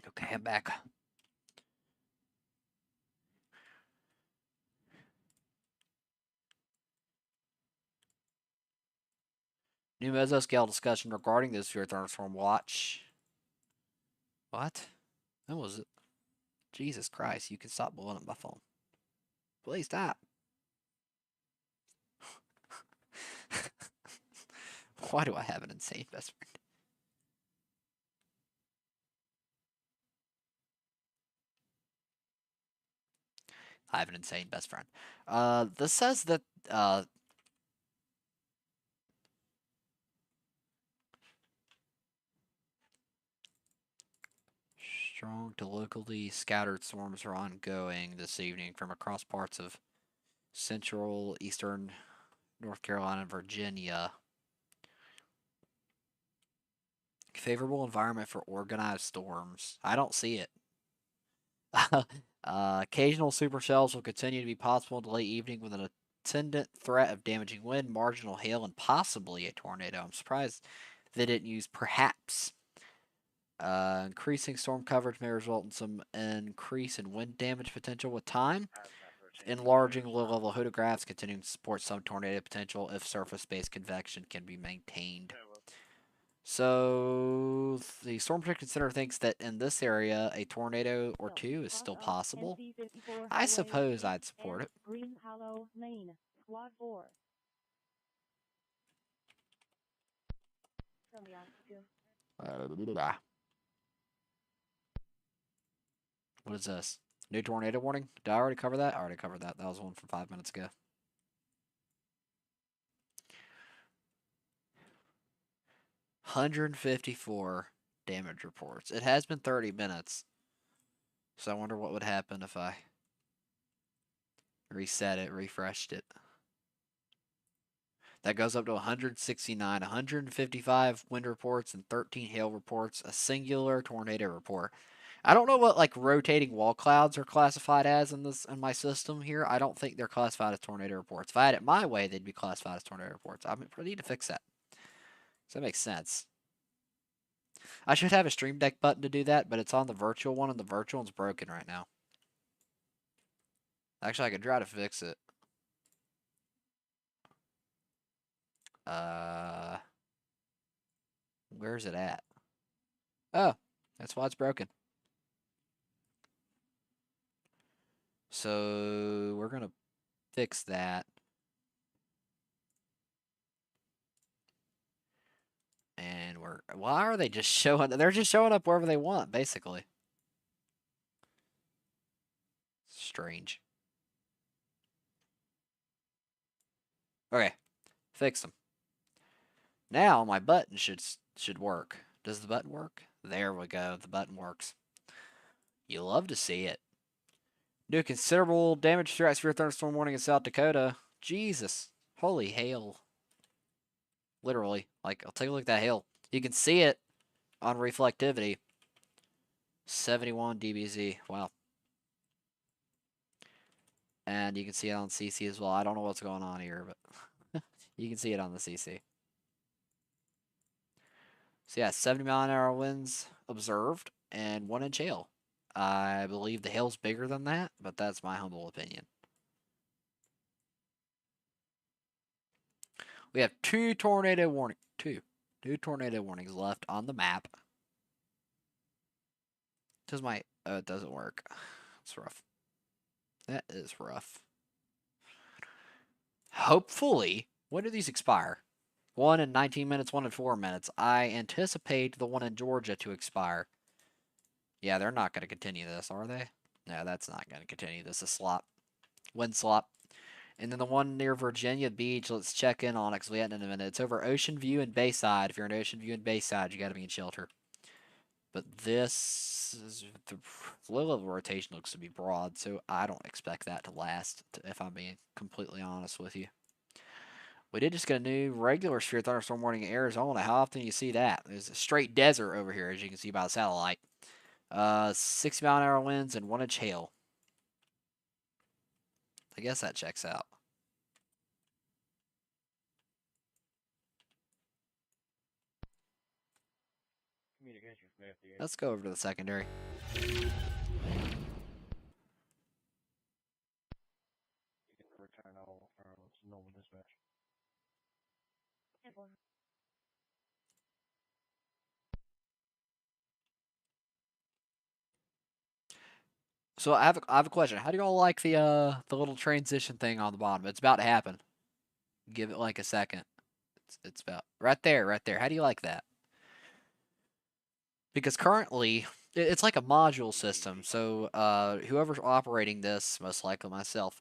Okay, I'm back. New mesoscale discussion regarding this severe thunderstorm watch. What? When was it? Jesus Christ, you can stop blowing up my phone. Please stop. Why do I have an insane best friend? I have an insane best friend. This says that strong to locally scattered storms are ongoing this evening from across parts of central, eastern North Carolina and Virginia. Favorable environment for organized storms. I don't see it. Occasional supercells will continue to be possible in the late evening with an attendant threat of damaging wind, marginal hail, and possibly a tornado. I'm surprised they didn't use perhaps. Increasing storm coverage may result in some increase in wind damage potential with time. Enlarging low-level photographs continuing to support some tornado potential if surface-based convection can be maintained. So the Storm Protection Center thinks that in this area, a tornado or two is still possible. I suppose I'd support it. Green Hollow Lane, Squad 4. What is this? New tornado warning? Did I already cover that? I already covered that. That was one from 5 minutes ago. 154 damage reports. It has been 30 minutes. So I wonder what would happen if I reset it, refreshed it. That goes up to 169, 155 wind reports, and 13 hail reports, a singular tornado report. I don't know what like rotating wall clouds are classified as in my system here. I don't think they're classified as tornado reports. If I had it my way, they'd be classified as tornado reports. I need to fix that. So that makes sense. I should have a Stream Deck button to do that, but it's on the virtual one, and the virtual one's broken right now. Actually, I could try to fix it. Where's it at? Oh, that's why it's broken. So we're gonna fix that. And why are they just showing, they're just showing up wherever they want, basically. Strange. Okay, fix them. Now my button should work. Does the button work? There we go, the button works. You love to see it. New considerable damage throughout severe thunderstorm warning in South Dakota. Jesus. Holy hail. Literally. Like, I'll take a look at that hail. You can see it on reflectivity. 71 dBz. Wow. And you can see it on CC as well. I don't know what's going on here, but you can see it on the CC. So yeah, 70-mile-an-hour winds observed and 1-inch hail. I believe the hail's bigger than that, but that's my humble opinion. We have two tornado warnings left on the map. Does my it doesn't work. It's rough. That is rough. Hopefully, when do these expire? One in 19 minutes, one in 4 minutes. I anticipate the one in Georgia to expire. Yeah, they're not going to continue this, are they? No, that's not going to continue. This is slop. Wind slop. And then the one near Virginia Beach, let's check in on it because we hadn't in a minute. It's over Ocean View and Bayside. If you're in Ocean View and Bayside, you got to be in shelter. But this is the low-level rotation looks to be broad, so I don't expect that to last, if I'm being completely honest with you. We did just get a new regular severe thunderstorm warning in Arizona. How often do you see that? There's a straight desert over here, as you can see by the satellite. 60-mile-an-hour winds and 1-inch hail. I guess that checks out. Communications from FDA. Let's go over to the secondary. You can return all normal dispatch. So I have a question. How do y'all like the little transition thing on the bottom? It's about to happen. Give it like a second. It's about right there, right there. How do you like that? Because currently it's like a module system. So whoever's operating this, most likely myself,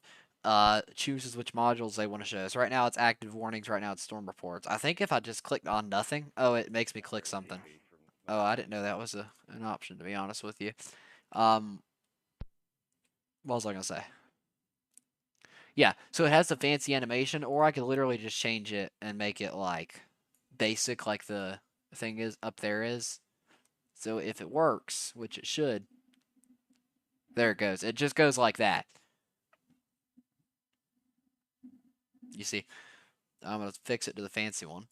chooses which modules they want to show. So right now it's active warnings. Right now it's storm reports. I think if I just clicked on nothing, oh, it makes me click something. Oh, I didn't know that was an option, to be honest with you. What was I gonna say? Yeah, so it has the fancy animation, or I could literally just change it and make it like basic, like the thing is up there is. So if it works, which it should, there it goes. It just goes like that. You see, I'm gonna fix it to the fancy one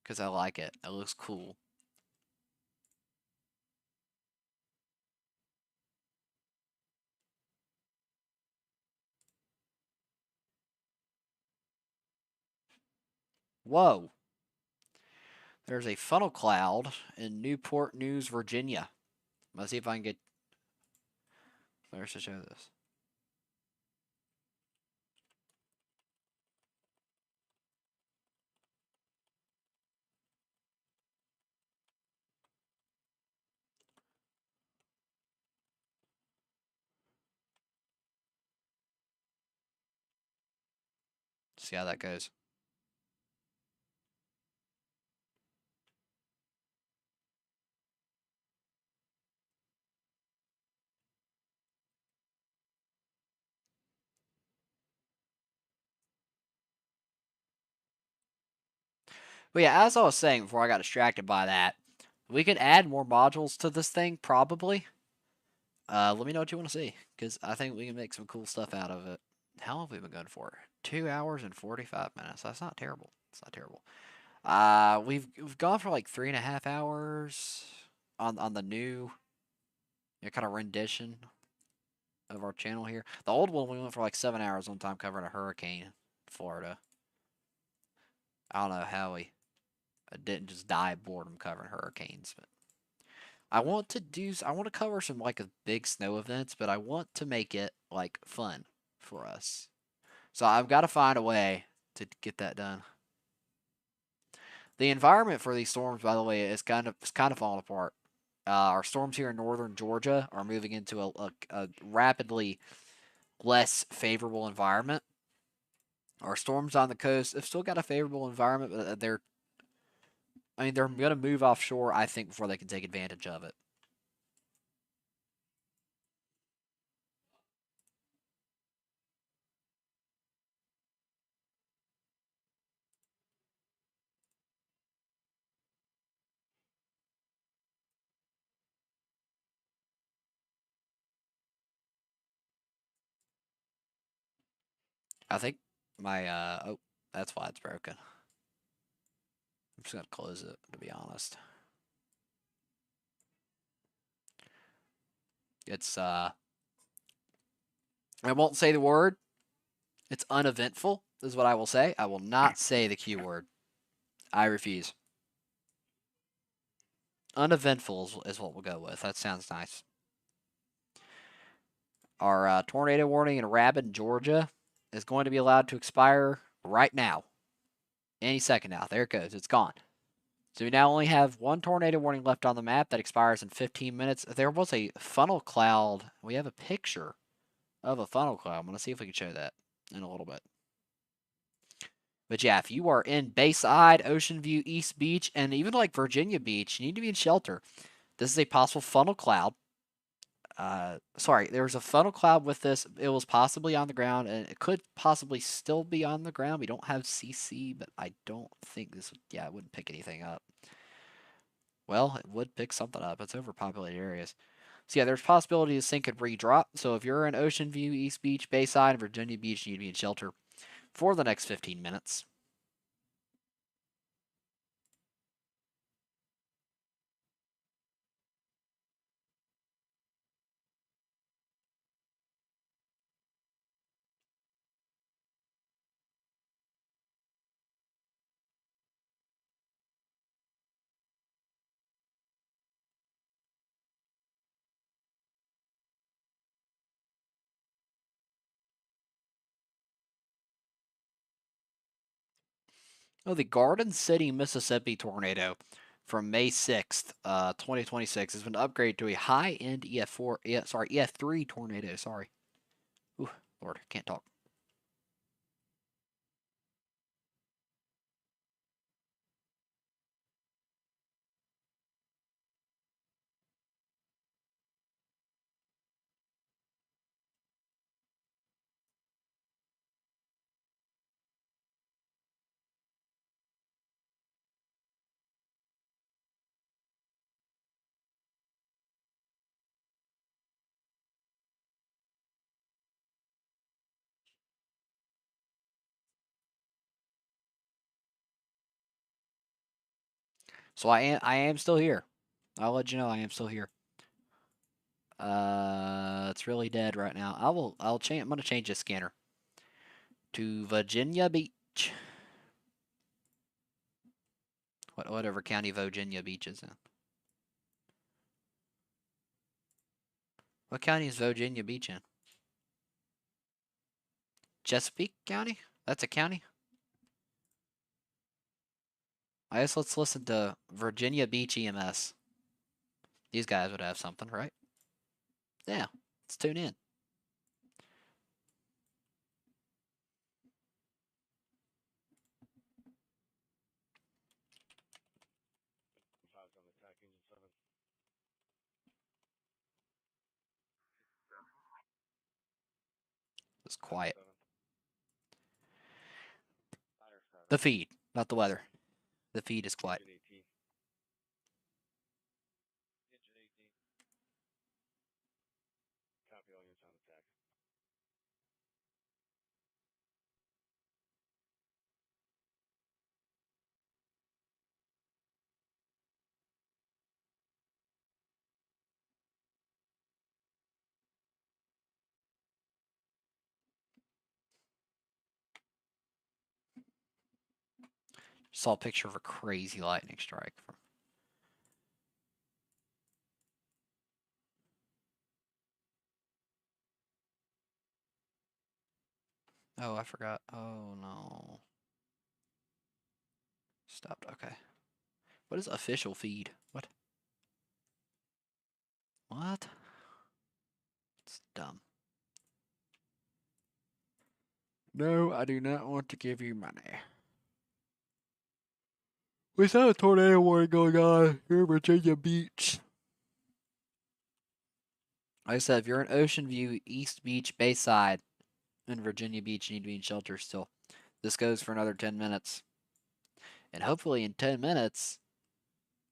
because I like it. It looks cool. Whoa. There's a funnel cloud in Newport News, Virginia. Let's see if I can get There's to show this. See how that goes. But yeah, as I was saying before I got distracted by that, we could add more modules to this thing, probably. Let me know what you want to see, because I think we can make some cool stuff out of it. How long have we been going for? 2 hours and 45 minutes. That's not terrible. It's not terrible. We've gone for like 3.5 hours on the new kind of rendition of our channel here. The old one we went for like 7 hours one time covering a hurricane in Florida. I don't know how we didn't just die of boredom covering hurricanes, but I want to cover some like big snow events, but I want to make it like fun for us. So I've got to find a way to get that done. The environment for these storms, by the way, is kind of falling apart. Our storms here in northern Georgia are moving into a rapidly less favorable environment. Our storms on the coast have still got a favorable environment, but they're going to move offshore, I think, before they can take advantage of it. I think oh, that's why it's broken. I'm just going to close it, to be honest. It's, I won't say the word. It's uneventful, is what I will say. I will not say the Q word. I refuse. Uneventful is what we'll go with. That sounds nice. Our tornado warning in Rabin, Georgia is going to be allowed to expire right now. Any second now. There it goes. It's gone. So we now only have one tornado warning left on the map that expires in 15 minutes. There was a funnel cloud. We have a picture of a funnel cloud. I'm going to see if we can show that in a little bit. But yeah, if you are in Bayside, Ocean View, East Beach, and even like Virginia Beach, you need to be in shelter. This is a possible funnel cloud. Sorry, there was a funnel cloud with this. It was possibly on the ground, and it could possibly still be on the ground. We don't have CC, but I don't think this would, yeah, it wouldn't pick anything up. Well, it would pick something up. It's overpopulated areas. So yeah, there's possibility the sink could redrop. So if you're in Ocean View, East Beach, Bayside, and Virginia Beach, you need to be in shelter for the next 15 minutes. Oh, the Garden City, Mississippi tornado from May 6th, 2026 has been upgraded to a high-end EF3 tornado. Sorry. Ooh, Lord, can't talk. So I am still here. I'll let you know I am still here. It's really dead right now. I'm gonna change the scanner to Virginia Beach. Whatever county Virginia Beach is in. What county is Virginia Beach in? Chesapeake County? That's a county? I guess let's listen to Virginia Beach EMS. These guys would have something, right? Yeah, let's tune in. It's quiet. The feed, not the weather. The feed is quiet. Saw a picture of a crazy lightning strike. Oh, I forgot. Oh no. Stopped. Okay. What is official feed? What? What? It's dumb. No, I do not want to give you money. We saw a tornado warning going on here in Virginia Beach. Like I said, if you're in Ocean View, East Beach, Bayside, in Virginia Beach, you need to be in shelter still. This goes for another 10 minutes. And hopefully in 10 minutes,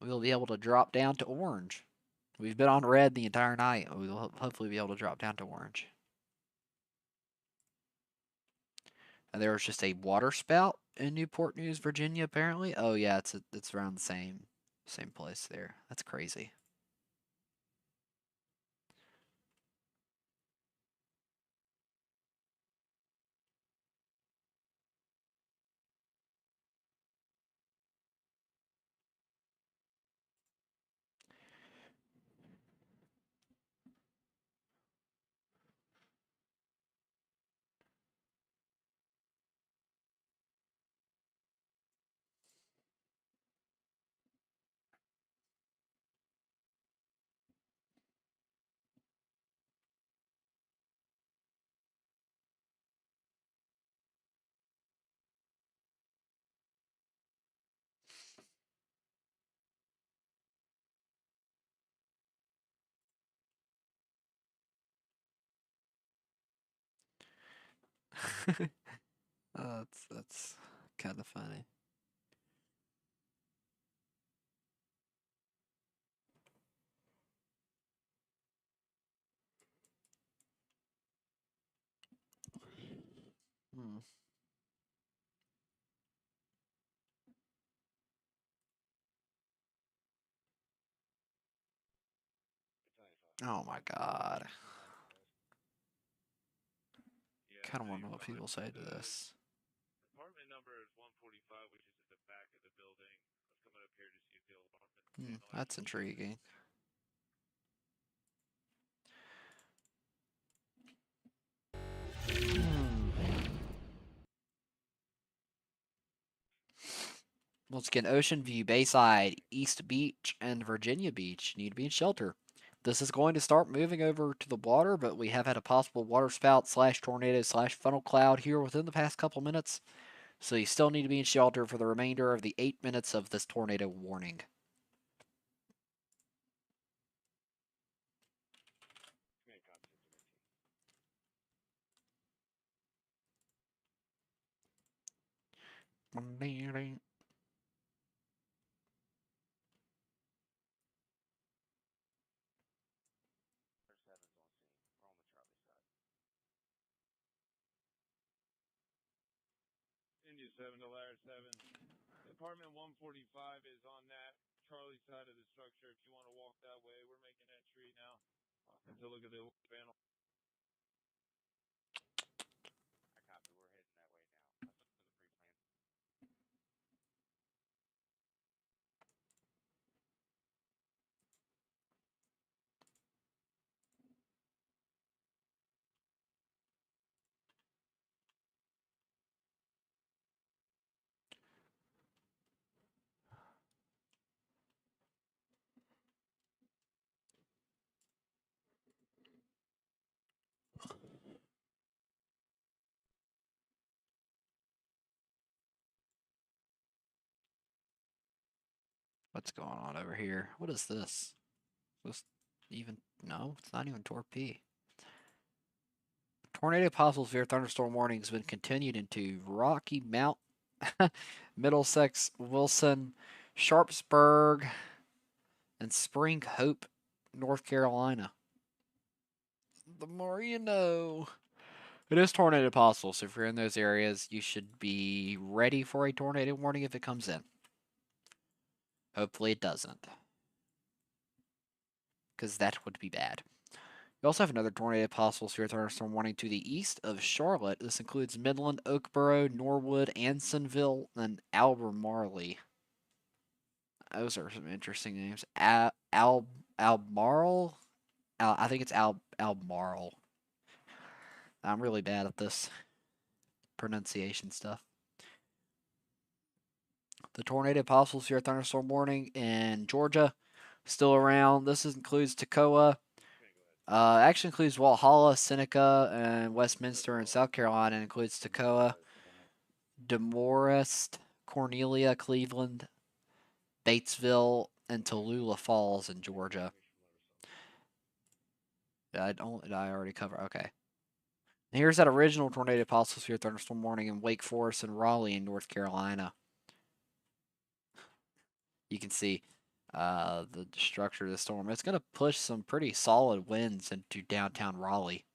we'll be able to drop down to orange. We've been on red the entire night. We'll hopefully be able to drop down to orange. And there was just a water spout in Newport News, Virginia, apparently. Oh yeah, it's around the same place there. That's crazy. That's kind of funny. Hmm. Oh my god. Kind of wonder what people say to this. Apartment number is 145, which is at the back of the building. I was coming up here to see if the apartment. That's intriguing. Once again, Ocean View, Bayside, East Beach, and Virginia Beach need to be in shelter. This is going to start moving over to the water, but we have had a possible water spout / tornado / funnel cloud here within the past couple minutes. So you still need to be in shelter for the remainder of the 8 minutes of this tornado warning. India 7 to Ladder 7. Apartment 145 is on that structure. If you want to walk that way, we're making entry now. To look at the panel. I copy. We're heading that way now. That's for the pre-plan. What's going on over here? What is this? This even no, it's not even torpede. Tornado possible severe thunderstorm warning has been continued into Rocky Mount, Middlesex, Wilson, Sharpsburg, and Spring Hope, North Carolina. The more you know. It is tornado possible, so if you're in those areas, you should be ready for a tornado warning if it comes in. Hopefully it doesn't, because that would be bad. You also have another tornado possible severe thunderstorm warning to the east of Charlotte. This includes Midland, Oakboro, Norwood, Ansonville, and Albemarle. Those are some interesting names. Albemarle? I think it's Albemarle. I'm really bad at this pronunciation stuff. The tornado possible severe thunderstorm warning in Georgia still around. This includes Toccoa. Actually includes Walhalla, Seneca, and Westminster in South Carolina. It includes Toccoa, Demorest, Cornelia, Cleveland, Batesville, and Tallulah Falls in Georgia. I already covered. Okay. And here's that original tornado possible severe thunderstorm warning in Wake Forest and Raleigh in North Carolina. You can see the structure of the storm. It's going to push some pretty solid winds into downtown Raleigh.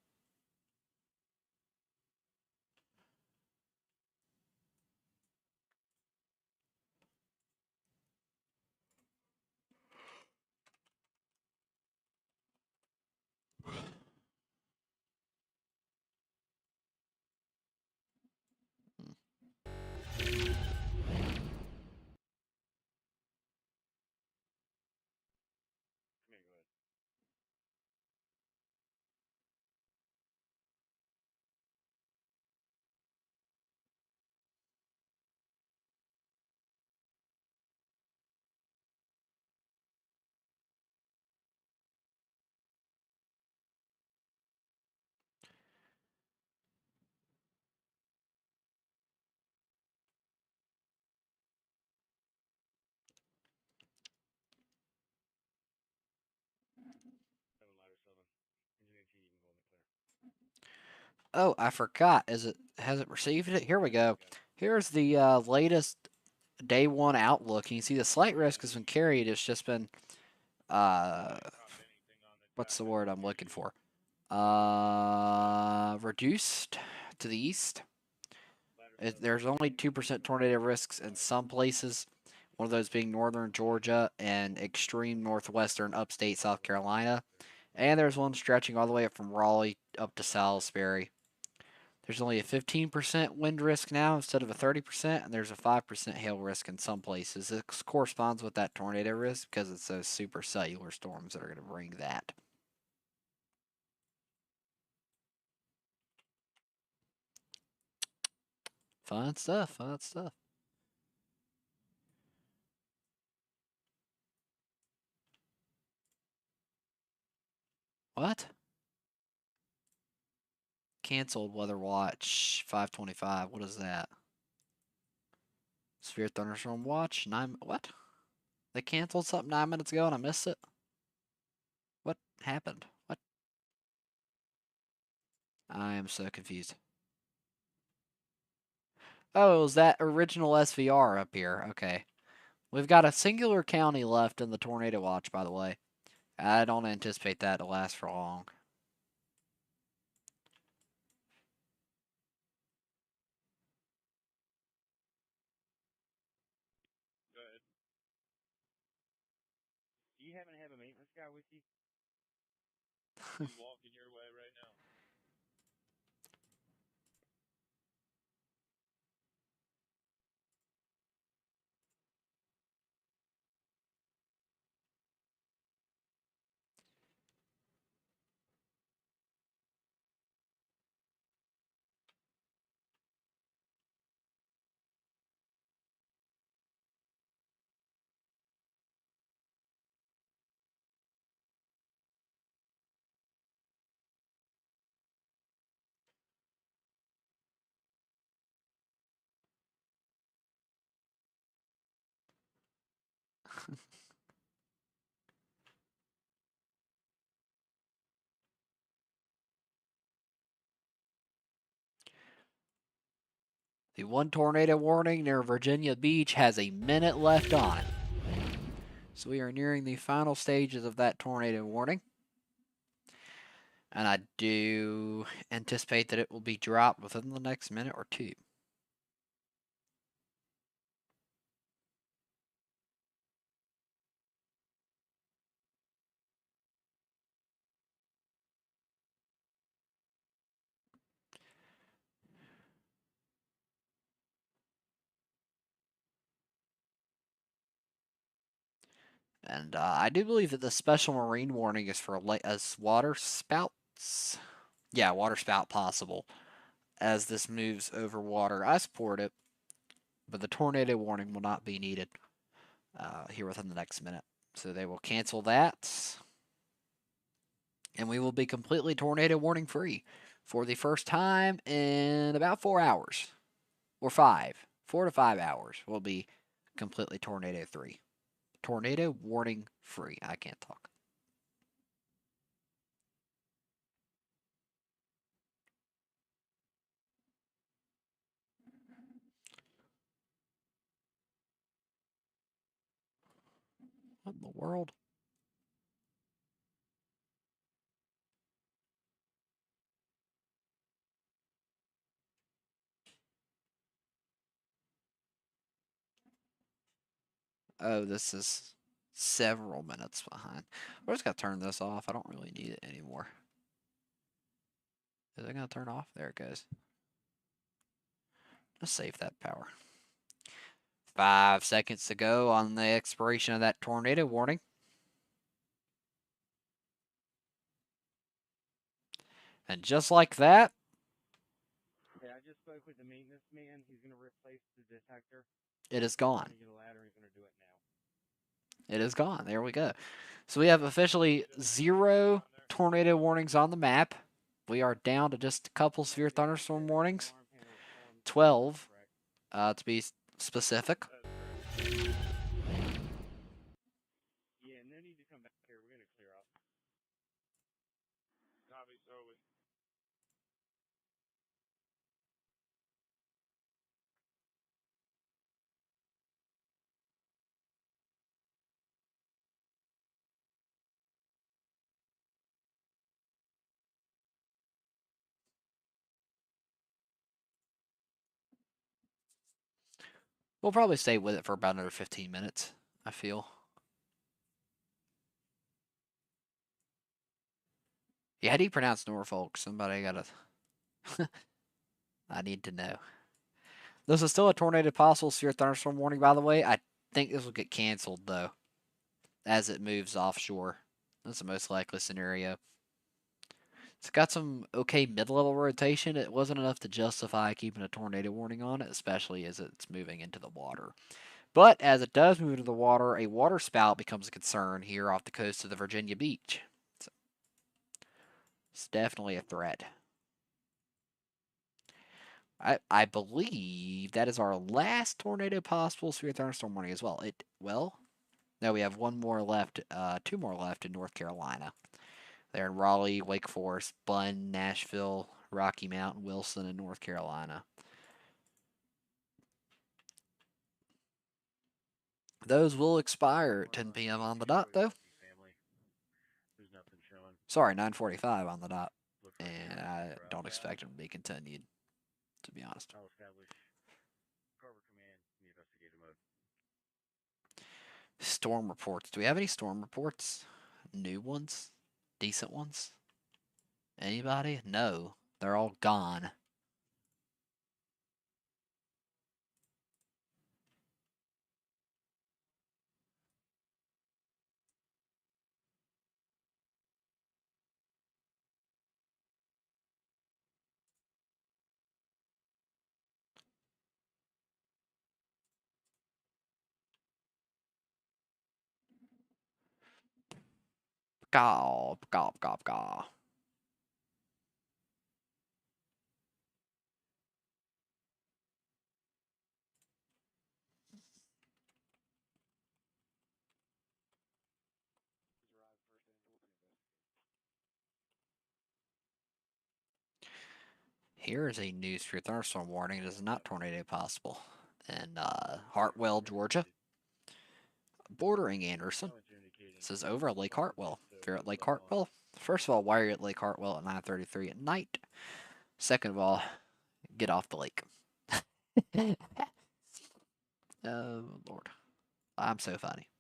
Oh, I forgot. Has it received it? Here we go. Here's the latest day one outlook. You can see the slight risk has been carried. It's just been what's the word I'm looking for? Reduced to the east. There's only 2% tornado risks in some places. One of those being northern Georgia and extreme northwestern upstate South Carolina. And there's one stretching all the way up from Raleigh up to Salisbury. There's only a 15% wind risk now instead of a 30%, and there's a 5% hail risk in some places. This corresponds with that tornado risk because it's those supercellular storms that are going to bring that. Fun stuff, fun stuff. What? Canceled weather watch 525. What is that? Severe thunderstorm watch 9. What? They canceled something 9 minutes ago and I missed it. What happened? What? I am so confused. Oh, it was that original SVR up here. Okay. We've got a singular county left in the tornado watch, by the way. I don't anticipate that to last for long. Go ahead. you happen to have a maintenance guy with you? He's walking your way right now. The one tornado warning near Virginia Beach has a minute left on it. So we are nearing the final stages of that tornado warning. And I do anticipate that it will be dropped within the next minute or two. And I do believe that the special marine warning is for as water spouts. Yeah, water spout possible as this moves over water. I support it, but the tornado warning will not be needed here within the next minute. So they will cancel that, and we will be completely tornado warning free for the first time in about 4 hours or 4 to 5 hours. We'll be completely tornado free. Tornado warning free. I can't talk. What in the world? Oh, this is several minutes behind. We're just going to turn this off. I don't really need it anymore. Is it going to turn off? There it goes. Let's save that power. 5 seconds to go on the expiration of that tornado warning. And just like that, Yeah, I just spoke with the maintenance man. He's going to replace the detector. it is gone. He's going to get a ladder. He's going to do it now. It is gone. There we go. So we have officially 0 tornado warnings on the map. We are down to just a couple severe thunderstorm warnings. 12, to be specific. Yeah, no need to come back here. We're going to clear up. Copy, Solely. We'll probably stay with it for about another 15 minutes, I feel. Yeah, how do you pronounce Norfolk? Somebody gotta... I need to know. This is still a tornado possible severe thunderstorm warning, by the way. I think this will get canceled, though, as it moves offshore. That's the most likely scenario. It's got some okay mid-level rotation. It wasn't enough to justify keeping a tornado warning on it, especially as it's moving into the water. But as it does move into the water, a water spout becomes a concern here off the coast of the Virginia Beach. So it's definitely a threat. I believe that is our last tornado possible severe thunderstorm warning as well. No, we have one more left, 2 more left in North Carolina. They're in Raleigh, Wake Forest, Bunn, Nashville, Rocky Mount, Wilson, and North Carolina. Those will expire at 10 p.m. on the dot, though. Sorry, 9:45 on the dot. And I don't expect them to be continued, to be honest. Storm reports. Do we have any storm reports? New ones? Decent ones? Anybody? No. They're all gone. Gaw, gaw, gaw, gaw. Here is a news for your thunderstorm warning. It is not tornado possible in Hartwell, Georgia, bordering Anderson. This is over at Lake Hartwell. If you're at Lake Hartwell, first of all, why are you at Lake Hartwell at 9:33 at night? Second of all, get off the lake. Oh Lord, I'm so funny.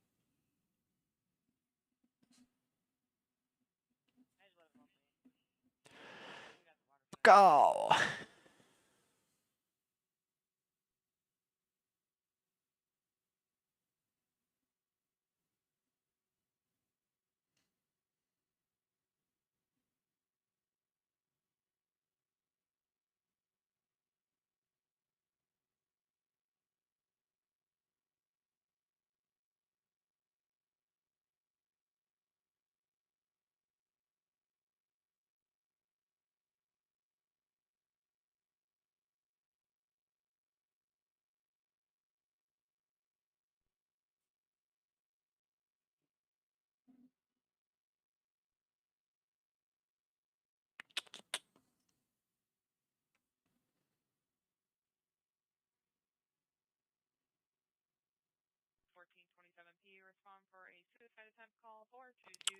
Go.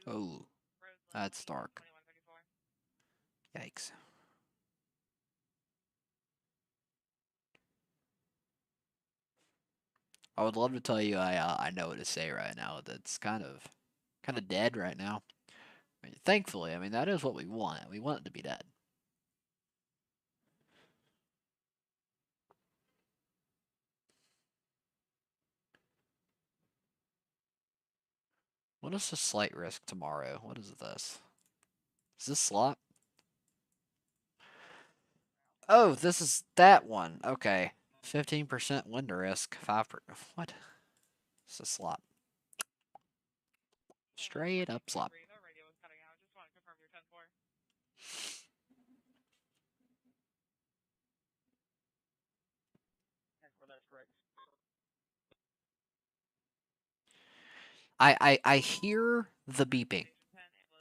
Oh, that's dark. Yikes. I would love to tell you I know what to say right now. That's kind of dead right now. I mean, thankfully, I mean that is what we want. We want it to be dead. What is the slight risk tomorrow? What is this? Is this slot? Oh, this is that one. Okay. 15% wind risk. 5%. What? It's a slot. Straight up slot. I hear the beeping.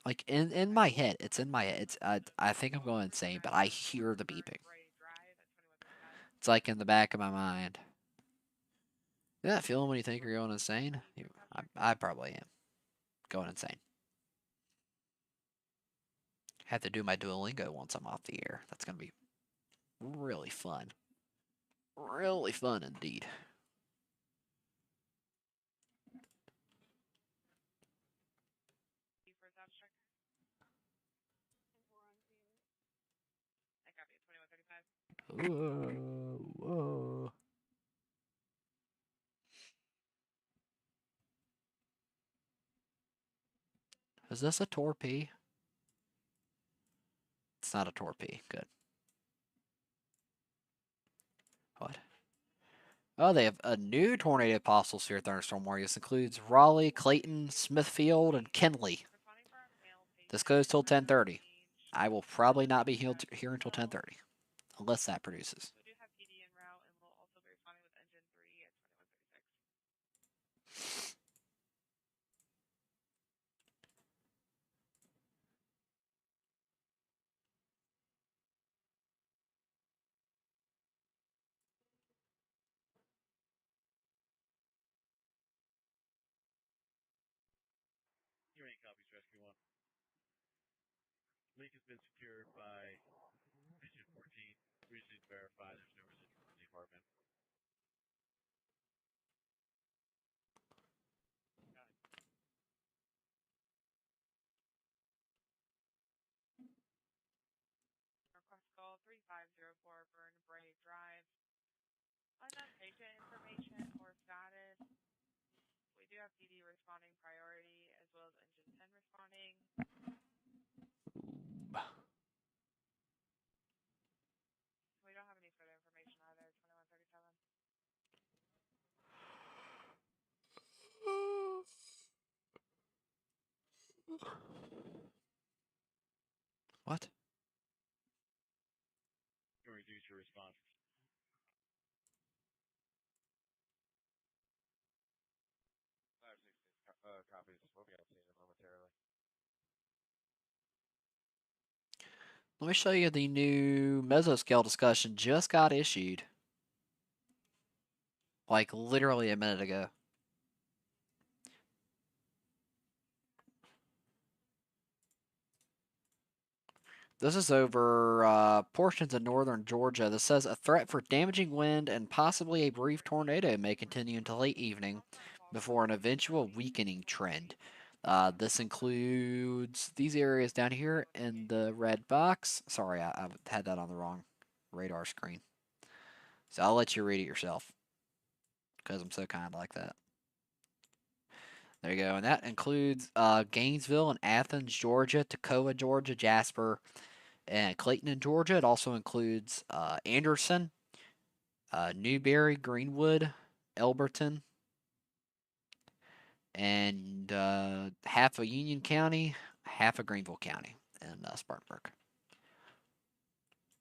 Like in my head. It's in my head. It's I think I'm going insane, but I hear the beeping. It's like in the back of my mind. You know that feeling when you think you're going insane? I probably am. Going insane. Have to do my Duolingo once I'm off the air. That's gonna be really fun. Really fun indeed. Whoa, whoa. Is this a torpede? It's not a torpede. Good. What? Oh, they have a new tornado apostles here at Thunderstorm Warrior. This includes Raleigh, Clayton, Smithfield, and Kenley. This goes till 10:30. I will probably not be here until 10:30, unless that produces. Here many copies, Rescue 1. Link has been secured by Engine 14. We just need to verify there's no residual in the apartment. Location information or status. We do have PD responding priority as well as engine 10 responding. We don't have any further information either. 2137. What? To reduce your response. Copies. We'll be seeing it momentarily. Let me show you the new mesoscale discussion just got issued. Like literally a minute ago. This is over portions of northern Georgia. This says a threat for damaging wind and possibly a brief tornado may continue until late evening before an eventual weakening trend. This includes these areas down here in the red box. Sorry, I had that on the wrong radar screen. So I'll let you read it yourself because I'm so kind like that. There you go. And that includes Gainesville and Athens, Georgia, Toccoa, Georgia, Jasper, and Clayton in Georgia. It also includes Anderson, Newberry, Greenwood, Elberton, and half of Union County, half of Greenville County, and Spartanburg.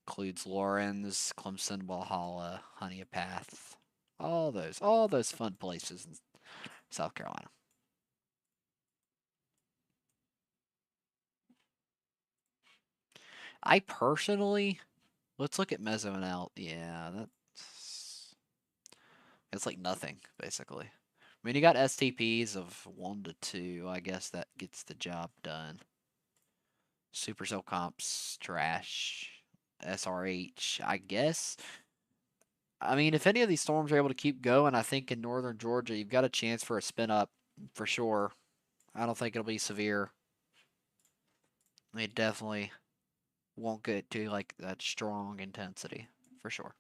Includes Lawrence, Clemson, Walhalla, Honeypath, all those fun places in South Carolina. I personally, let's look at Meso and L. Yeah, it's like nothing basically. I mean, you got STPs of 1 to 2. I guess that gets the job done. Supercell comps, trash. SRH, I guess. I mean, if any of these storms are able to keep going, I think in northern Georgia, you've got a chance for a spin up for sure. I don't think it'll be severe. It definitely won't get to like that strong intensity for sure.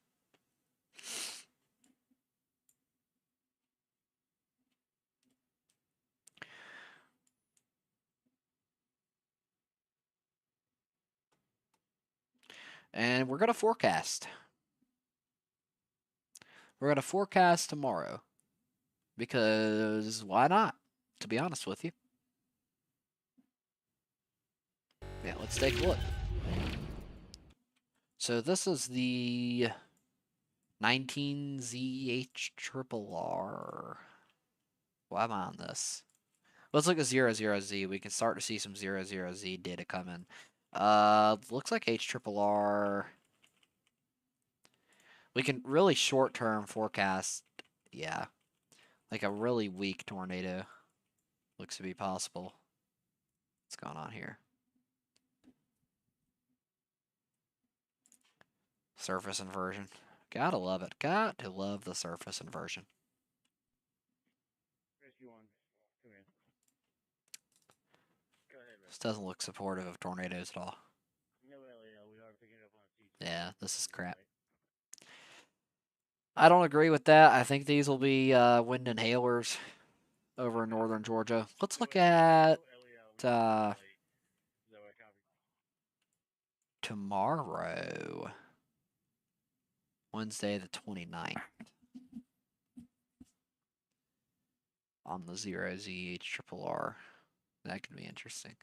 And we're going to forecast. We're going to forecast tomorrow. Because why not? To be honest with you. Yeah, let's take a look. So this is the 19ZH Why am I on this? Let's look at 00Z. We can start to see some 00Z data come in. Looks like HRRR. We can really short-term forecast. Yeah. Like a really weak tornado. Looks to be possible. What's going on here? Surface inversion. Gotta love it. Got to love the surface inversion. Rescue 1, come in. Go ahead, This doesn't look supportive of tornadoes at all. No LAL, we are picking up on CT. Yeah, this is crap. I don't agree with that. I think these will be wind and hailers over in northern Georgia. Let's look at tomorrow, Wednesday the 29th, on the 0ZHRRR. That could be interesting.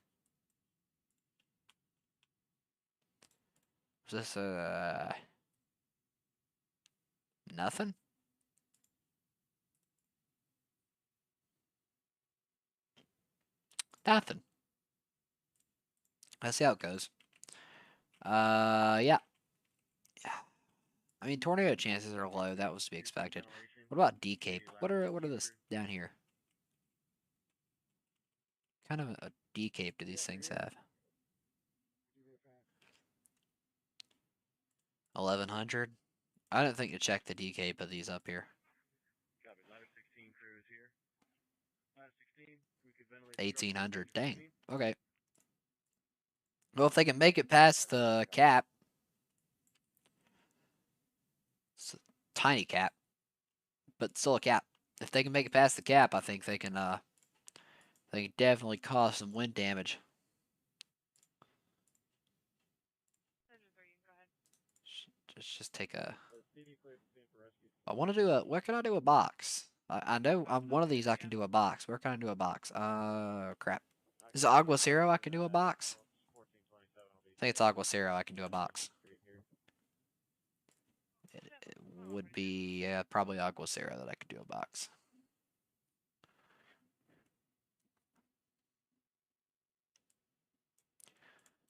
Is this nothing? Nothing. Let's see how it goes. Yeah. I mean, tornado chances are low. That was to be expected. What about D-Cape? What are this down here? Kind of a D-Cape do these things have? 1100. I didn't think to check the D-Cape of these up here. 1800. Dang. Okay. Well, if they can make it past the cap, it's a tiny cap. but still a cap. If they can make it past the cap, I think they can definitely cause some wind damage. Just take a. I want to do a. Where can I do a box? I know I'm one of these. I can do a box. Where can I do a box? Crap. Is it Aguacero? I can do a box. I think it's Aguacero. I can do a box. It would be probably Aguacero that I could do a box.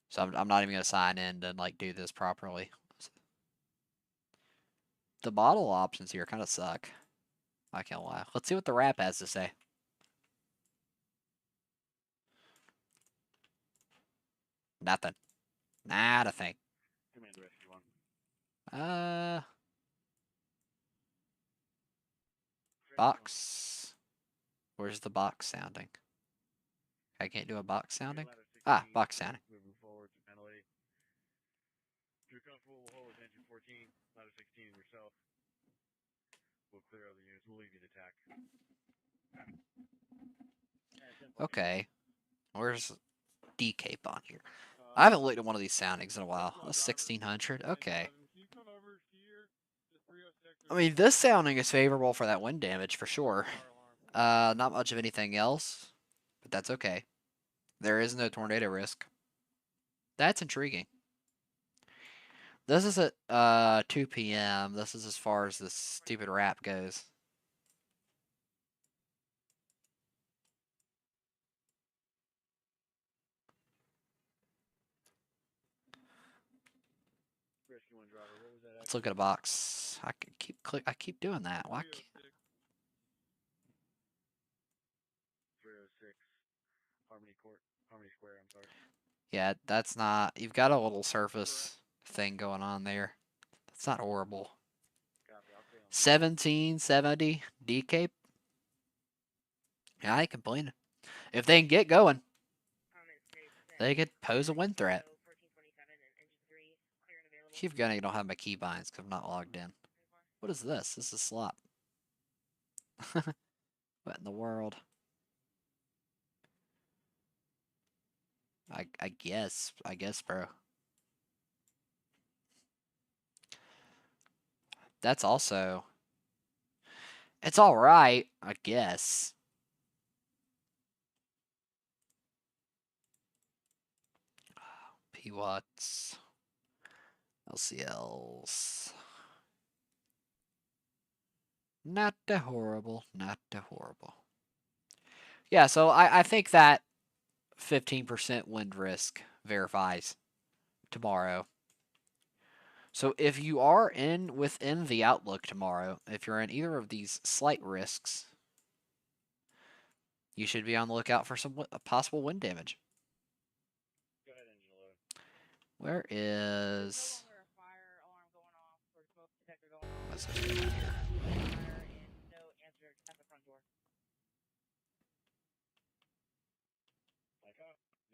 So I'm not even gonna sign in to like do this properly. The bottle options here kind of suck. I can't lie. Let's see what the wrap has to say. Nothing. Not a thing. Command Rescue 1. Box. Where's the box sounding? I can't do a box sounding? Ah, box sounding. Moving forward to penalty. If you're comfortable, we'll hold with engine 14, ladder 16 and yourself. We'll clear other units. We'll leave you to attack. Okay. Where's D-Cape on here? I haven't looked at one of these soundings in a while. A 1600. Okay. I mean, this sounding is favorable for that wind damage for sure. Not much of anything else, but that's okay. There is no tornado risk. That's intriguing. This is at 2 p.m. This is as far as this stupid rap goes. Let's look at a box. I keep doing that. Why can't 306 Harmony Court, Harmony Square, I'm sorry. Yeah, that's not. You've got a little surface thing going on there. That's not horrible. 1770 D-Cape. Yeah, I ain't complaining. If they can get going, they could pose a wind threat. Keep going. I don't have my keybinds because I'm not logged in. What is this? This is slop. What in the world? I guess, bro. That's also. It's all right, I guess. P watts, LCLs. Not too horrible. Not too horrible. Yeah, so I think that 15% wind risk verifies tomorrow. So if you are within the outlook tomorrow, if you're in either of these slight risks, you should be on the lookout for some possible wind damage. Go ahead, engine 11. Where is? Let's just get out here.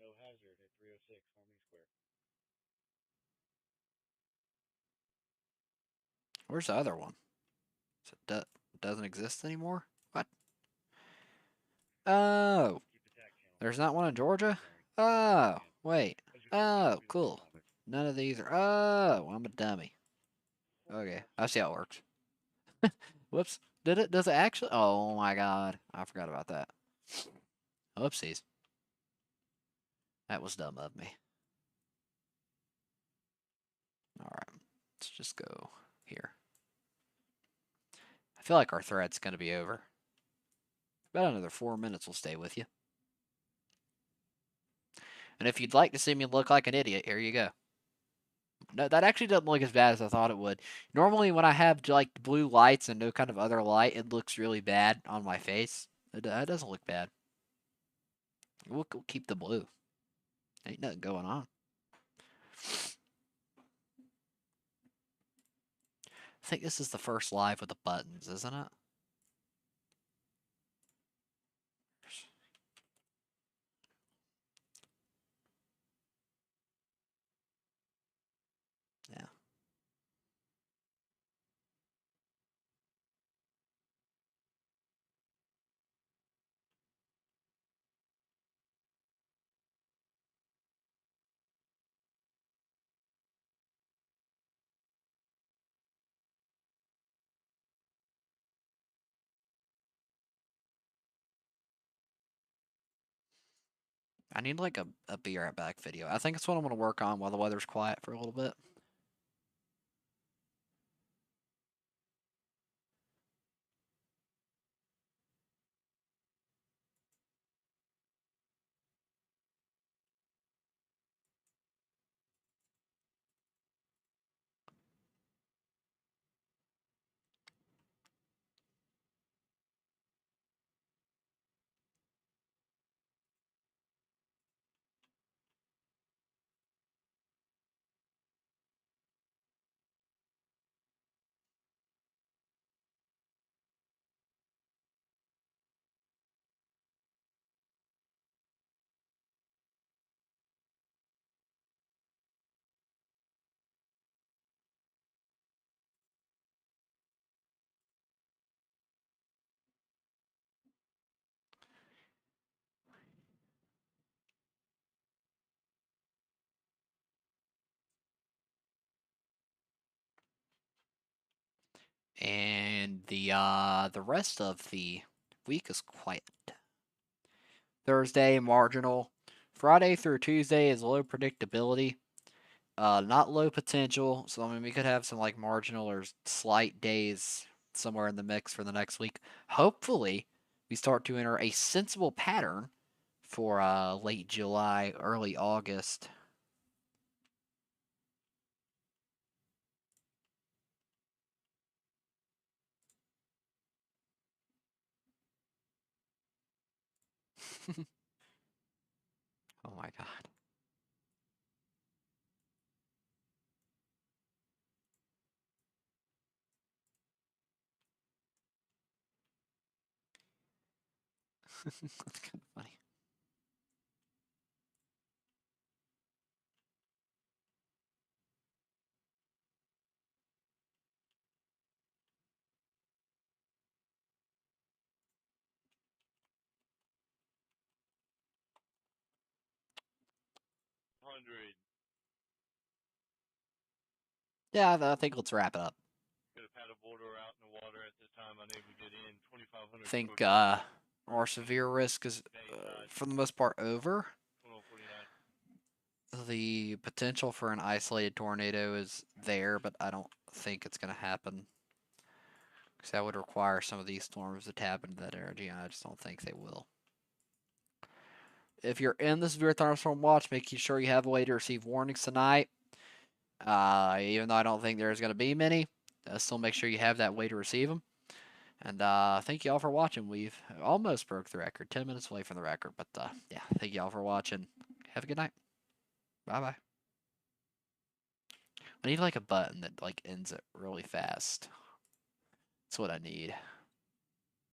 No hazard at 306 Harmony Square. Where's the other one? So it doesn't exist anymore? What? Oh. There's not one in Georgia? Oh, wait. Oh, cool. None of these are. Oh, I'm a dummy. Okay, I see how it works. Whoops. Does it actually? Oh my god. I forgot about that. Oopsies. That was dumb of me. Alright. Let's just go here. I feel like our thread's going to be over. About another 4 minutes will stay with you. And if you'd like to see me look like an idiot, here you go. No, that actually doesn't look as bad as I thought it would. Normally, when I have like blue lights and no kind of other light, it looks really bad on my face. It doesn't look bad. We'll keep the blue. Ain't nothing going on. I think this is the first live with the buttons, isn't it? Yeah. I need like a be right back video. I think it's what I'm gonna work on while the weather's quiet for a little bit. And the rest of the week is quiet. Thursday marginal. Friday through Tuesday is low predictability. Not low potential. So I mean we could have some like marginal or slight days somewhere in the mix for the next week. Hopefully we start to enter a sensible pattern for late July, early August. Oh my god. That's kind of funny. $100. Yeah, I think let's wrap it up. Could have had a boarder out in the water at this time, unable to get in. 2,500. I think our severe risk is for the most part over. 2049. The potential for an isolated tornado is there, but I don't think it's going to happen. Because that would require some of these storms to tap into that energy, and I just don't think they will. If you're in the severe thunderstorm watch, make sure you have a way to receive warnings tonight. Even though I don't think there's going to be many, still make sure you have that way to receive them. And thank you all for watching. We've almost broke the record, 10 minutes away from the record. But yeah, thank you all for watching. Have a good night. Bye bye. I need like a button that like ends it really fast. That's what I need.